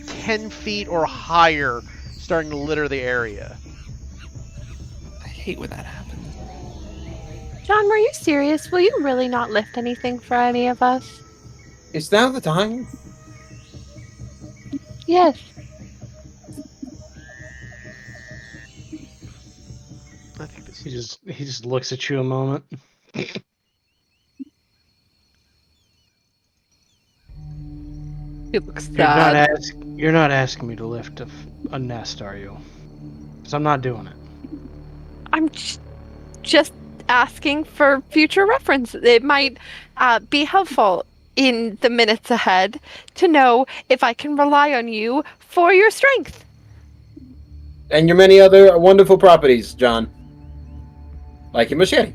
10 feet or higher, starting to litter the area. hate when that happens. John, were you serious? Will you really not lift anything for any of us? Is now the time? Yes. I think this He just looks at you a moment. He looks You're sad. you're not asking me to lift a nest, are you? Because I'm not doing it. I'm just asking for future reference. It might be helpful in the minutes ahead to know if I can rely on you for your strength. And your many other wonderful properties, John. Like your machete.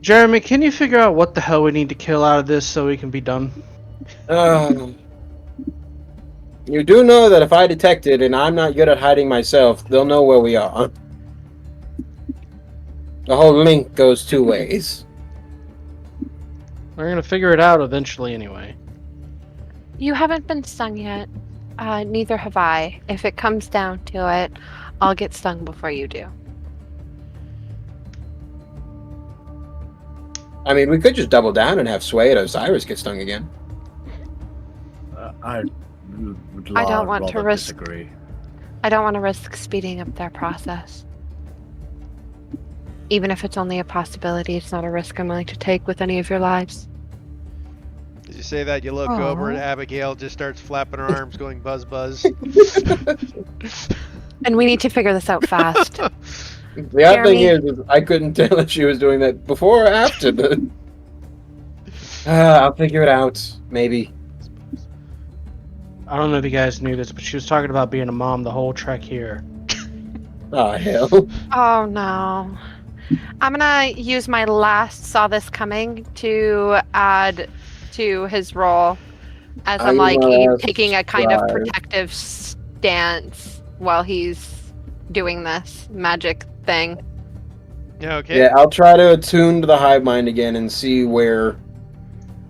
Jeremy, can you figure out what the hell we need to kill out of this so we can be done? You do know that if I detect it and I'm not good at hiding myself, they'll know where we are. The whole link goes two ways. We're gonna figure it out eventually anyway. You haven't been stung yet. Neither have I. If it comes down to it, I'll get stung before you do. I mean, we could just double down and have Sway and Osiris get stung again. I would I don't want to rather risk- disagree. I don't want to risk speeding up their process. Even if it's only a possibility, it's not a risk I'm willing to take with any of your lives. As you say that, you look over and Aw. Abigail just starts flapping her arms, going buzz buzz. And we need to figure this out fast. The odd thing Jeremy. is I couldn't tell if she was doing that before or after the. I'll figure it out. Maybe. I don't know if you guys knew this, but she was talking about being a mom the whole trek here. Oh, hell. Oh no. I'm gonna use my last saw this coming to add to his role as I'm like taking a kind of protective stance while he's doing this magic thing. Okay. Yeah, I'll try to attune to the hive mind again and see where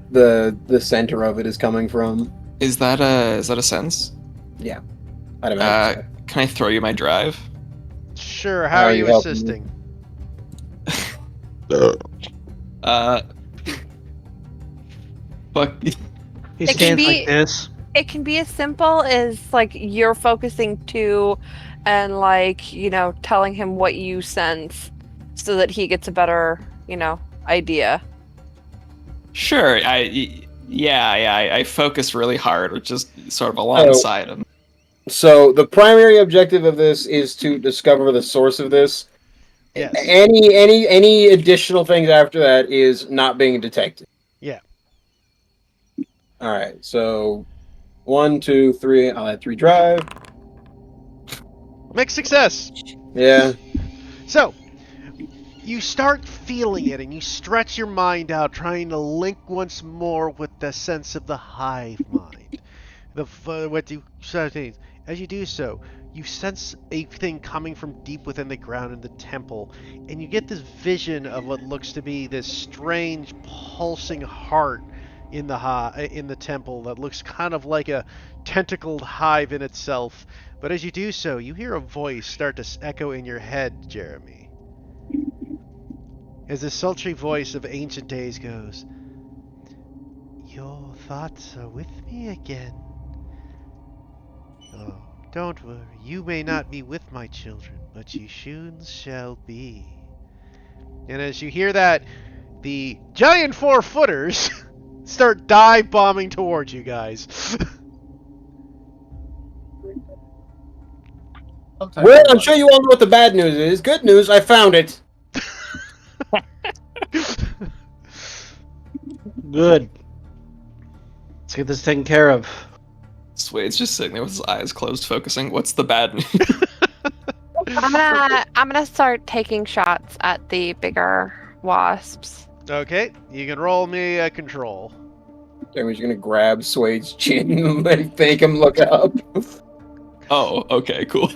the center of it is coming from. Is that a sense? I'd imagine so. Can I throw you my drive? Sure. How are you helping me? assisting? Fuck. He It can stands be- like this. It can be as simple as like you're focusing to and like, telling him what you sense so that he gets a better, idea. Sure. I focus really hard, which is sort of alongside him. So the primary objective of this is to discover the source of this. Yes. Any additional things after that is not being detected. Yeah. All right. So 1, 2, 3. I'll add 3 drive. Mixed success. Yeah. So, you start feeling it and you stretch your mind out, trying to link once more with the sense of the hive mind. As you do so, you sense a thing coming from deep within the ground in the temple, and you get this vision of what looks to be this strange pulsing heart in the temple that looks kind of like a tentacled hive in itself. But as you do so, you hear a voice start to echo in your head, Jeremy. As the sultry voice of ancient days goes, "Your thoughts are with me again. Oh, don't worry, you may not be with my children, but you soon shall be." And as you hear that, the giant 4-footers start dive bombing towards you guys. Well, I'm sure you all know what the bad news is. Good news, I found it. Good. Let's get this taken care of. Swade's just sitting there with his eyes closed, focusing. What's the bad news? I'm gonna start taking shots at the bigger wasps. Okay, you can roll me a control. Jeremy's gonna grab Swade's chin and make him look up. Oh, okay, cool.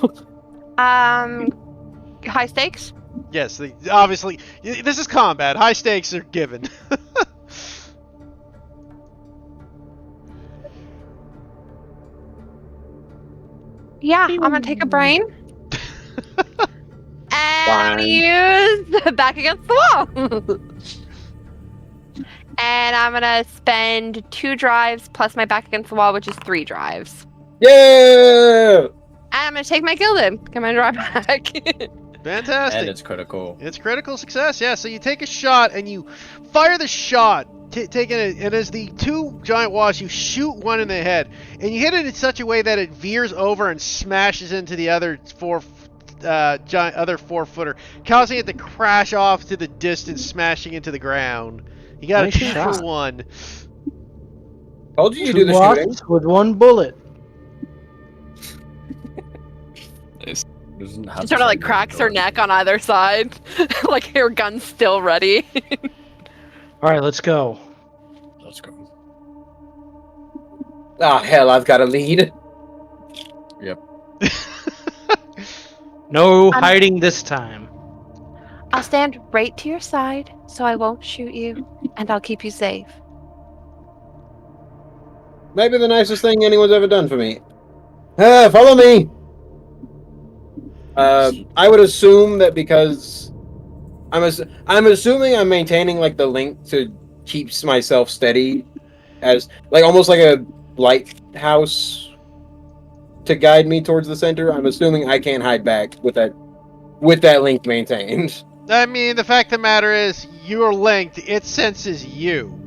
High stakes? Yes, obviously, this is combat. High stakes are given. Yeah, I'm gonna take a brain. And I'm gonna Fine. use the back against the wall. And I'm gonna spend 2 drives plus my back against the wall, which is 3 drives. Yeah! And I'm gonna take my gilded. Get my drive back. Fantastic. And it's critical. It's critical success, yeah. So you take a shot and you fire the shot, taking it, and as the 2 giant wasps, you shoot one in the head, and you hit it in such a way that it veers over and smashes into the other other 4-footer, causing it to crash off to the distance, smashing into the ground. You got Nice a 2 shot. for 1. Told you you 2 do the shooting. wasps with 1 bullet. Doesn't have She to sort of say like cracks her no. neck on either side, like her gun's still ready. All right, let's go. Let's go. Ah, hell, I've got a lead. No hiding this time. I'll stand right to your side so I won't shoot you, and I'll keep you safe. Maybe the nicest thing anyone's ever done for me. Follow me! I would assume that because I'm assuming I'm maintaining like the link to keeps myself steady as like almost like a lighthouse to guide me towards the center. I'm assuming I can't hide back with that link maintained. I mean, the fact of the matter is, you're linked. It senses you,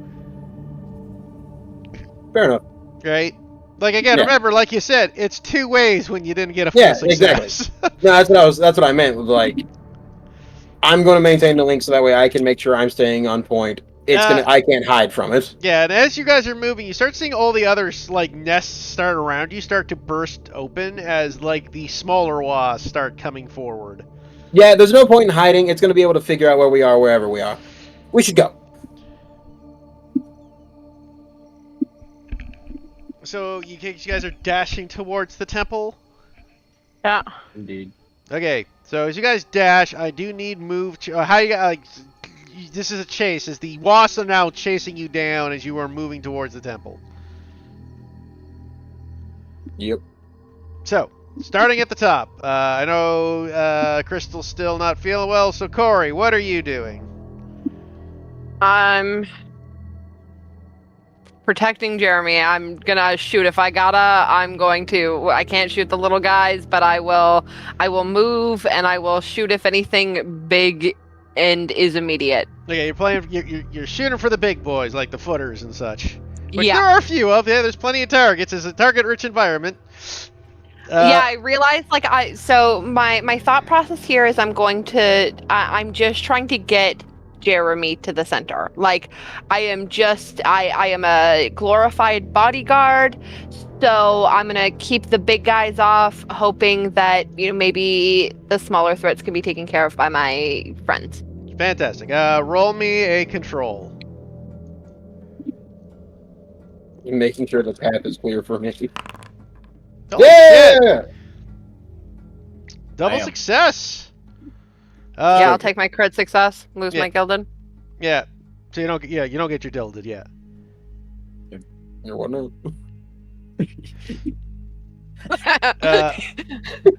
Fair enough. right? Like again, Yeah. remember, like you said, it's 2 ways when you didn't get a full Yeah, success. No, that's what I meant. Was like, I'm going to maintain the link so that way I can make sure I'm staying on point. I can't hide from it. Yeah, and as you guys are moving, you start seeing all the other like nests start around you start to burst open as like the smaller wasps start coming forward. Yeah, there's no point in hiding. It's going to be able to figure out where we are wherever we are. We should go. So you guys are dashing towards the temple. Yeah. Indeed. Okay, so as you guys dash, I do need move. How you like? This is a chase. As the wasps are now chasing you down as you are moving towards the temple. Yep. So, starting at the top. I know Crystal's still not feeling well. So Corey, what are you doing? I'm protecting Jeremy. I'm gonna shoot if I gotta. I'm going to. I can't shoot the little guys, but I will move and I will shoot if anything big and is immediate. Okay, you're playing. You're shooting for the big boys like the footers and such. Which Yeah. there are a few of. Yeah, there's plenty of targets. It's a target-rich environment. Yeah, I realized so my thought process here is I'm just trying to get Jeremy to the center. Like I am a glorified bodyguard, so I'm gonna keep the big guys off, hoping that maybe the smaller threats can be taken care of by my friends. Fantastic. Roll me a control. Making sure the path is clear for me. Holy shit! Yeah! Double Damn. success. Yeah, I'll take my crit success, lose yeah. my gilded. Yeah. So you don't get your dilded yet. You're one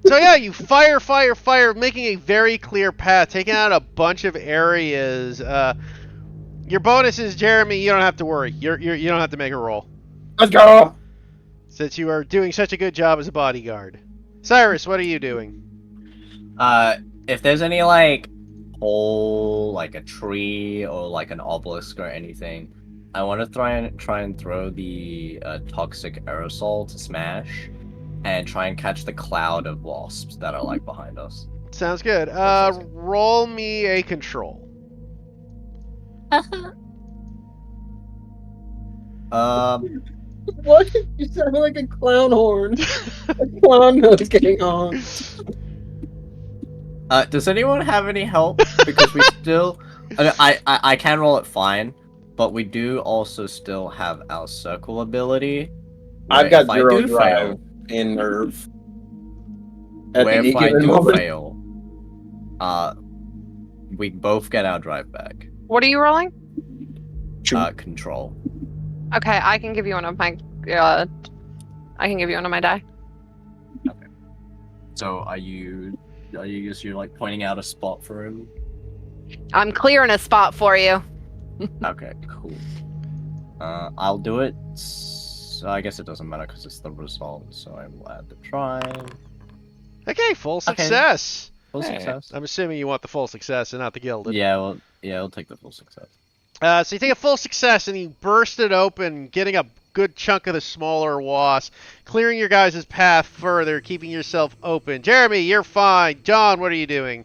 So yeah, you fire, making a very clear path, taking out a bunch of areas. Your bonus is Jeremy. You don't have to worry. You don't have to make a roll Let's go! since you are doing such a good job as a bodyguard. Cyrus, what are you doing? If there's any like hole, like a tree or like an obelisk or anything, I want to try and throw the toxic aerosol to smash, and try and catch the cloud of wasps that are like behind us. Sounds good. Roll me a control. What? You sound like a clown horn. A clown nose getting on. Does anyone have any help? Because we still, I can roll it fine, but we do also still have our circle ability. I've got if I zero do drive in nerve. Where any if I given do moment. fail, we both get our drive back. What are you rolling? Control. Okay, I can give you one of my die. So are you just you're like pointing out a spot for him? I'm clearing a spot for you. Okay, cool. I'll do it. So I guess it doesn't matter because it's the result. So I will add the try. Okay, full Okay. success. Full Hey. success. I'm assuming you want the full success and not the gilded. Yeah, well, yeah, I'll take the full success. So you take a full success and you burst it open, getting a good chunk of the smaller wasp, clearing your guys' path further, keeping yourself open. Jeremy, you're fine. John, what are you doing?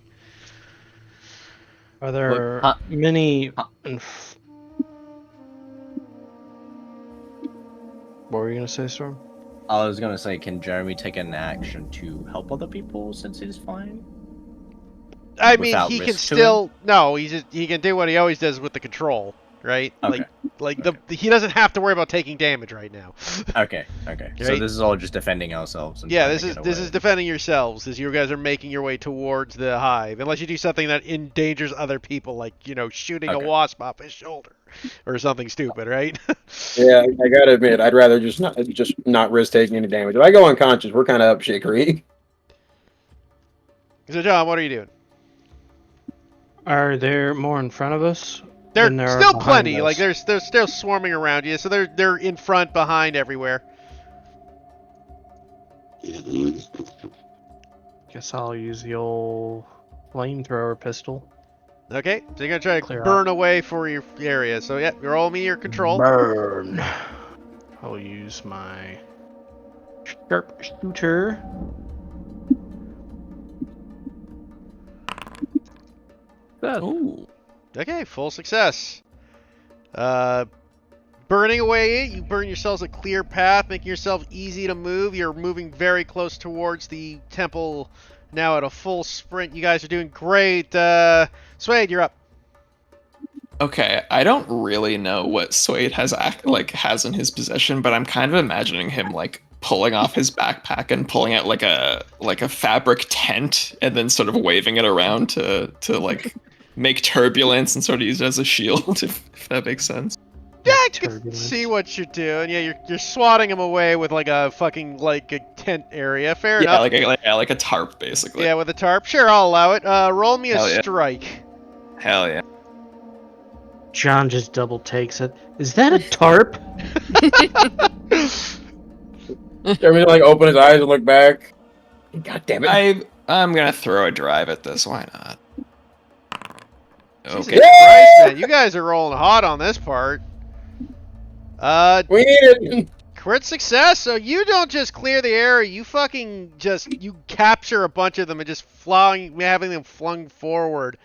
Are there Huh. many? Huh. What were you gonna say, Storm? I was gonna say, can Jeremy take an action to help other people since he's fine? I mean, Without he can risk to still no. He can do what he always does with the control, right? Okay. Like he doesn't have to worry about taking damage right now. Okay. So Right? this is all just defending ourselves. And Yeah, trying this to is get this away. is defending yourselves as you guys are making your way towards the hive. Unless you do something that endangers other people, like shooting a Okay. wasp off his shoulder or something stupid, right? Yeah, I gotta admit, I'd rather just not risk taking any damage. If I go unconscious, we're kind of up shit creek. So John, what are you doing? Are there more in front of us? There's than there are still behind plenty. us? Like they're still swarming around you. So they're in front, behind, everywhere. Guess I'll use the old flamethrower pistol. Okay, so you're gonna try to Clear burn away for your area. So yeah, roll me your control. Burn. I'll use my sharpshooter. Ooh. Okay, full success. Burning away, you burn yourselves a clear path, making yourself easy to move. You're moving very close towards the temple now at a full sprint. You guys are doing great. Suede, you're up. Okay, I don't really know what Suede has has in his possession, but I'm kind of imagining him like pulling off his backpack and pulling out like a fabric tent and then sort of waving it around to like make turbulence and sort of use it as a shield, if that makes sense. Yeah, I can Turbulence. see what you're doing. Yeah, you're swatting him away with like a fucking like a tent area. Fair Yeah, enough. like a tarp basically. Yeah, with a tarp. Sure, I'll allow it. Roll me a Hell yeah. strike. Hell yeah. John just double takes it. Is that a tarp? Jeremy like open his eyes and look back. God damn it! I'm gonna throw a drive at this. Why not? Jesus Okay. Christ, man, you guys are rolling hot on this part. We need it. Crit success. So you don't just clear the area, you fucking you capture a bunch of them and just having them flung forward.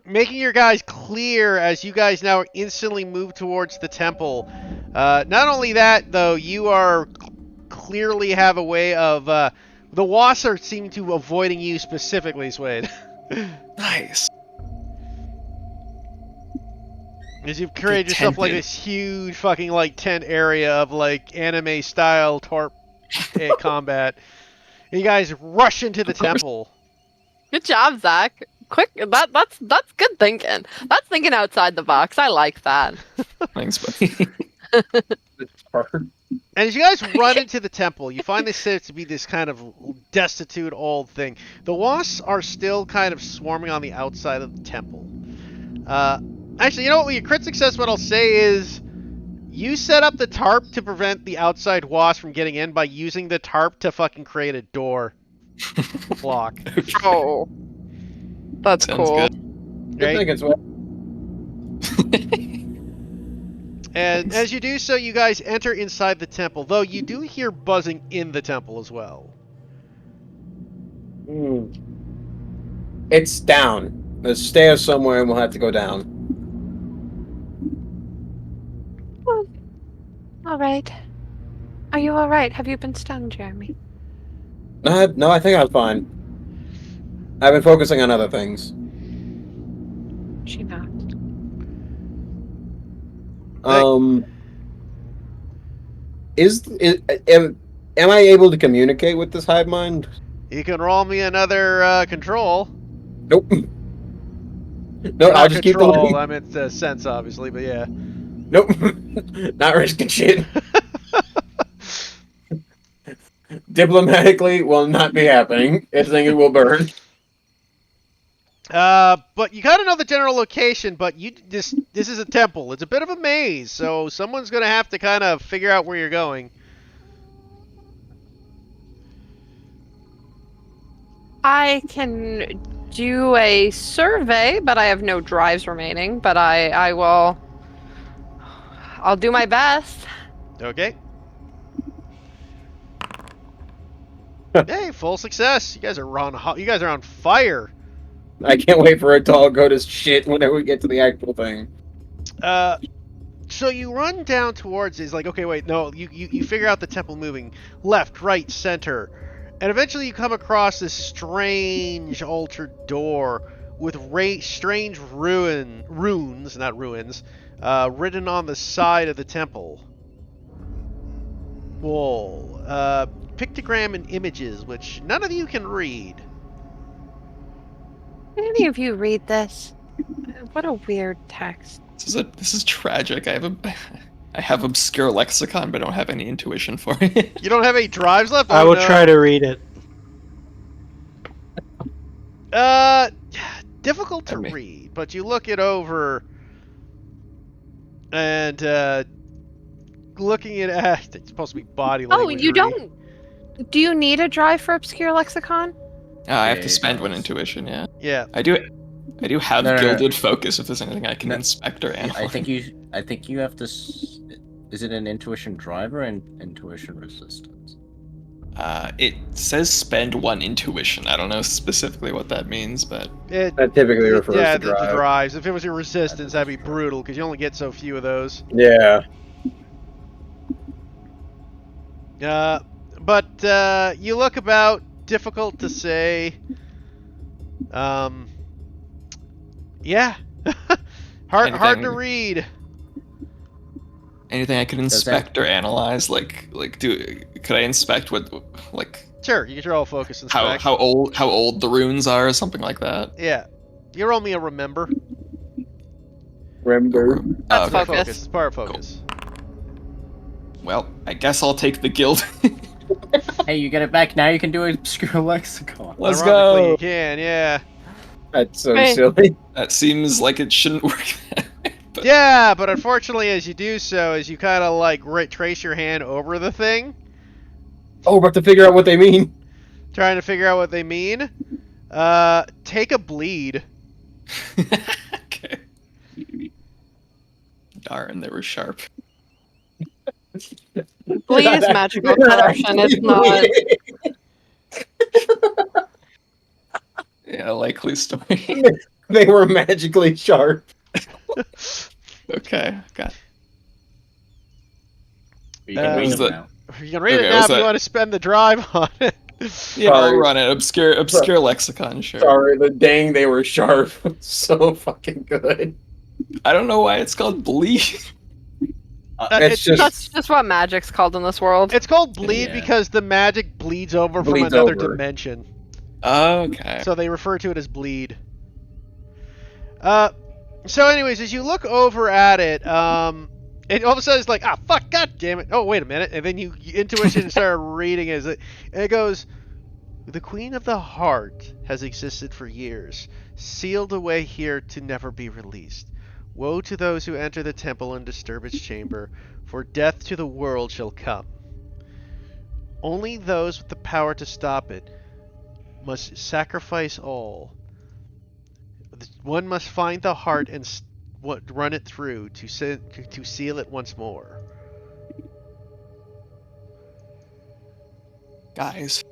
Making your guys clear as you guys now instantly move towards the temple. Not only that, though, you are clearly have a way of the wasps are seeming to avoiding you specifically, Suede. Nice. As you've created yourself like this huge fucking like tent area of like anime style tarp combat. And you guys rush into the temple. Good job, Zach. Quick, that's good thinking. That's thinking outside the box. I like that. Thanks, buddy. And as you guys run into the temple, you find this to be this kind of destitute old thing. The wasps are still kind of swarming on the outside of the temple. Actually, you know what? With your crit success, what I'll say is you set up the tarp to prevent the outside wasps from getting in by using the tarp to fucking create a door block. Oh, that's Sounds cool. good. Good thing it's well. And as you do so, you guys enter inside the temple, though you do hear buzzing in the temple as well. It's down. There's stairs somewhere, and we'll have to go down. All right. Are you all right? Have you been stunned, Jeremy? No, I think I'm fine. I've been focusing on other things. She not. Am I able to communicate with this hive mind? You can roll me another control. Nope. No, Not I'll just keep control, going. I meant sense, obviously, but yeah. Nope. Not risking shit. diplomatically will not be happening. I think it will burn. But you kind of know the general location, but this is a temple. It's a bit of a maze, so someone's going to have to kind of figure out where you're going. I can do a survey, but I have no drives remaining. But I will. I'll do my best. Okay. Hey, full success. You guys are on fire. I can't wait for it to all go to shit whenever we get to the actual thing. So you run down towards it. It's like, okay, wait, no, you figure out the temple moving left, right, center, and eventually you come across this strange altered door with strange runes, not ruins, written on the side of the temple wall. Pictogram and images, which none of you can read. Can any of you read this? What a weird text. This is tragic. I have obscure lexicon, but I don't have any intuition for it. You don't have any drives left? I Oh, will no. try to read it. Difficult to Pardon me. read, but you look it over, and looking at it's supposed to be body Oh, language. you don't. Do you need a drive for obscure lexicon? I have to Yeah, spend it one does. intuition. Yeah, Yeah. I do have No, no, no. gilded focus. If there's anything I can No, inspect or analyze. I think you have to. Is it an intuition drive or an intuition resistance? It says spend one intuition. I don't know specifically what that means, but It, That typically refers yeah, to the drive. drives. If it was your resistance, that'd be brutal because you only get so few of those. Yeah. But you look about. Difficult to say. Yeah. hard to Anything- read. anything I can Does that- inspect or analyze, could I inspect what, like, Sure, you can roll focus and how old the runes are, or something like that? Yeah. You roll me a remember. Remember. That's Okay. focus. It's part of focus. Well, I guess I'll take the guild. Hey, you get it back now. You can do obscure lexicon. Let's Ironically, go. You can, yeah. That's so Hey. silly. That seems like it shouldn't work that way. But Yeah, but unfortunately, as you do so, as you kind of like trace your hand over the thing, Oh, we're about to figure out what they mean. trying to figure out what they mean, take a bleed. Okay. Darn, they were sharp. Bleed is magical corruption. It's not. Yeah, likely story. They were magically sharp. Okay, got. You can read was them the- now. You can read Okay, it now was if you that- want to spend the drive on it. Yeah, I'll Sorry. run it. Obscure lexicon, sure. Sorry, the dang they were sharp. So fucking good. I don't know why it's called bleed. It's just That's just what magic's called in this world. It's called bleed Yeah. because the magic bleeds over from Bleeds another over. dimension. Okay. So they refer to it as bleed. So anyways, as you look over at it, it all of a sudden it's like, ah, fuck, god damn it. Oh, wait a minute. And then you intuition start reading as it, and it goes, the Queen of the Heart has existed for years, sealed away here to never be released. Woe to those who enter the temple and disturb its chamber, for death to the world shall come. Only those with the power to stop it must sacrifice all. One must find the heart and run it through to seal it once more. Guys,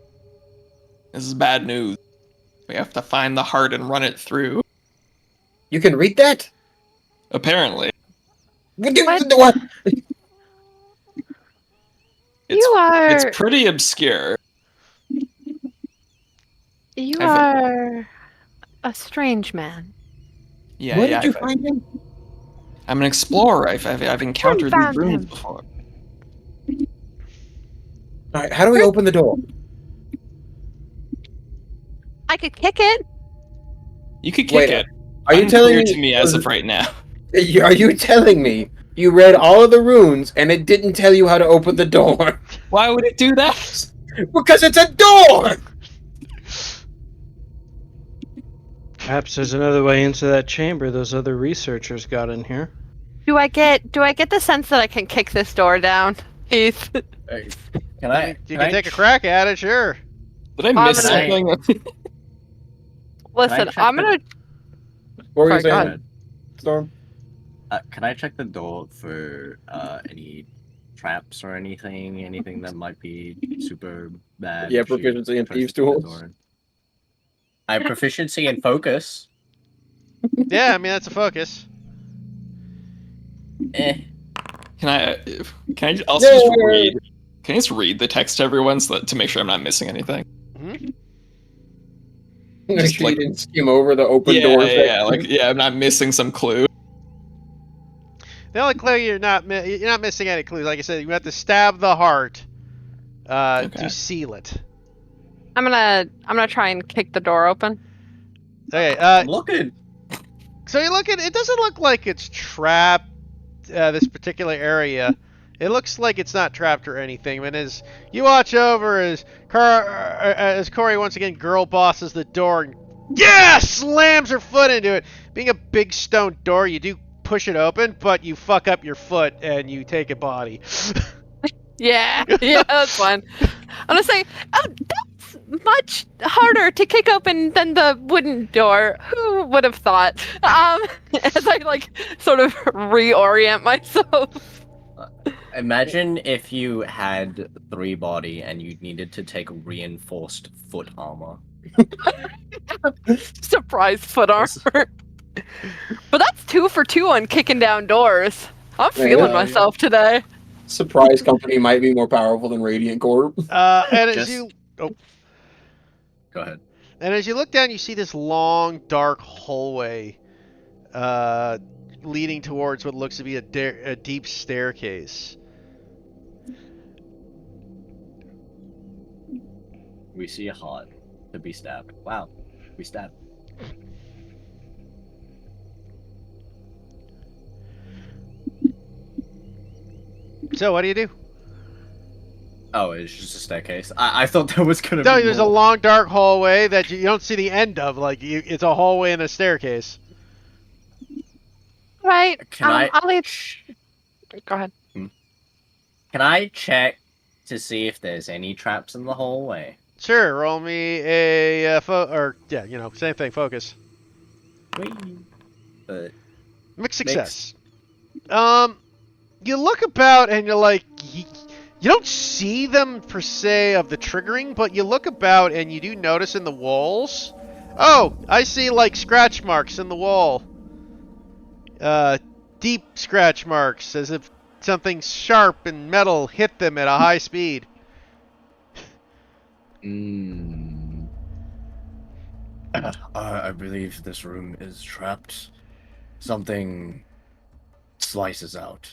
this is bad news. We have to find the heart and run it through. you can read that. Apparently. What? It's, You are. it's pretty obscure. You I've- are a strange man. Yeah, Where yeah. did you find him? I'm an explorer. I've encountered these found runes him. before. All right, how do we open the door? I could kick it. You could kick Wait, it. Are you Unclear telling me? to me as of right now? Are you telling me you read all of the runes and it didn't tell you how to open the door? Why would it do that? Because it's a door! Perhaps there's another way into that chamber those other researchers got in here. Do I get the sense that I can kick this door down, Heath? Hey, Can I mean, you can take a crack at it, sure. Did I miss gonna- something? Listen, check I'm the- gonna. What were you Sorry, go saying, ahead. Storm? Can I check the door for any traps or anything that might be super bad? Yeah, if she proficiency in tries to thieves' kick the tools. door? I have proficiency in focus. Yeah, I mean that's a focus. Eh. Can I also just Yeah. read? Can I just read the text to everyone to make sure I'm not missing anything? Mhm. Make Just sure like- you didn't skim over the open Yeah, doors. I'm not missing some clue. The only clue you're not missing any clues. Like I said, you have to stab the heart Okay. to seal it. I'm gonna try and kick the door open. Okay. I'm looking. So you look at it. Doesn't look like it's trapped. This particular area. It looks like it's not trapped or anything. And as you watch over, as Corey once again girl bosses the door and slams her foot into it. Being a big stone door, you do push it open, but you fuck up your foot and you take a body. Yeah, that's fine. I'm gonna say, oh, that's much harder to kick open than the wooden door. Who would have thought? As I like sort of reorient myself. Imagine if you had 3 body and you needed to take reinforced foot armor. Surprise foot armor. But that's 2 for 2 on kicking down doors. I'm feeling Yeah. myself today. Surprise company might be more powerful than Radiant Corp. And as Just- you Go ahead. And as you look down, you see this long, dark hallway leading towards what looks to be a deep staircase. We see a heart to be stabbed. Wow. We stabbed. So, what do you do? Oh, it's just a staircase. I thought there was gonna No, be there's a more. long, dark hallway that you don't see the end of. It's a hallway and a staircase. Right. Can I I'll leave. Go ahead. Can I check to see if there's any traps in the hallway? Sure, roll me a same thing, focus. Whee. But Mixed success. You look about and you're like, you don't see them per se of the triggering, but you look about and you do notice in the walls. Oh, I see like scratch marks in the wall. Deep scratch marks, as if something sharp and metal hit them at a high speed. I believe this room is trapped. Something slices out.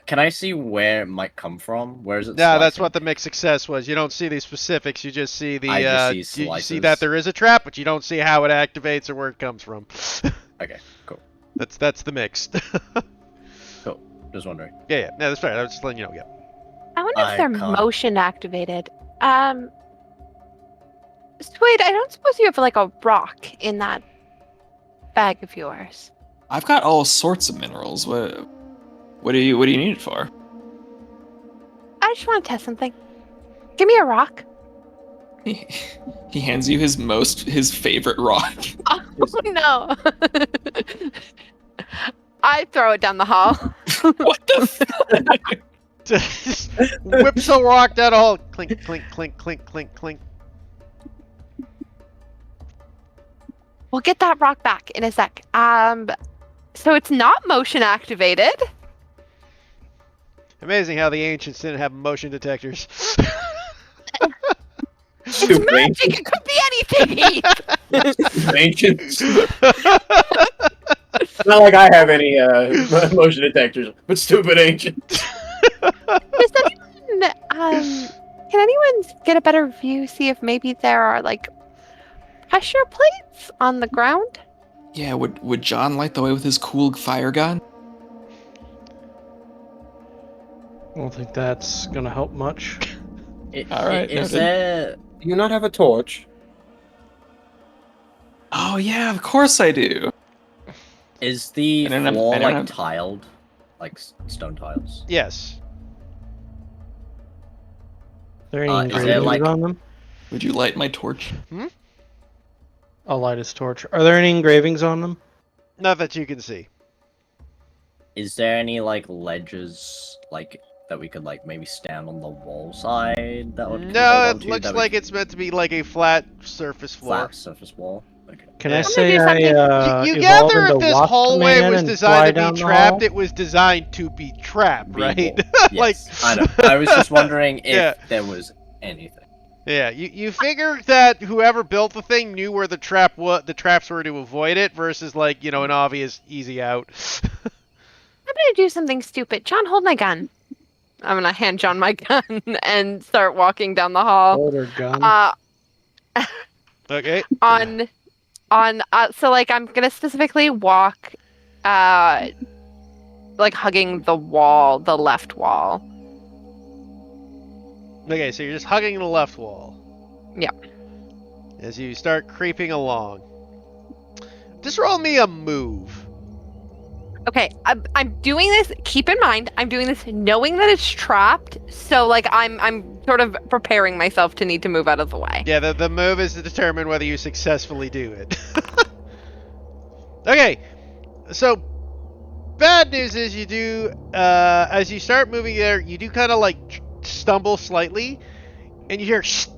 can I see where it might come from? Where is it? Yeah, that's slicing? what the mixed success was. You don't see the specifics. You just see the. I just see you see slices. that there is a trap, but you don't see how it activates or where it comes from. Okay, cool. That's the mixed. Cool. Just wondering. Yeah, that's right. I was just letting you know. Yeah. I wonder I if they're can't- motion activated. Sweet, I don't suppose you have like a rock in that bag of yours. I've got all sorts of minerals. What do you need it for? I just want to test something. Give me a rock. He hands you his favorite rock. Oh no. I throw it down the hall. What the? Just whips a rock down a hole. Clink, clink, clink, clink, clink, clink. We'll get that rock back in a sec. So it's not motion activated. Amazing how the ancients didn't have motion detectors. It's Stupid magic. It could be anything. ancients. Not like I have any motion detectors, but stupid ancients. Does anyone, can anyone get a better view? See if maybe there are like pressure plates on the ground? Yeah, would John light the way with his cool fire gun? I don't think that's gonna help much. All right, Is noted. there? Do you not have a torch? Oh yeah, of course I do. Is the I don't have- floor I don't like have- tiled, like stone tiles? Yes. Are there any Is there, engravings like- on them? Would you light my torch? I'll light his torch. Are there any engravings on them? Not that you can see. Is there any like ledges like that we could like maybe stand on the wall side that would No, hold it onto looks that we like could- it's meant to be like a flat surface floor. flat surface wall? Okay. Can Yeah. I I'm say do I something. You evolve gather into if this Wasp hallway Man was and designed fly to down be the trapped, hall? it was designed to be trapped, Be right? wall. Like, Yes, I know. I was just wondering if Yeah. there was anything. yeah, you figure that whoever built the thing knew where the traps were to avoid it versus like, an obvious easy out. I'm gonna do something stupid. John, hold my gun. I'm gonna hand John my gun and start walking down the hall. Older gun. Okay. So like I'm gonna specifically walk, like hugging the wall, the left wall. Okay, so you're just hugging the left wall. Yeah. As you start creeping along. Just roll me a move. Okay, I'm doing this. Keep in mind, I'm doing this knowing that it's trapped. So like I'm sort of preparing myself to need to move out of the way. Yeah, the move is to determine whether you successfully do it. Okay, so bad news is you do, as you start moving there, you do kind of like stumble slightly, and you hear shh,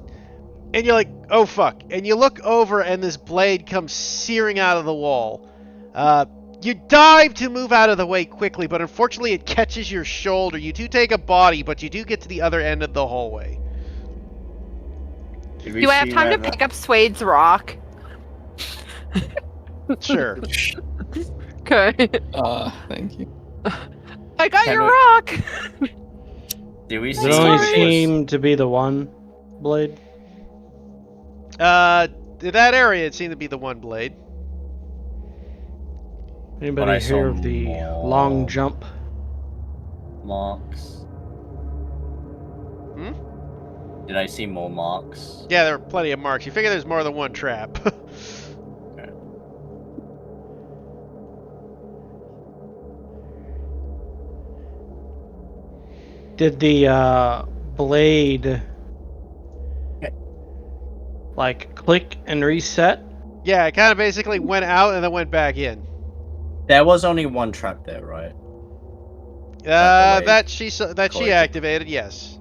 and you're like, oh fuck, and you look over and this blade comes searing out of the wall. You dive to move out of the way quickly, but unfortunately it catches your shoulder. You do take a body, but you do get to the other end of the hallway. Do I have time to pick up Swade's rock? Sure. Okay. Thank you. I got Can your we- rock. Do we Does see? it only Sorry. seem to be the one blade? In that area, it seemed to be the one blade. But I Anybody saw hear of the more. long jump? Marks. Hmm? Did I see more marks? Yeah, there are plenty of marks. You figure there's more than one trap. Did the blade like click and reset? Yeah, it kind of basically went out and then went back in. There was only one trap there, right? That she Correct. activated, yes.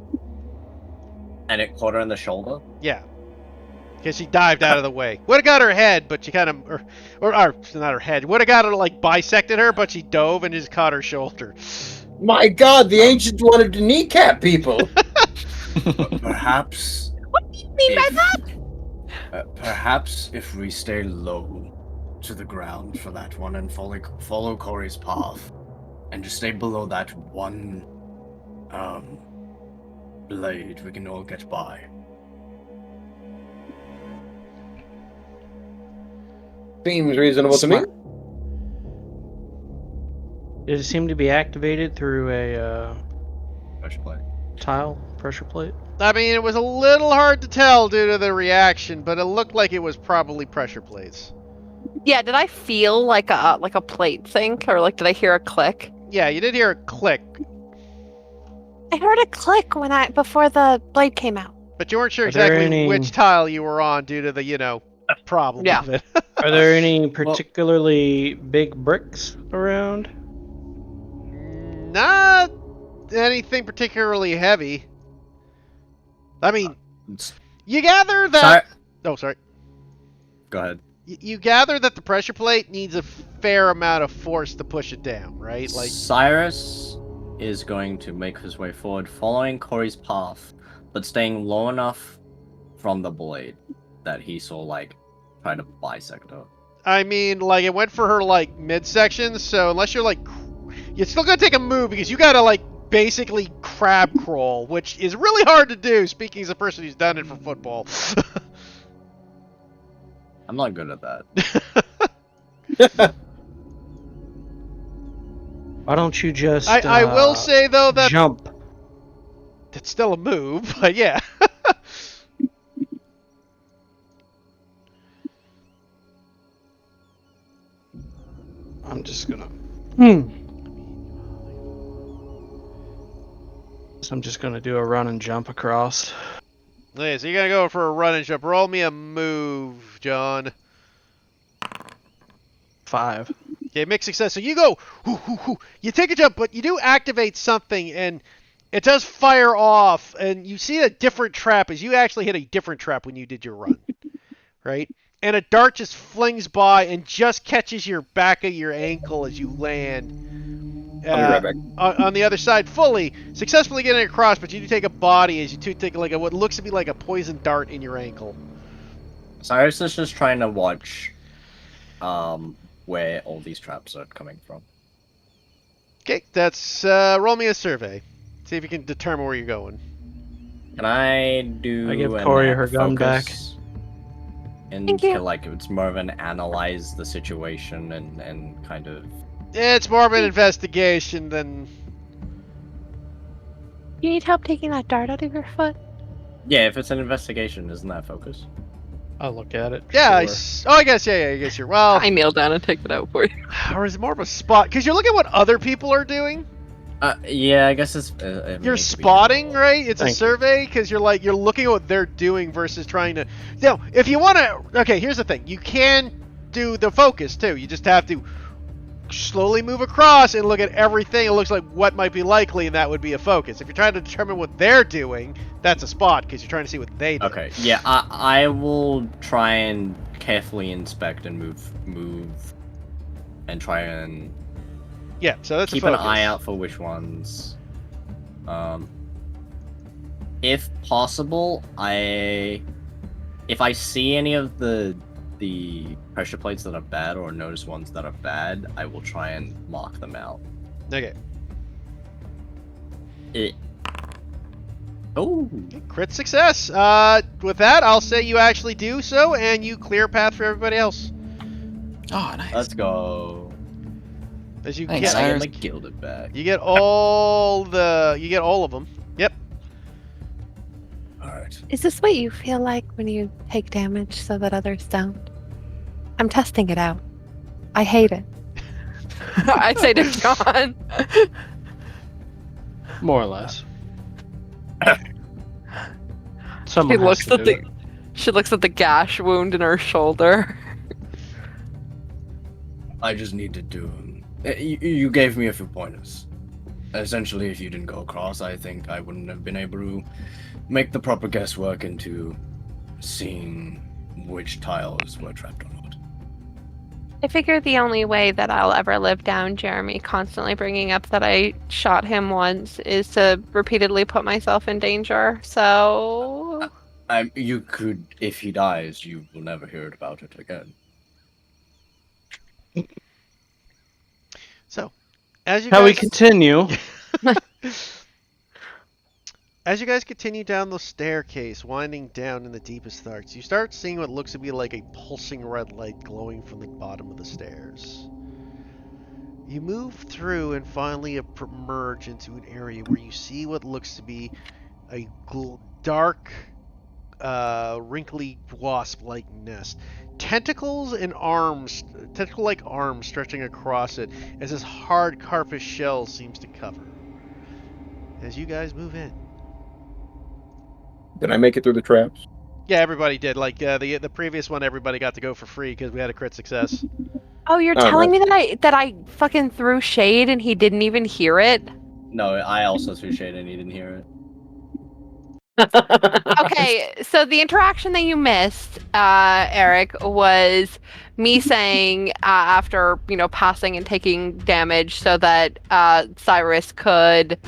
And it caught her in the shoulder. Yeah. Because she dived out of the way. Would have got her head, but she kind of, or not her head. Would have got her like bisected her, but she dove and just caught her shoulder. My God, the ancients wanted to kneecap people. Perhaps. What do you mean by that? Perhaps if we stay low to the ground for that one and follow Corey's path, and just stay below that one blade, we can all get by. Seems reasonable to me. Smart. Did it seem to be activated through a Pressure plate. tile pressure plate? I mean, it was a little hard to tell due to the reaction, but it looked like it was probably pressure plates. Yeah, did I feel like a plate sink, or like did I hear a click? Yeah, you did hear a click, I heard a click before the blade came out. but you weren't sure Are there exactly any- which tile you were on due to the, problem Yeah. of it. Are there any particularly big bricks around? Not anything particularly heavy. I mean, you gather that... Sorry. Oh, sorry. Go ahead. You gather that the pressure plate needs a fair amount of force to push it down, right? Like, Cyrus is going to make his way forward, following Corey's path, but staying low enough from the blade that he saw, like, try to bisect her. I mean, like, it went for her, like, midsection, so unless you're, like... You're still gonna take a move, because you gotta, like, basically crab crawl, which is really hard to do, speaking as a person who's done it for football. I'm not good at that. Why don't you just I will say, though, that... jump It's still a move, but yeah. I'm just gonna. So I'm just gonna do a run and jump across. Okay, so you're gonna go for a run and jump. Roll me a move, John. 5. Okay, mixed success. So you go, you take a jump, but you do activate something, and it does fire off, and you see a different trap as you actually hit a different trap when you did your run, right? And a dart just flings by and just catches your back of your ankle as you land. I'll be right back. On the other side, fully successfully getting across, but you do take a body as you do take like what looks to be like a poison dart in your ankle. Cyrus is just trying to watch where all these traps are coming from. Okay, that's roll me a survey. See if you can determine where you're going. Can I do I give an Corey her gun focus? And Thank you. like it's more of an analyze the situation and kind of. It's more of an investigation than. You need help taking that dart out of your foot? Yeah, if it's an investigation, isn't that focus? I'll look at it. Yeah, Sure. I guess, yeah, I guess you're. Well, I kneel down and take it out for you. or is it more of a spot? Because you're looking at what other people are doing. Yeah, I guess it's. You're spotting, right? It's a Thank you. survey because you're looking at what they're doing versus trying to. No, if you want to. Okay, here's the thing. You can do the focus too. You just have to slowly move across and look at everything. It looks like what might be likely, and that would be a focus. If you're trying to determine what they're doing, that's a spot because you're trying to see what they do. Okay, yeah, I will try and carefully inspect and move, and try and Yeah, so that's keep a an focus. eye out for which ones. If possible, if I see any of the pressure plates that are bad or notice ones that are bad, I will try and mark them out. Okay. Oh, Crit success. With that, I'll say you actually do so, and you clear a path for everybody else. Oh, nice. let's go. As you Thanks, get, I get Cyrus. my gilded back. you get all of them. Yep. All right. Is this what you feel like when you take damage so that others don't? I'm testing it out. I hate it. I say to John. More or less. She Someone has looks to at do the it. she looks at the gash wound in her shoulder. I just need to do. You gave me a few pointers. Essentially, if you didn't go across, I think I wouldn't have been able to make the proper guesswork into seeing which tiles were trapped or not. I figure the only way that I'll ever live down Jeremy constantly bringing up that I shot him once is to repeatedly put myself in danger. So You could, if he dies, you will never hear about it again. So, as you How guys we continue? As you guys continue down the staircase, winding down in the deepest darks, you start seeing what looks to be like a pulsing red light glowing from the bottom of the stairs. You move through and finally emerge into an area where you see what looks to be a dark, wrinkly wasp-like nest. Tentacle-like arms stretching across it as this hard carpet shell seems to cover. As you guys move in. Did I make it through the traps? Yeah, everybody did. Like the previous one, everybody got to go for free because we had a crit success. Oh, you're Oh, telling me that I fucking threw shade and he didn't even hear it? No, I also threw shade and he didn't hear it. Okay, so the interaction that you missed, Eric, was me saying after passing and taking damage so that Cyrus could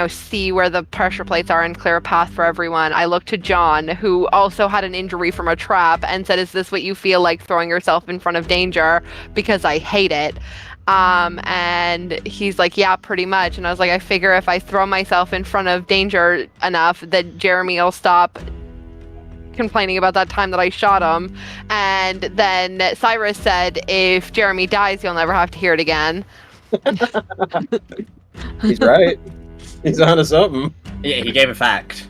see where the pressure plates are and clear a path for everyone. I looked to John, who also had an injury from a trap, and said, "Is this what you feel like throwing yourself in front of danger? Because I hate it." And he's like, "Yeah, pretty much." And I was like, "I figure if I throw myself in front of danger enough that Jeremy will stop complaining about that time that I shot him." And then Cyrus said, "If Jeremy dies, you'll never have to hear it again." He's right. He's on to something. Yeah, he gave a fact.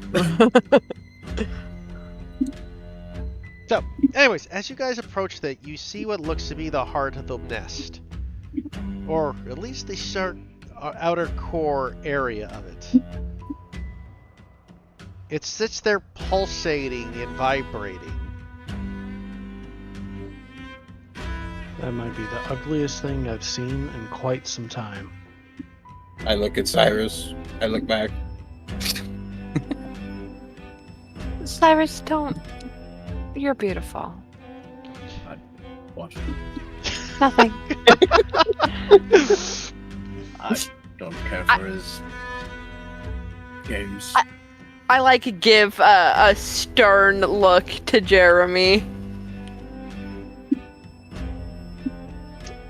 So, anyways, as you guys approach that, you see what looks to be the heart of the nest. Or at least the outer core area of it. It sits there pulsating and vibrating. That might be the ugliest thing I've seen in quite some time. I look at Cyrus. I look back. Cyrus, don't. You're beautiful. Watch. Nothing. I don't care for his games. I like give a stern look to Jeremy.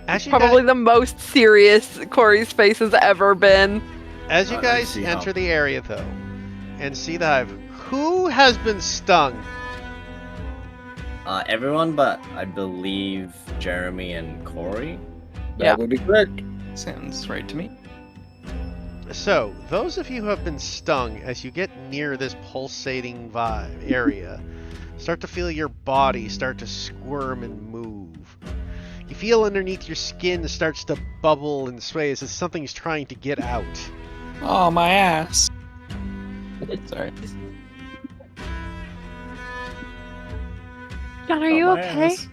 As you Probably guys, the most serious Corey's face has ever been. as you I guys see enter how. the area, though, and see the hive, who has been stung? Everyone but I believe Jeremy and Corey. That Yeah. would be correct. Sounds right to me. So, those of you who have been stung, as you get near this pulsating area, start to feel your body start to squirm and move. You feel underneath your skin starts to bubble and sway as if something's trying to get out. Oh, my ass. Sorry. John, are you Oh, my okay? ass.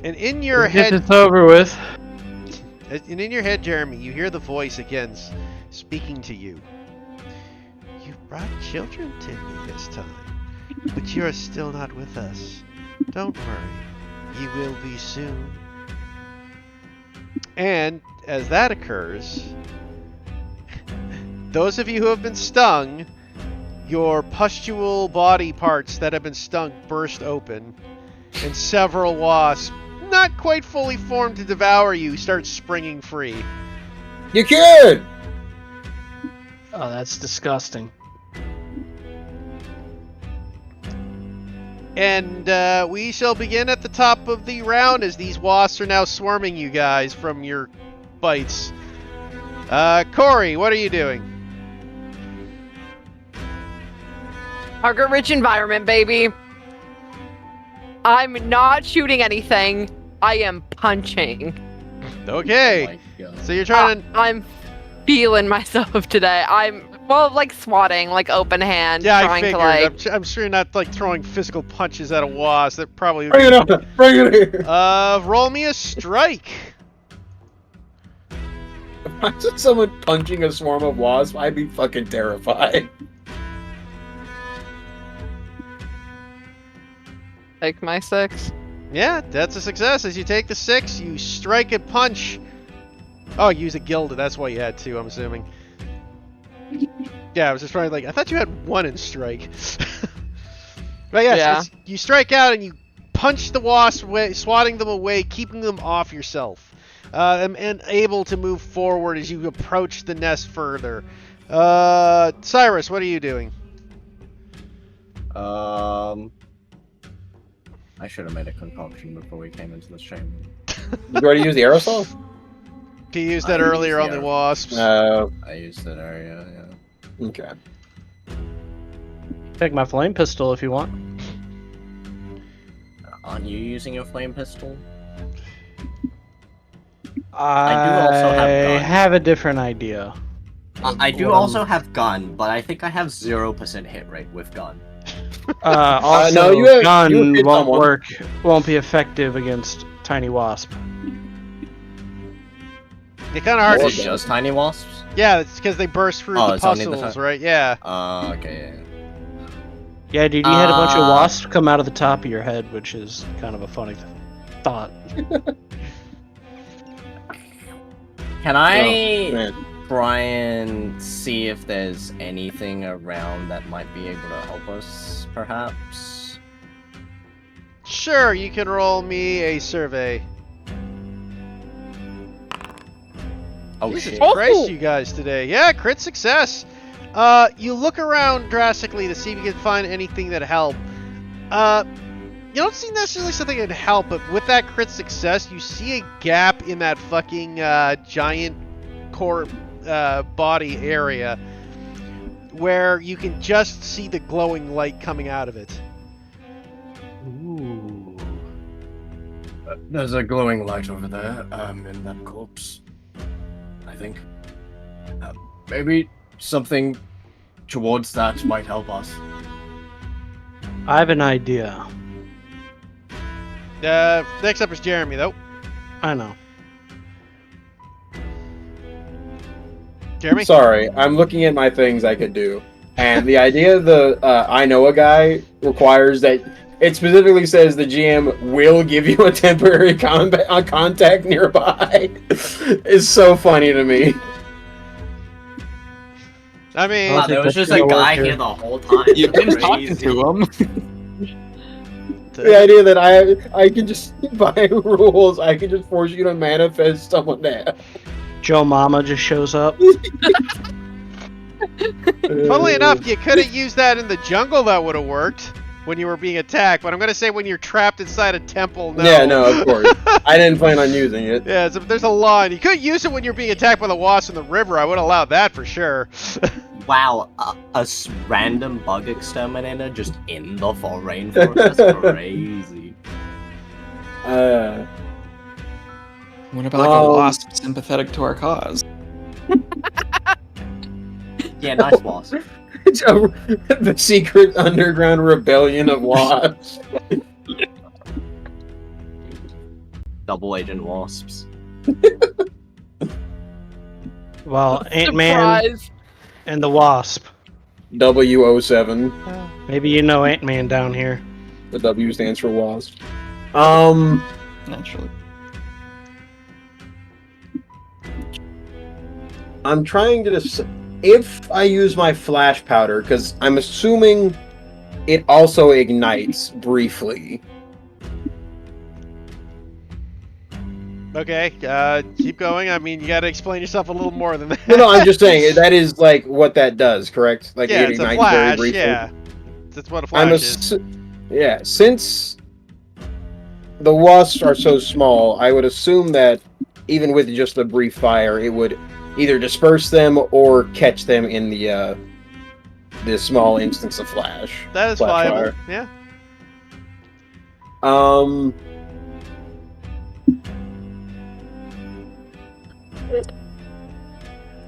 And in your Let's get head, this over with. and in your head, Jeremy, you hear the voice again speaking to you. You brought children to me this time, but you are still not with us. Don't worry, you will be soon. And as that occurs, those of you who have been stung, your pustule body parts that have been stung burst open, and several wasps, not quite fully formed to devour you, start springing free. You kid! Oh, that's disgusting. And we shall begin at the top of the round as these wasps are now swarming you guys from your bites. Corey, what are you doing? Target-rich environment, baby. I'm not shooting anything. I am punching. Okay, Oh my God. so you're trying to... I'm feeling myself today. Like swatting, like open hand, Yeah, I trying figured. to like. I'm sure you're not like throwing physical punches at a wasp. That probably would Bring be... it on! Bring it here! Roll me a strike. Imagine someone punching a swarm of wasps. I'd be fucking terrified. Take my 6. Yeah, that's a success. As you take the 6, you strike and punch. Oh, use a gilded. That's why you had 2, I'm assuming. Yeah, I was just trying to I thought you had 1 in strike. But yes, Yeah. you strike out and you punch the wasp away, swatting them away, keeping them off yourself. And able to move forward as you approach the nest further. Cyrus, what are you doing? I should have made a concoction before we came into this chamber. You already used the aerosol? You used that I earlier used on the the wasps. I used that area, yeah. Okay. Take my flame pistol if you want. Aren't you using your flame pistol? I do also have gun. have a different idea. I do What also I'm- have gun, but I think I have 0% hit rate with gun. Also, no, you have- gun you hit won't someone. work. Won't be effective against tiny wasp. It's kind of hard Or Is to... it just tiny wasps? Yeah, it's because they burst through Oh, the it's only the puzzles, ti- right? Yeah. Okay, yeah. Yeah, dude, you had a bunch of Uh, wasps come out of the top of your head, which is kind of a funny thought. Can Oh, I man. try and see if there's anything around that might be able to help us, perhaps? Sure, you can roll me a survey. Oh Jesus shit. Christ, you guys today. Yeah, crit success. You look around drastically to see if you can find anything that help. You don't see necessarily something that help, but with that crit success, you see a gap in that fucking giant core body area where you can just see the glowing light coming out of it. Ooh. There's a glowing light over there, in that corpse. I think. Maybe something towards that might help us. I have an idea. Next up is Jeremy, though. I know. Jeremy? Sorry, I'm looking at my things I could do. And the idea of the I know a guy requires that it specifically says the GM will give you a temporary contact nearby. Is so funny to me. I mean, Wow, Wow, there was that's just a gonna work guy here. here the whole time. You've been Crazy. talking to him. The idea that I can just, by rules, I can just force you to manifest someone there. Joe Mama just shows up. funnily enough, you could have used that in the jungle. That would have worked when you were being attacked. But I'm going to say when you're trapped inside a temple, no. Yeah, no, of course. I didn't plan on using it. Yeah, so there's a line. You could use it when you're being attacked by the wasp in the river. I would allow that for sure. Wow, random bug exterminator just in the fall rainforest? That's crazy. What about like a wasp sympathetic to our cause? Yeah, nice wasp. It's the secret underground rebellion of wasps. Double agent wasps. Well, Ant-Man Surprise. and the Wasp. W07. Maybe you know Ant-Man down here. The W stands for wasp. Naturally. I'm trying to if I use my flash powder, because I'm assuming it also ignites briefly. Okay, keep going. I mean, you got to explain yourself a little more than that. No, I'm just saying that is like what that does, correct? Like yeah, it it's a ignites very flash. briefly. Yeah, that's what a flash is. Yeah, since the wasps are so small, I would assume that even with just a brief fire, it would either disperse them or catch them in the small instance of flash. That is flash viable. fire. Yeah.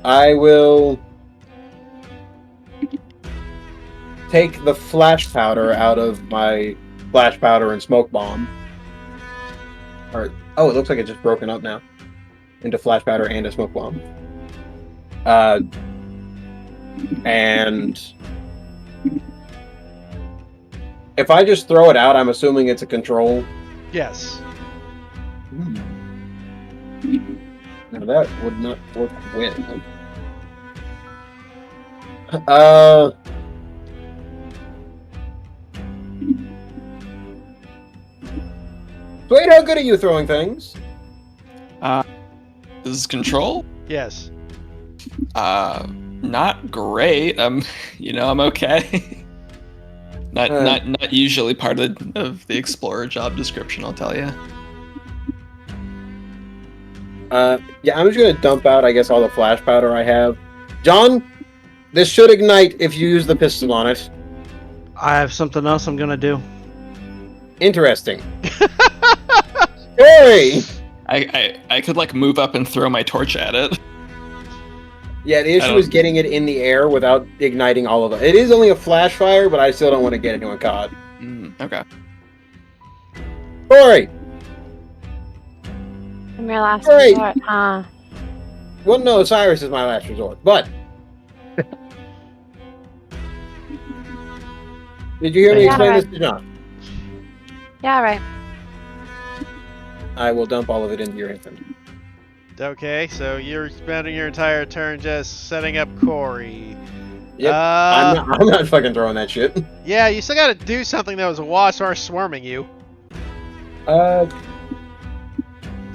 I will take the flash powder out of my flash powder and smoke bomb. Or it looks like it's just broken up now into flash powder and a smoke bomb. And if I just throw it out, I'm assuming it's a control. Yes. Now that would not work well. Wait, how good are you throwing things? This is control. Yes. Not great. I'm okay. Not usually part of the explorer job description, I'll tell you. Yeah, I'm just gonna dump out, I guess, all the flash powder I have. John, this should ignite if you use the pistol on it. I have something else I'm gonna do. Interesting. Hey! I could like move up and throw my torch at it. Yeah, the issue is getting it in the air without igniting all of it. It is only a flash fire, but I still don't want to get anyone caught. Okay. Alright. I'm your last Great. resort, huh? Well, no, Cyrus is my last resort, but... Did you hear me Yeah, explain right. this to John? Yeah, right. I will dump all of it into your infant. Okay, so you're spending your entire turn just setting up Corey. Yep. I'm not fucking throwing that shit. Yeah, you still gotta do something that was a wasp are swarming you.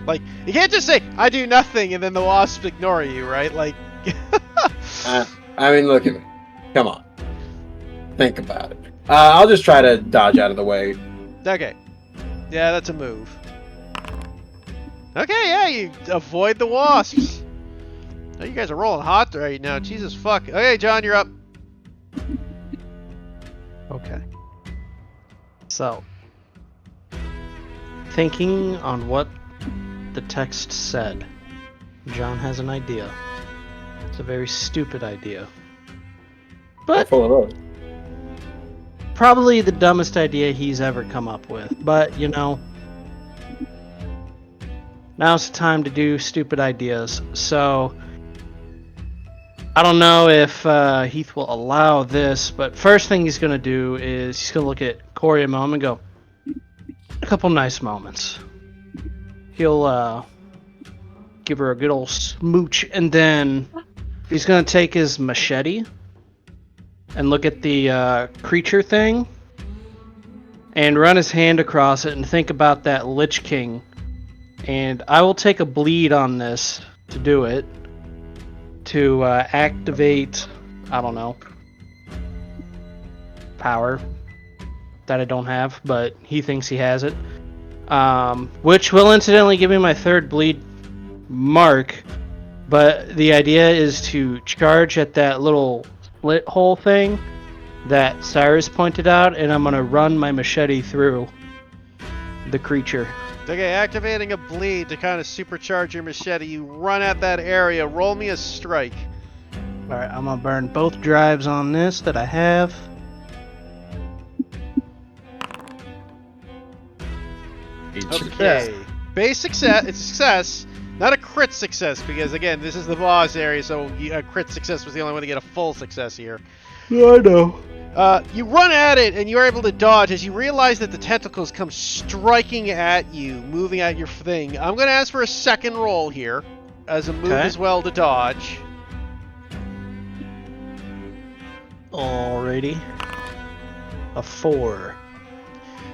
Like, you can't just say, I do nothing, and then the wasps ignore you, right? Like... I mean, look at me. Come on. Think about it. I'll just try to dodge out of the way. Okay. Yeah, that's a move. Okay, yeah, you avoid the wasps. Oh, you guys are rolling hot right now. Jesus fuck. Okay, John, you're up. Okay. So, thinking on what the text said, John has an idea. It's a very stupid idea. But Full of those. probably the dumbest idea he's ever come up with. But, you know, now's the time to do stupid ideas. So, I don't know if Heath will allow this, but first thing he's going to do is he's going to look at Corey a moment and go, a couple nice moments. He'll give her a good old smooch, and then he's going to take his machete and look at the creature thing and run his hand across it and think about that Lich King. And I will take a bleed on this to do it. To activate, I don't know, power that I don't have, but he thinks he has it. Which will incidentally give me my third bleed mark, but the idea is to charge at that little split hole thing that Cyrus pointed out, and I'm going to run my machete through the creature. Okay, activating a bleed to kind of supercharge your machete. You run at that area. Roll me a strike. Alright, I'm going to burn both drives on this that I have. Okay. Base success. It's a success. Not a crit success, because again, this is the boss area, so a crit success was the only way to get a full success here. Yeah, I know. You run at it, and you're able to dodge as you realize that the tentacles come striking at you, moving at your thing. I'm going to ask for a second roll here, as a move as well to dodge. Alrighty. A 4.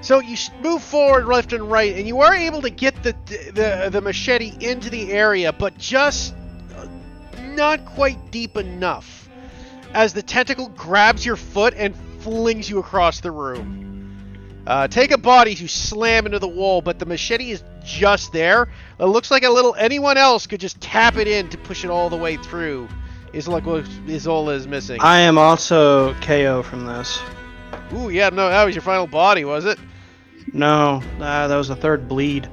So you move forward left and right, and you are able to get the machete into the area, but just not quite deep enough. As the tentacle grabs your foot and flings you across the room. Take a body to slam into the wall, but the machete is just there. It looks like anyone else could just tap it in to push it all the way through. Is like what Isola is missing. I am also KO from this. Ooh, yeah, no, that was your final body, was it? No, that was the third bleed.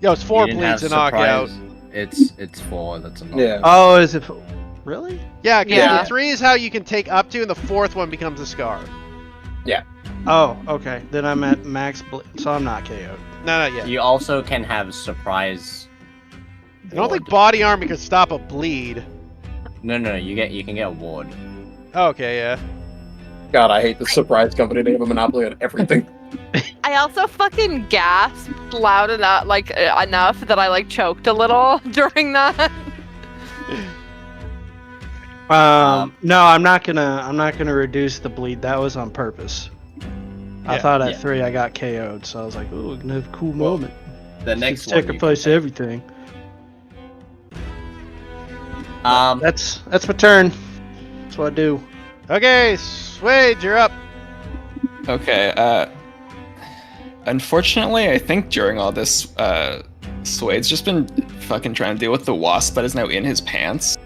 Yeah, it's 4 bleeds to knock out. It's 4. That's enough. Yeah. Oh, is it? Really? Yeah, because Yeah. the 3 is how you can take up to, and the 4th one becomes a scar. Oh, okay. Then I'm at max bleed, so I'm not KO'd. No, not yet. You also can have surprise. I don't think ward. body armor can stop a bleed. No, you can get a ward. Okay, yeah. God, I hate the surprise company. They have a monopoly on everything. I also fucking gasped loud enough, enough that I choked a little during that. No, I'm not gonna reduce the bleed. That was on purpose. I Yeah, thought at yeah. 3 I got KO'd, so I was like, "Ooh, we're gonna have a cool moment." The next one. you can Sacrifice take. everything. Um, That's my turn. That's what I do. Okay, Swade, you're up. Okay, unfortunately, I think during all this, Swade's just been fucking trying to deal with the wasp that is now in his pants.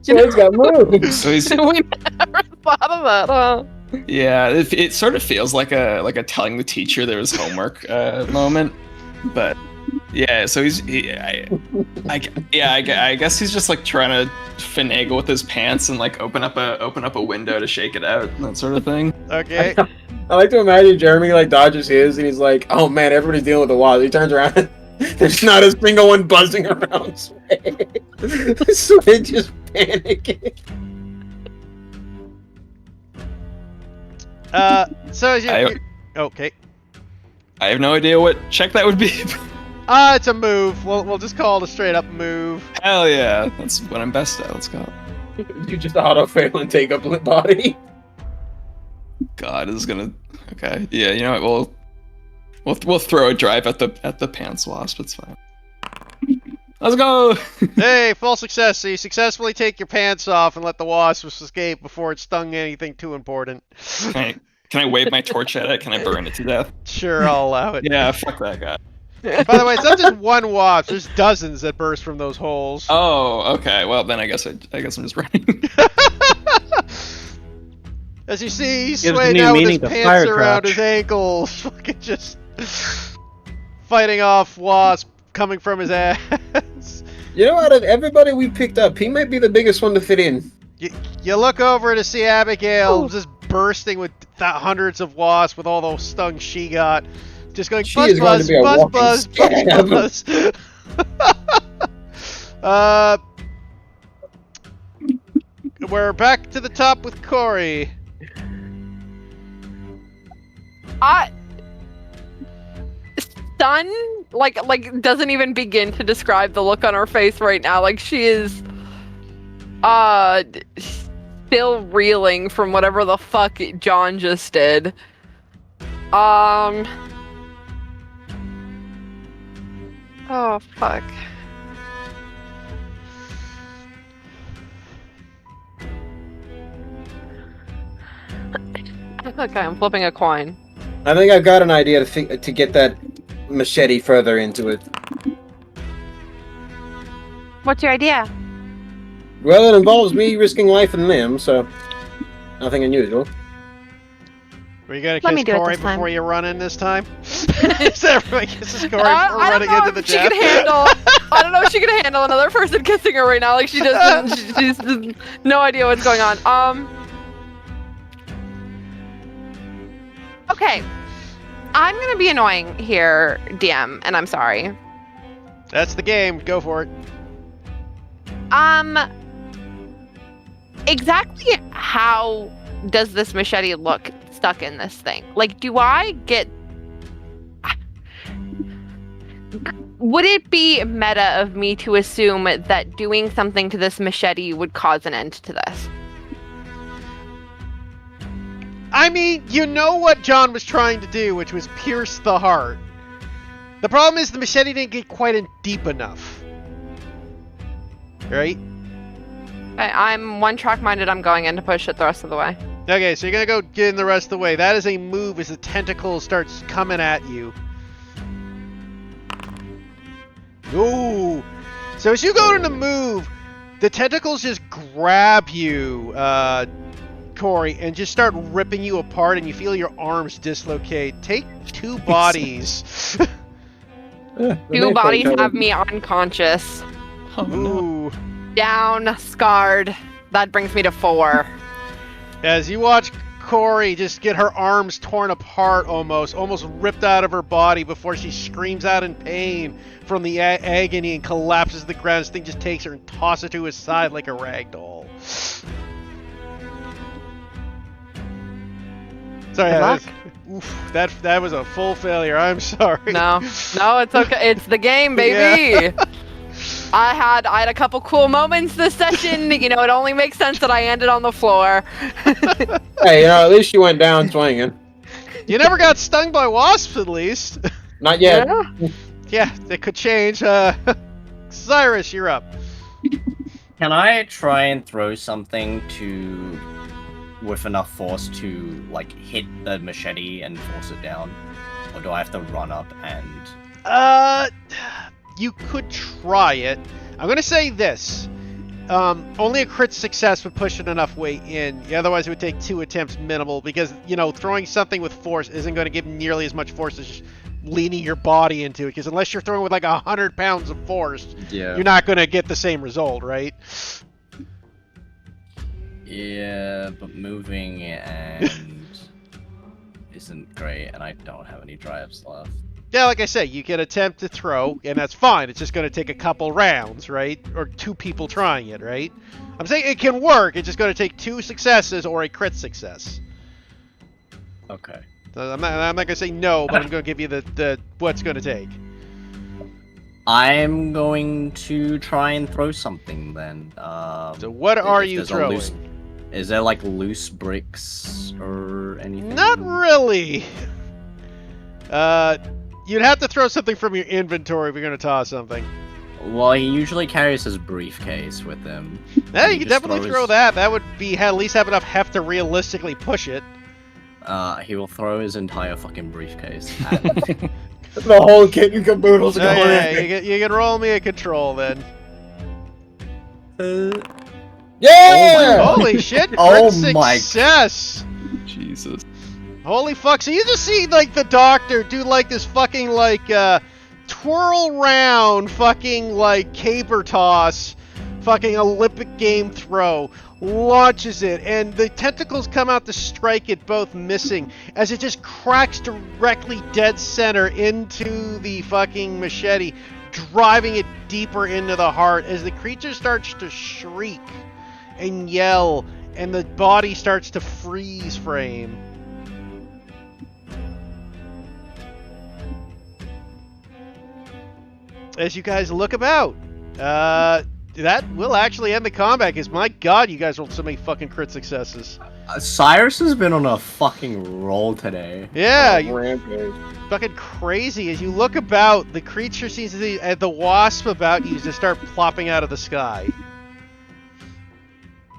Swade's got moves. So he's, we never thought of that, huh? yeah, it sort of feels like a telling the teacher there was homework moment, but yeah, so I guess he's just trying to finagle with his pants and open up a window to shake it out, that sort of thing. Okay. I like to imagine Jeremy dodges his, and he's like, "Oh man, everybody's dealing with the wasp." He turns around, there's not a single one buzzing around Swade. Swade just panicking. So as okay. I have no idea what check that would be. It's a move. We'll just call it a straight up move. Hell yeah, that's what I'm best at. Let's go. You just auto fail and take up the body. God, this is gonna. Okay, yeah, you know what? We'll throw a drive at the pants wasp. It's fine. Let's go. Hey, full success. So you successfully take your pants off and let the wasp escape before it stung anything too important. Can I wave my torch at it? Can I burn it to death? Sure, I'll allow it. Yeah, fuck that guy. By the way, it's not just one wasp. There's dozens that burst from those holes. Oh, okay. Well, then I guess I'm just running. As you see, he's Gives swaying new now with his meaning to pants fire around crouch. his ankles, fucking just fighting off wasp coming from his ass. You know, out of everybody we picked up, he might be the biggest one to fit in. You look over to see Abigail just bursting with hundreds of wasps with all those stings she got. Just going She buzz, is going to buzz, be a buzz, walking buzz, scab. buzz, we're back to the top with Corey. Stun, like doesn't even begin to describe the look on her face right now. Like she is, still reeling from whatever the fuck John just did. Oh fuck. Okay, I'm flipping a coin. I think I've got an idea to get that machete further into it. What's your idea? Well, it involves me risking life and limb, so nothing unusual. Were you gonna Let me kiss do it Corey this time. before you run in this time? Is everyone kisses Corey before I don't running know into if the she death? can handle. I don't know if she can handle another person kissing her right now. Like she doesn't. She's no idea what's going on. Okay. I'm gonna be annoying here, DM, and I'm sorry. That's the game. Go for it. Exactly how does this machete look stuck in this thing? Like, do I get... Would it be meta of me to assume that doing something to this machete would cause an end to this? I mean, you know what John was trying to do, which was pierce the heart. The problem is the machete didn't get quite in deep enough. Right? I'm one-track minded. I'm going in to push it the rest of the way. Okay, so you're gonna go get in the rest of the way. That is a move as the tentacle starts coming at you. Ooh! So as you go to move, the tentacles just grab you, Corey, and just start ripping you apart, and you feel your arms dislocate. Take 2 bodies. Two bodies have me unconscious. Oh no. Ooh. Down, scarred. That brings me to 4. As you watch Corey just get her arms torn apart almost ripped out of her body before she screams out in pain from the agony and collapses to the ground. This thing just takes her and tosses her to his side like a rag doll. Sorry, Good luck. that was a full failure. I'm sorry. No, it's okay. It's the game, baby. Yeah. I had a couple cool moments this session. You know, it only makes sense that I ended on the floor. Hey, at least you went down swinging. You never got stung by wasps, at least. Not yet. Yeah. Yeah, it could change. Cyrus, you're up. Can I try and throw something with enough force to like hit the machete and force it down, or do I have to run up and? You could try it. I'm gonna say this. Only a crit success would push it enough weight in. Otherwise, it would take 2 attempts minimal because, you know, throwing something with force isn't going to give nearly as much force as just leaning your body into it. Because unless you're throwing with like 100 pounds of force, Yeah. you're not going to get the same result, right? Yeah, but moving and isn't great, and I don't have any drives left. Yeah, like I say, you can attempt to throw, and that's fine. It's just going to take a couple rounds, right? Or 2 people trying it, right? I'm saying it can work. It's just going to take 2 successes or a crit success. Okay. So I'm not going to say no, but I'm going to give you the what's going to take. I'm going to try and throw something then. So what are if you there's a throwing? Is there like loose bricks or anything? Not really. You'd have to throw something from your inventory if you're going to toss something. Well, he usually carries his briefcase with him. Yeah, He you can just definitely throws- throw that. That would be at least have enough heft to realistically push it. He will throw his entire fucking briefcase at me. The whole kit and caboodle's Oh, going yeah, in. you can roll me a control then. Yeah! Holy shit! Crit Oh my- success! Jesus. Holy fuck! So you just see like the doctor do like this fucking like twirl round fucking like caber toss, fucking Olympic game throw, launches it, and the tentacles come out to strike it, both missing, as it just cracks directly dead center into the fucking machete, driving it deeper into the heart as the creature starts to shriek and yell, and the body starts to freeze frame. As you guys look about, that will actually end the combat, because my god, you guys rolled so many fucking crit successes. Cyrus has been on a fucking roll today. Yeah, Oh, you rampage. fucking crazy. As you look about, the creature seems to be, the wasp about you just start plopping out of the sky.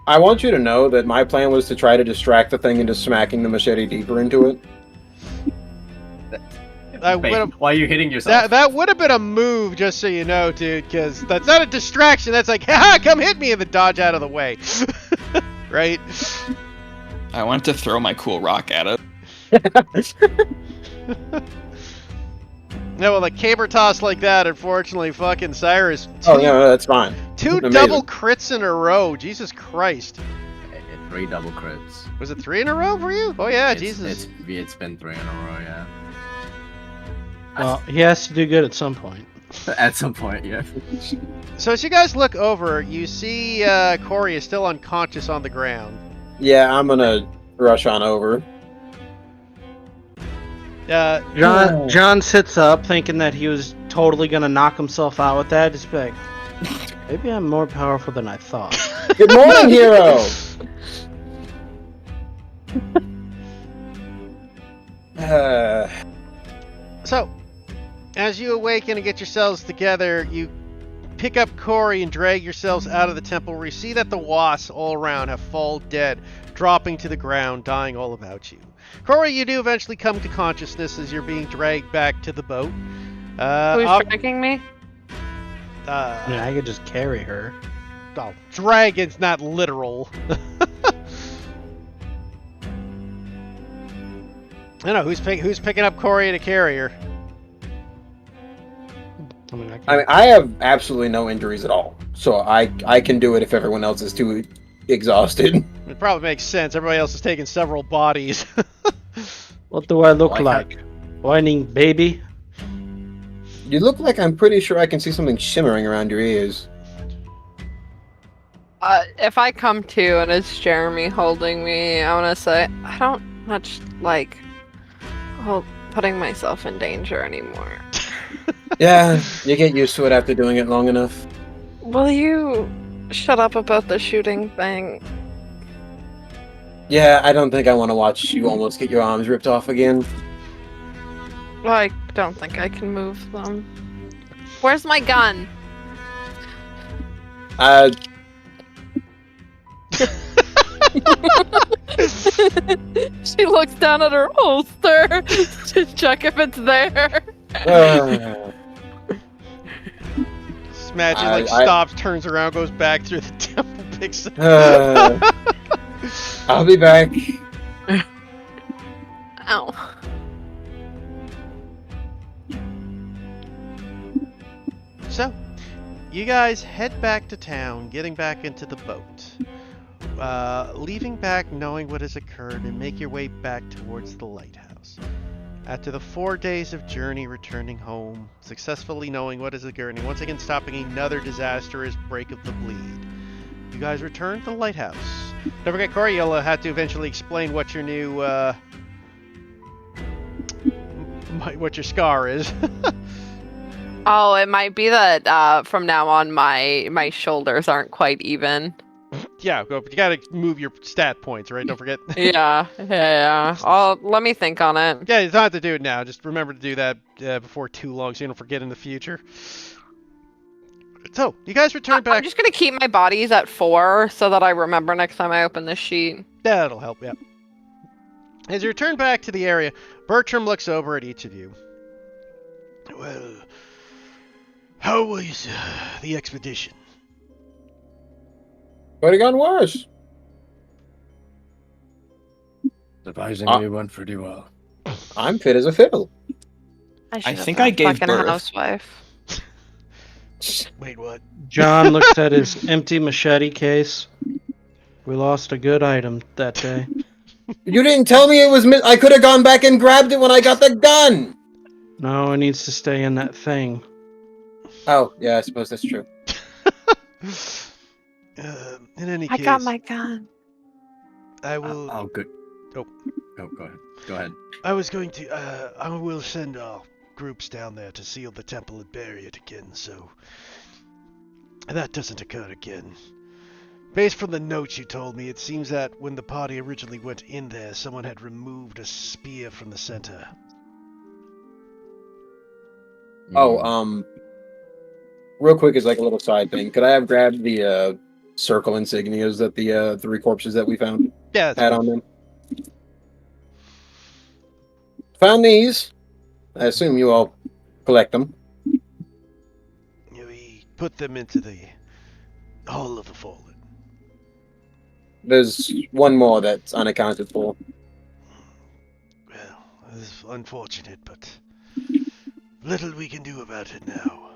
I want you to know that my plan was to try to distract the thing into smacking the machete deeper into it. Why are you hitting yourself? That would have been a move, just so you know, dude, because that's not a distraction. That's like, haha, come hit me, and then dodge out of the way. Right? I wanted to throw my cool rock at it. No, well, a caber toss like that, unfortunately, fucking Cyrus. Oh, no, that's fine. Two Amazing. double crits in a row. Jesus Christ. 3 double crits. Was it 3 in a row for you? Oh, yeah, Jesus. It's been 3 in a row, yeah. Well, he has to do good at some point. At some point, yeah. So as you guys look over, you see Corey is still unconscious on the ground. Yeah, I'm gonna rush on over. John sits up thinking that he was totally gonna knock himself out with that. Just be like, maybe I'm more powerful than I thought. Good morning, hero! So, as you awaken and get yourselves together, you pick up Corey and drag yourselves out of the temple, where you see that the wasps all around have fallen dead, dropping to the ground, dying all about you. Corey, you do eventually come to consciousness as you're being dragged back to the boat. Who's dragging me? I mean, I could just carry her. Oh, dragon's not literal. I don't know, who's picking up Corey to carry her? I have absolutely no injuries at all, so I can do it if everyone else is too exhausted. It probably makes sense. Everybody else is taking several bodies. What do I look Like like? Whining baby? You look like I'm pretty sure I can see something shimmering around your ears. If I come to and it's Jeremy holding me, I want to say I don't much like putting myself in danger anymore. Yeah, you get used to it after doing it long enough. Will you shut up about the shooting thing? Yeah, I don't think I want to watch you almost get your arms ripped off again. I don't think I can move them. Where's my gun? She looks down at her holster to check if it's there. Just imagine, stops, turns around, goes back through the temple, picks it I'll be back. Ow. So, you guys head back to town, getting back into the boat. Leaving back knowing what has occurred, and make your way back towards the lighthouse. After the 4 days of journey, returning home, successfully knowing what is occurring, and once again stopping another disastrous break of the bleed, you guys return to the lighthouse. Don't forget, Corey, you'll have to eventually explain what your new, what your scar is. Oh, it might be that from now on my shoulders aren't quite even. Yeah, you gotta move your stat points, right? Don't forget. Yeah. Let me think on it. Yeah, you don't have to do it now. Just remember to do that before too long, so you don't forget in the future. So, you guys return back. I'm just gonna keep my bodies at 4 so that I remember next time I open this sheet. That'll help, yeah. As you return back to the area, Bertram looks over at each of you. Well, how was the expedition? Could have gone worse. Surprisingly, it went pretty well. I'm fit as a fiddle. I should have think been I a gave fucking birth. housewife. Wait, what? John looks at his empty machete case. We lost a good item that day. You didn't tell me it was. I could have gone back and grabbed it when I got the gun. No, it needs to stay in that thing. Oh, yeah, I suppose that's true. In any I case, got my gun. I will. Oh, good. Oh. Oh, go ahead. Go ahead. I was going to. I will send groups down there to seal the temple and bury it again, so that doesn't occur again. Based from the notes you told me, it seems that when the party originally went in there, someone had removed a spear from the center. Oh, real quick is like a little side thing. Could I have grabbed the circle insignias that the 3 corpses that we found Yeah, that's had cool. on them? Found these. I assume you all collect them. We put them into the Hall of the Fallen. There's one more that's unaccounted for. Well, it's unfortunate, but little we can do about it now.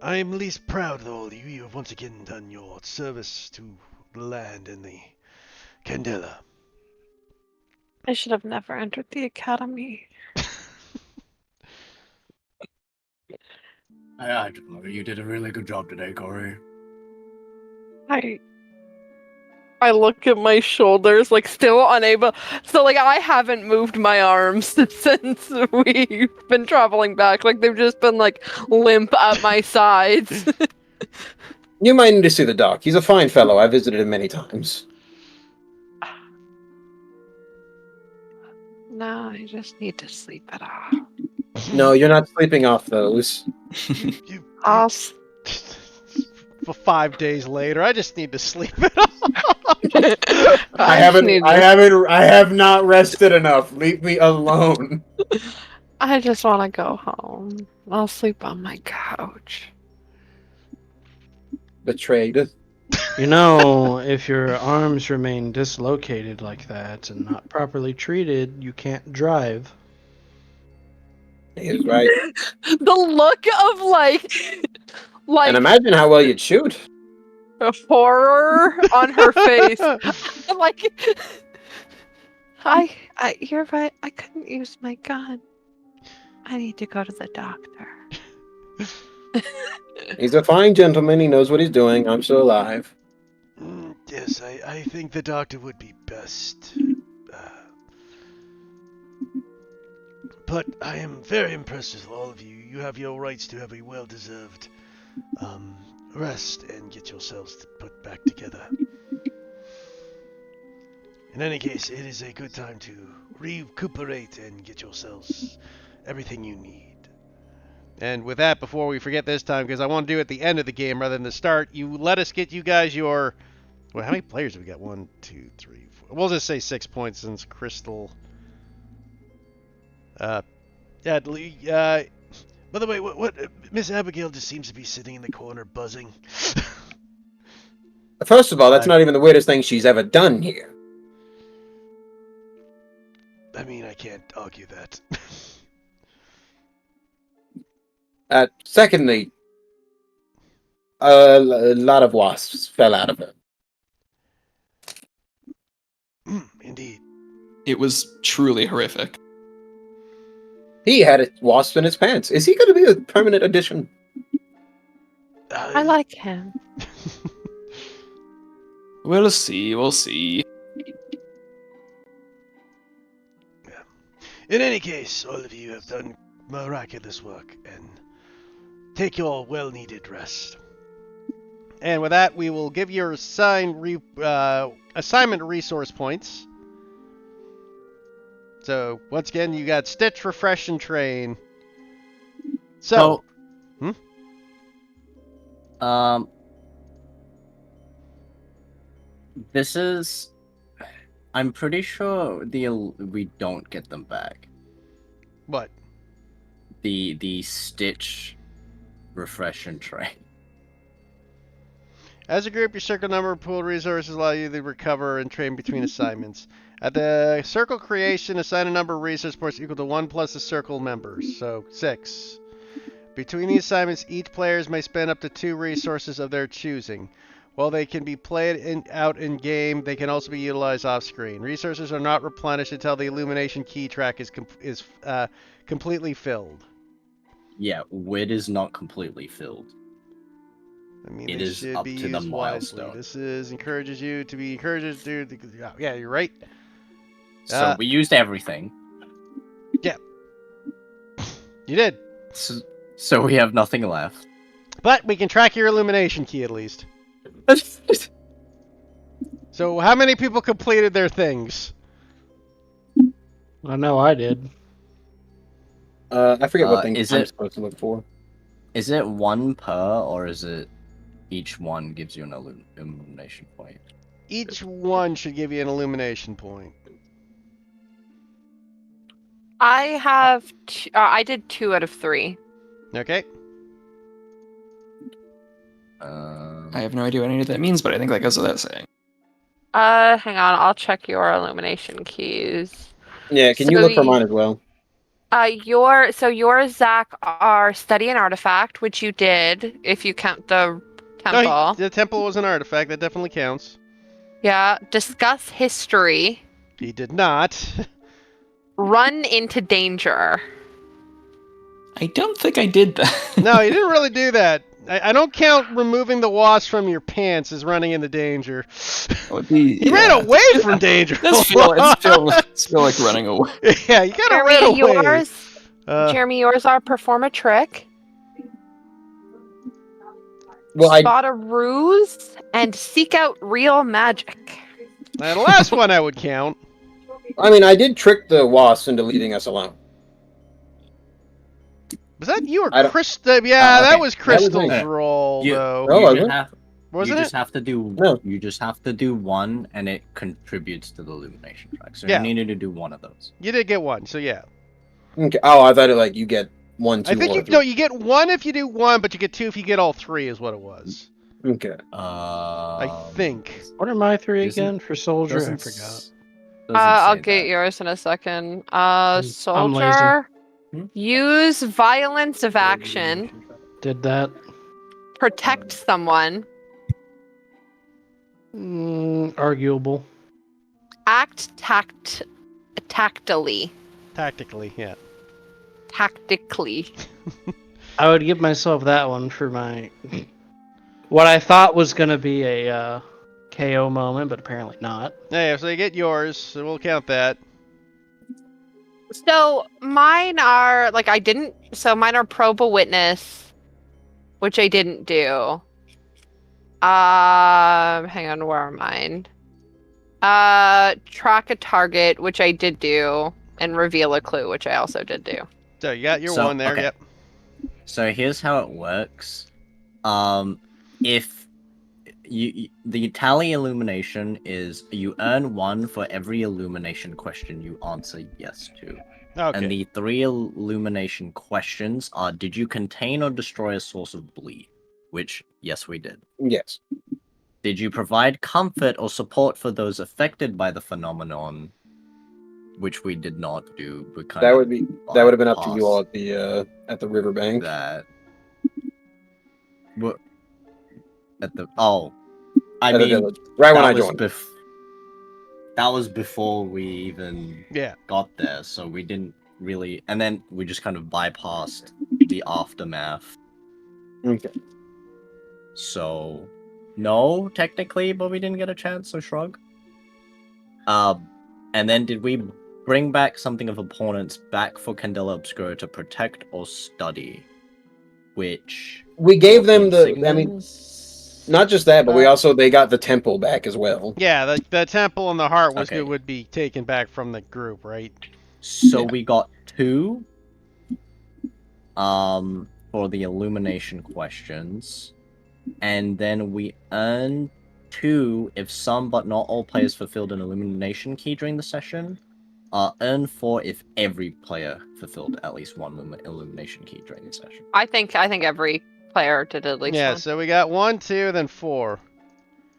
I am least proud of all of you. You have once again done your service to the land and the Candela. I should have never entered the academy. I don't know. You did a really good job today, Corey. I look at my shoulders, like still unable. So like I haven't moved my arms since we've been traveling back. Like they've just been like limp at my sides. You might need to see the doc. He's a fine fellow. I visited him many times. No, I just need to sleep it off. No, you're not sleeping off those. You, I'll s- for 5 days later, I just need to sleep it off. I have not rested enough. Leave me alone. I just want to go home. I'll sleep on my couch. Betrayed. You know, if your arms remain dislocated like that and not properly treated, you can't drive. He's right. The look of like And imagine how well you'd shoot. horror on her face. Like You're right. I couldn't use my gun. I need to go to the doctor. He's a fine gentleman. He knows what he's doing. I'm still alive. Yes, I think the doctor would be best. But I am very impressed with all of you. You have your rights to have a well-deserved rest and get yourselves put back together. In any case, it is a good time to recuperate and get yourselves everything you need. And with that, before we forget this time, because I want to do it at the end of the game rather than the start, you let us get you guys your... Well, how many players have we got? 1, 2, 3, 4. We'll just say 6 points since Crystal... by the way, what Miss Abigail just seems to be sitting in the corner buzzing. First of all, that's not even the weirdest thing she's ever done here. I mean, I can't argue that. Secondly, a lot of wasps fell out of it. Indeed. It was truly horrific. He had a wasp in his pants. Is he going to be a permanent addition? I like him. We'll see, we'll see. In any case, all of you have done miraculous work, and take your well-needed rest. And with that, we will give your assignment resource points. So, once again, you got Stitch, Refresh, and Train. So, This is... I'm pretty sure we don't get them back. What? The Stitch refresh and train. As a group, your circle number of pooled resources allow you to recover and train between assignments. At the circle creation, assign a number of resource points equal to 1 plus the circle members, so 6. Between the assignments, each players may spend up to 2 resources of their choosing. While they can be played out in game, they can also be utilized off screen. Resources are not replenished until the illumination key track is completely filled. Yeah, WID is not completely filled. I mean, It they is should up be to the used wisely. milestone. This is encourages you to be encouraged to do. Yeah, you're right. So we used everything. Yeah, you did. So we have nothing left. But we can track your illumination key at least. So how many people completed their things? I know I did. I forget what thing is I'm it- supposed to look for. Is it 1 per, or is it each one gives you an illumination point? Each one should give you an illumination point. I have. I did 2 out of 3. Okay. I have no idea what any of that means, but I think that goes without saying. Hang on. I'll check your illumination keys. Yeah, can you So look for you- mine as well? Yours, Zach, are study and artifact, which you did if you count the temple. No, the temple was an artifact. That definitely counts. Yeah. Discuss history. He did not. Run into danger. I don't think I did that. No, he didn't really do that. I don't count removing the wasp from your pants as running into danger. He ran away from danger. This feel like running away. Yeah, you gotta run away. Jeremy, yours are perform a trick, Well, spot a ruse, and seek out real magic. Now, the last one I would count. I mean, I did trick the wasp into leaving us alone. Was that you or I don't- Crystal? Yeah, okay. that was That Crystal's was me. roll, though. Oh, was you it? have, Wasn't you it? just have to do No. You just have to do one, and it contributes to the illumination track. So Yeah. you needed to do one of those. You did get one, so yeah. Okay. Oh, I thought it like you get 1, 2, I think or you 3. no, you get one if you do one, but you get 2 if you get all 3, is what it was. Okay. I think. What are my 3 Doesn't- again for soldier? I doesn't forgot. s- I'll doesn't say get that. yours in a second. I'm lazy. Soldier, use violence of action, Did that. protect someone, Arguable. act tactily. Tactically, yeah. Tactically. I would give myself that one for my what I thought was gonna be a KO moment, but apparently not. Yeah, so you get yours, so we'll count that. So mine are mine are probe a witness, which I didn't do. Hang on, where are mine? Track a target, which I did do, and reveal a clue, which I also did do. So you got your So, one there, okay. yep. So here's how it works. If the tally illumination is you earn 1 for every illumination question you answer yes to. Okay. And the 3 illumination questions are: did you contain or destroy a source of bleed? Which, yes, we did. Yes. Did you provide comfort or support for those affected by the phenomenon? Which we did not do. We kind That of would have been up to you bypassed all at the riverbank. that. What? At the I At the mean, village. Right when that I was joined. that was before we even Yeah. got there, so we didn't really, and then we just kind of bypassed the aftermath. Okay. So, no, technically, but we didn't get a chance, so shrug. And then did we bring back something of opponents back for Candela Obscura to protect or study? Which We gave them the. I mean, insignias? not just that, but they got the temple back as well. Yeah, the temple and the heart Okay. would be taken back from the group, right? So Yeah. we got 2 for the illumination questions, and then we earned 2 if some but not all players fulfilled an illumination key during the session, Earn 4 if every player fulfilled at least one illumination key during the session. I think every player did at least Yeah, one. so we got 1, 2, then 4.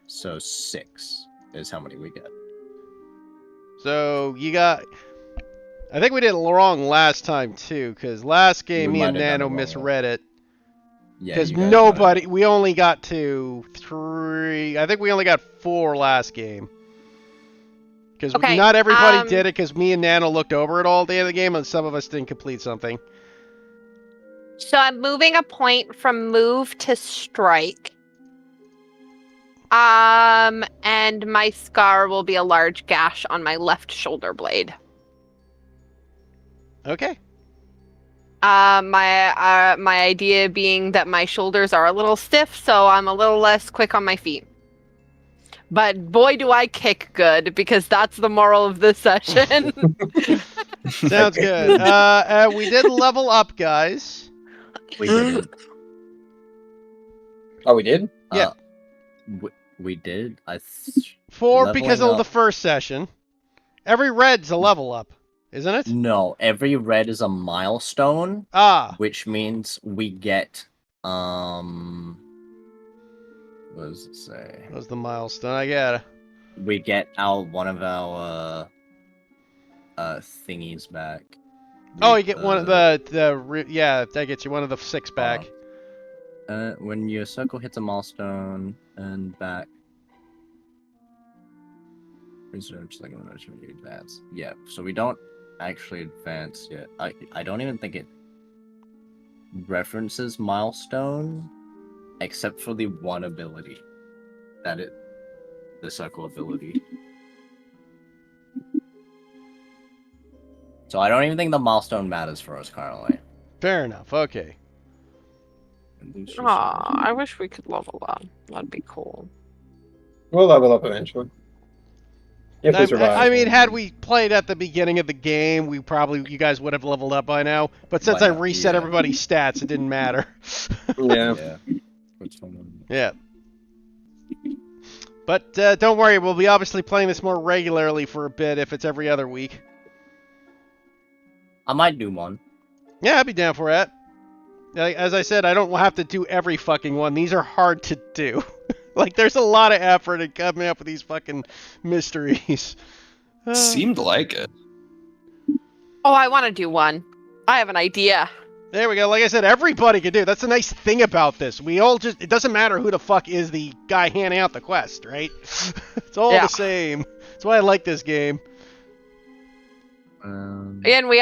So 6 is how many we get. So you got. I think we did it wrong last time too, because last game We me and might have done Nano it wrong, misread it. Yeah, Because you guys nobody, might we only got to 3. I think we only got 4 last game. Because Okay, not everybody did it, because me and Nano looked over it all day of the game, and some of us didn't complete something. So I'm moving a point from move to strike. And my scar will be a large gash on my left shoulder blade. Okay. My idea being that my shoulders are a little stiff, so I'm a little less quick on my feet. But boy, do I kick good, because that's the moral of this session. Sounds good. We did level up, guys. We didn't. Oh, we did? Yeah. We did. 4 because leveling of the up- first session. Every red's a level up, isn't it? No, every red is a milestone, Ah. which means we get what does it say? That was the milestone. I got it. We get one of our thingies back. Oh, you get one of yeah, that gets you one of the 6 back. When your circle hits a milestone and back. Research like when you advance. Yeah, so we don't actually advance yet. I don't even think it references milestone, except for the one ability. The circle ability. So I don't even think the milestone matters for us currently. Fair enough. Okay. Aw, I wish we could level up. That'd be cool. We'll level up eventually. If we survive. I mean, had we played at the beginning of the game, you guys would have leveled up by now. But since I reset everybody's stats, it didn't matter. Yeah. Yeah. But don't worry, we'll be obviously playing this more regularly for a bit if it's every other week. I might do one. Yeah, I'd be down for that. As I said, I don't have to do every fucking one. These are hard to do. Like, there's a lot of effort in coming up with these fucking mysteries. Seemed like it. Oh, I want to do one. I have an idea. There we go. Like I said, everybody can do it. That's the nice thing about this. It doesn't matter who the fuck is the guy handing out the quest, right? It's all the same. That's why I like this game. And we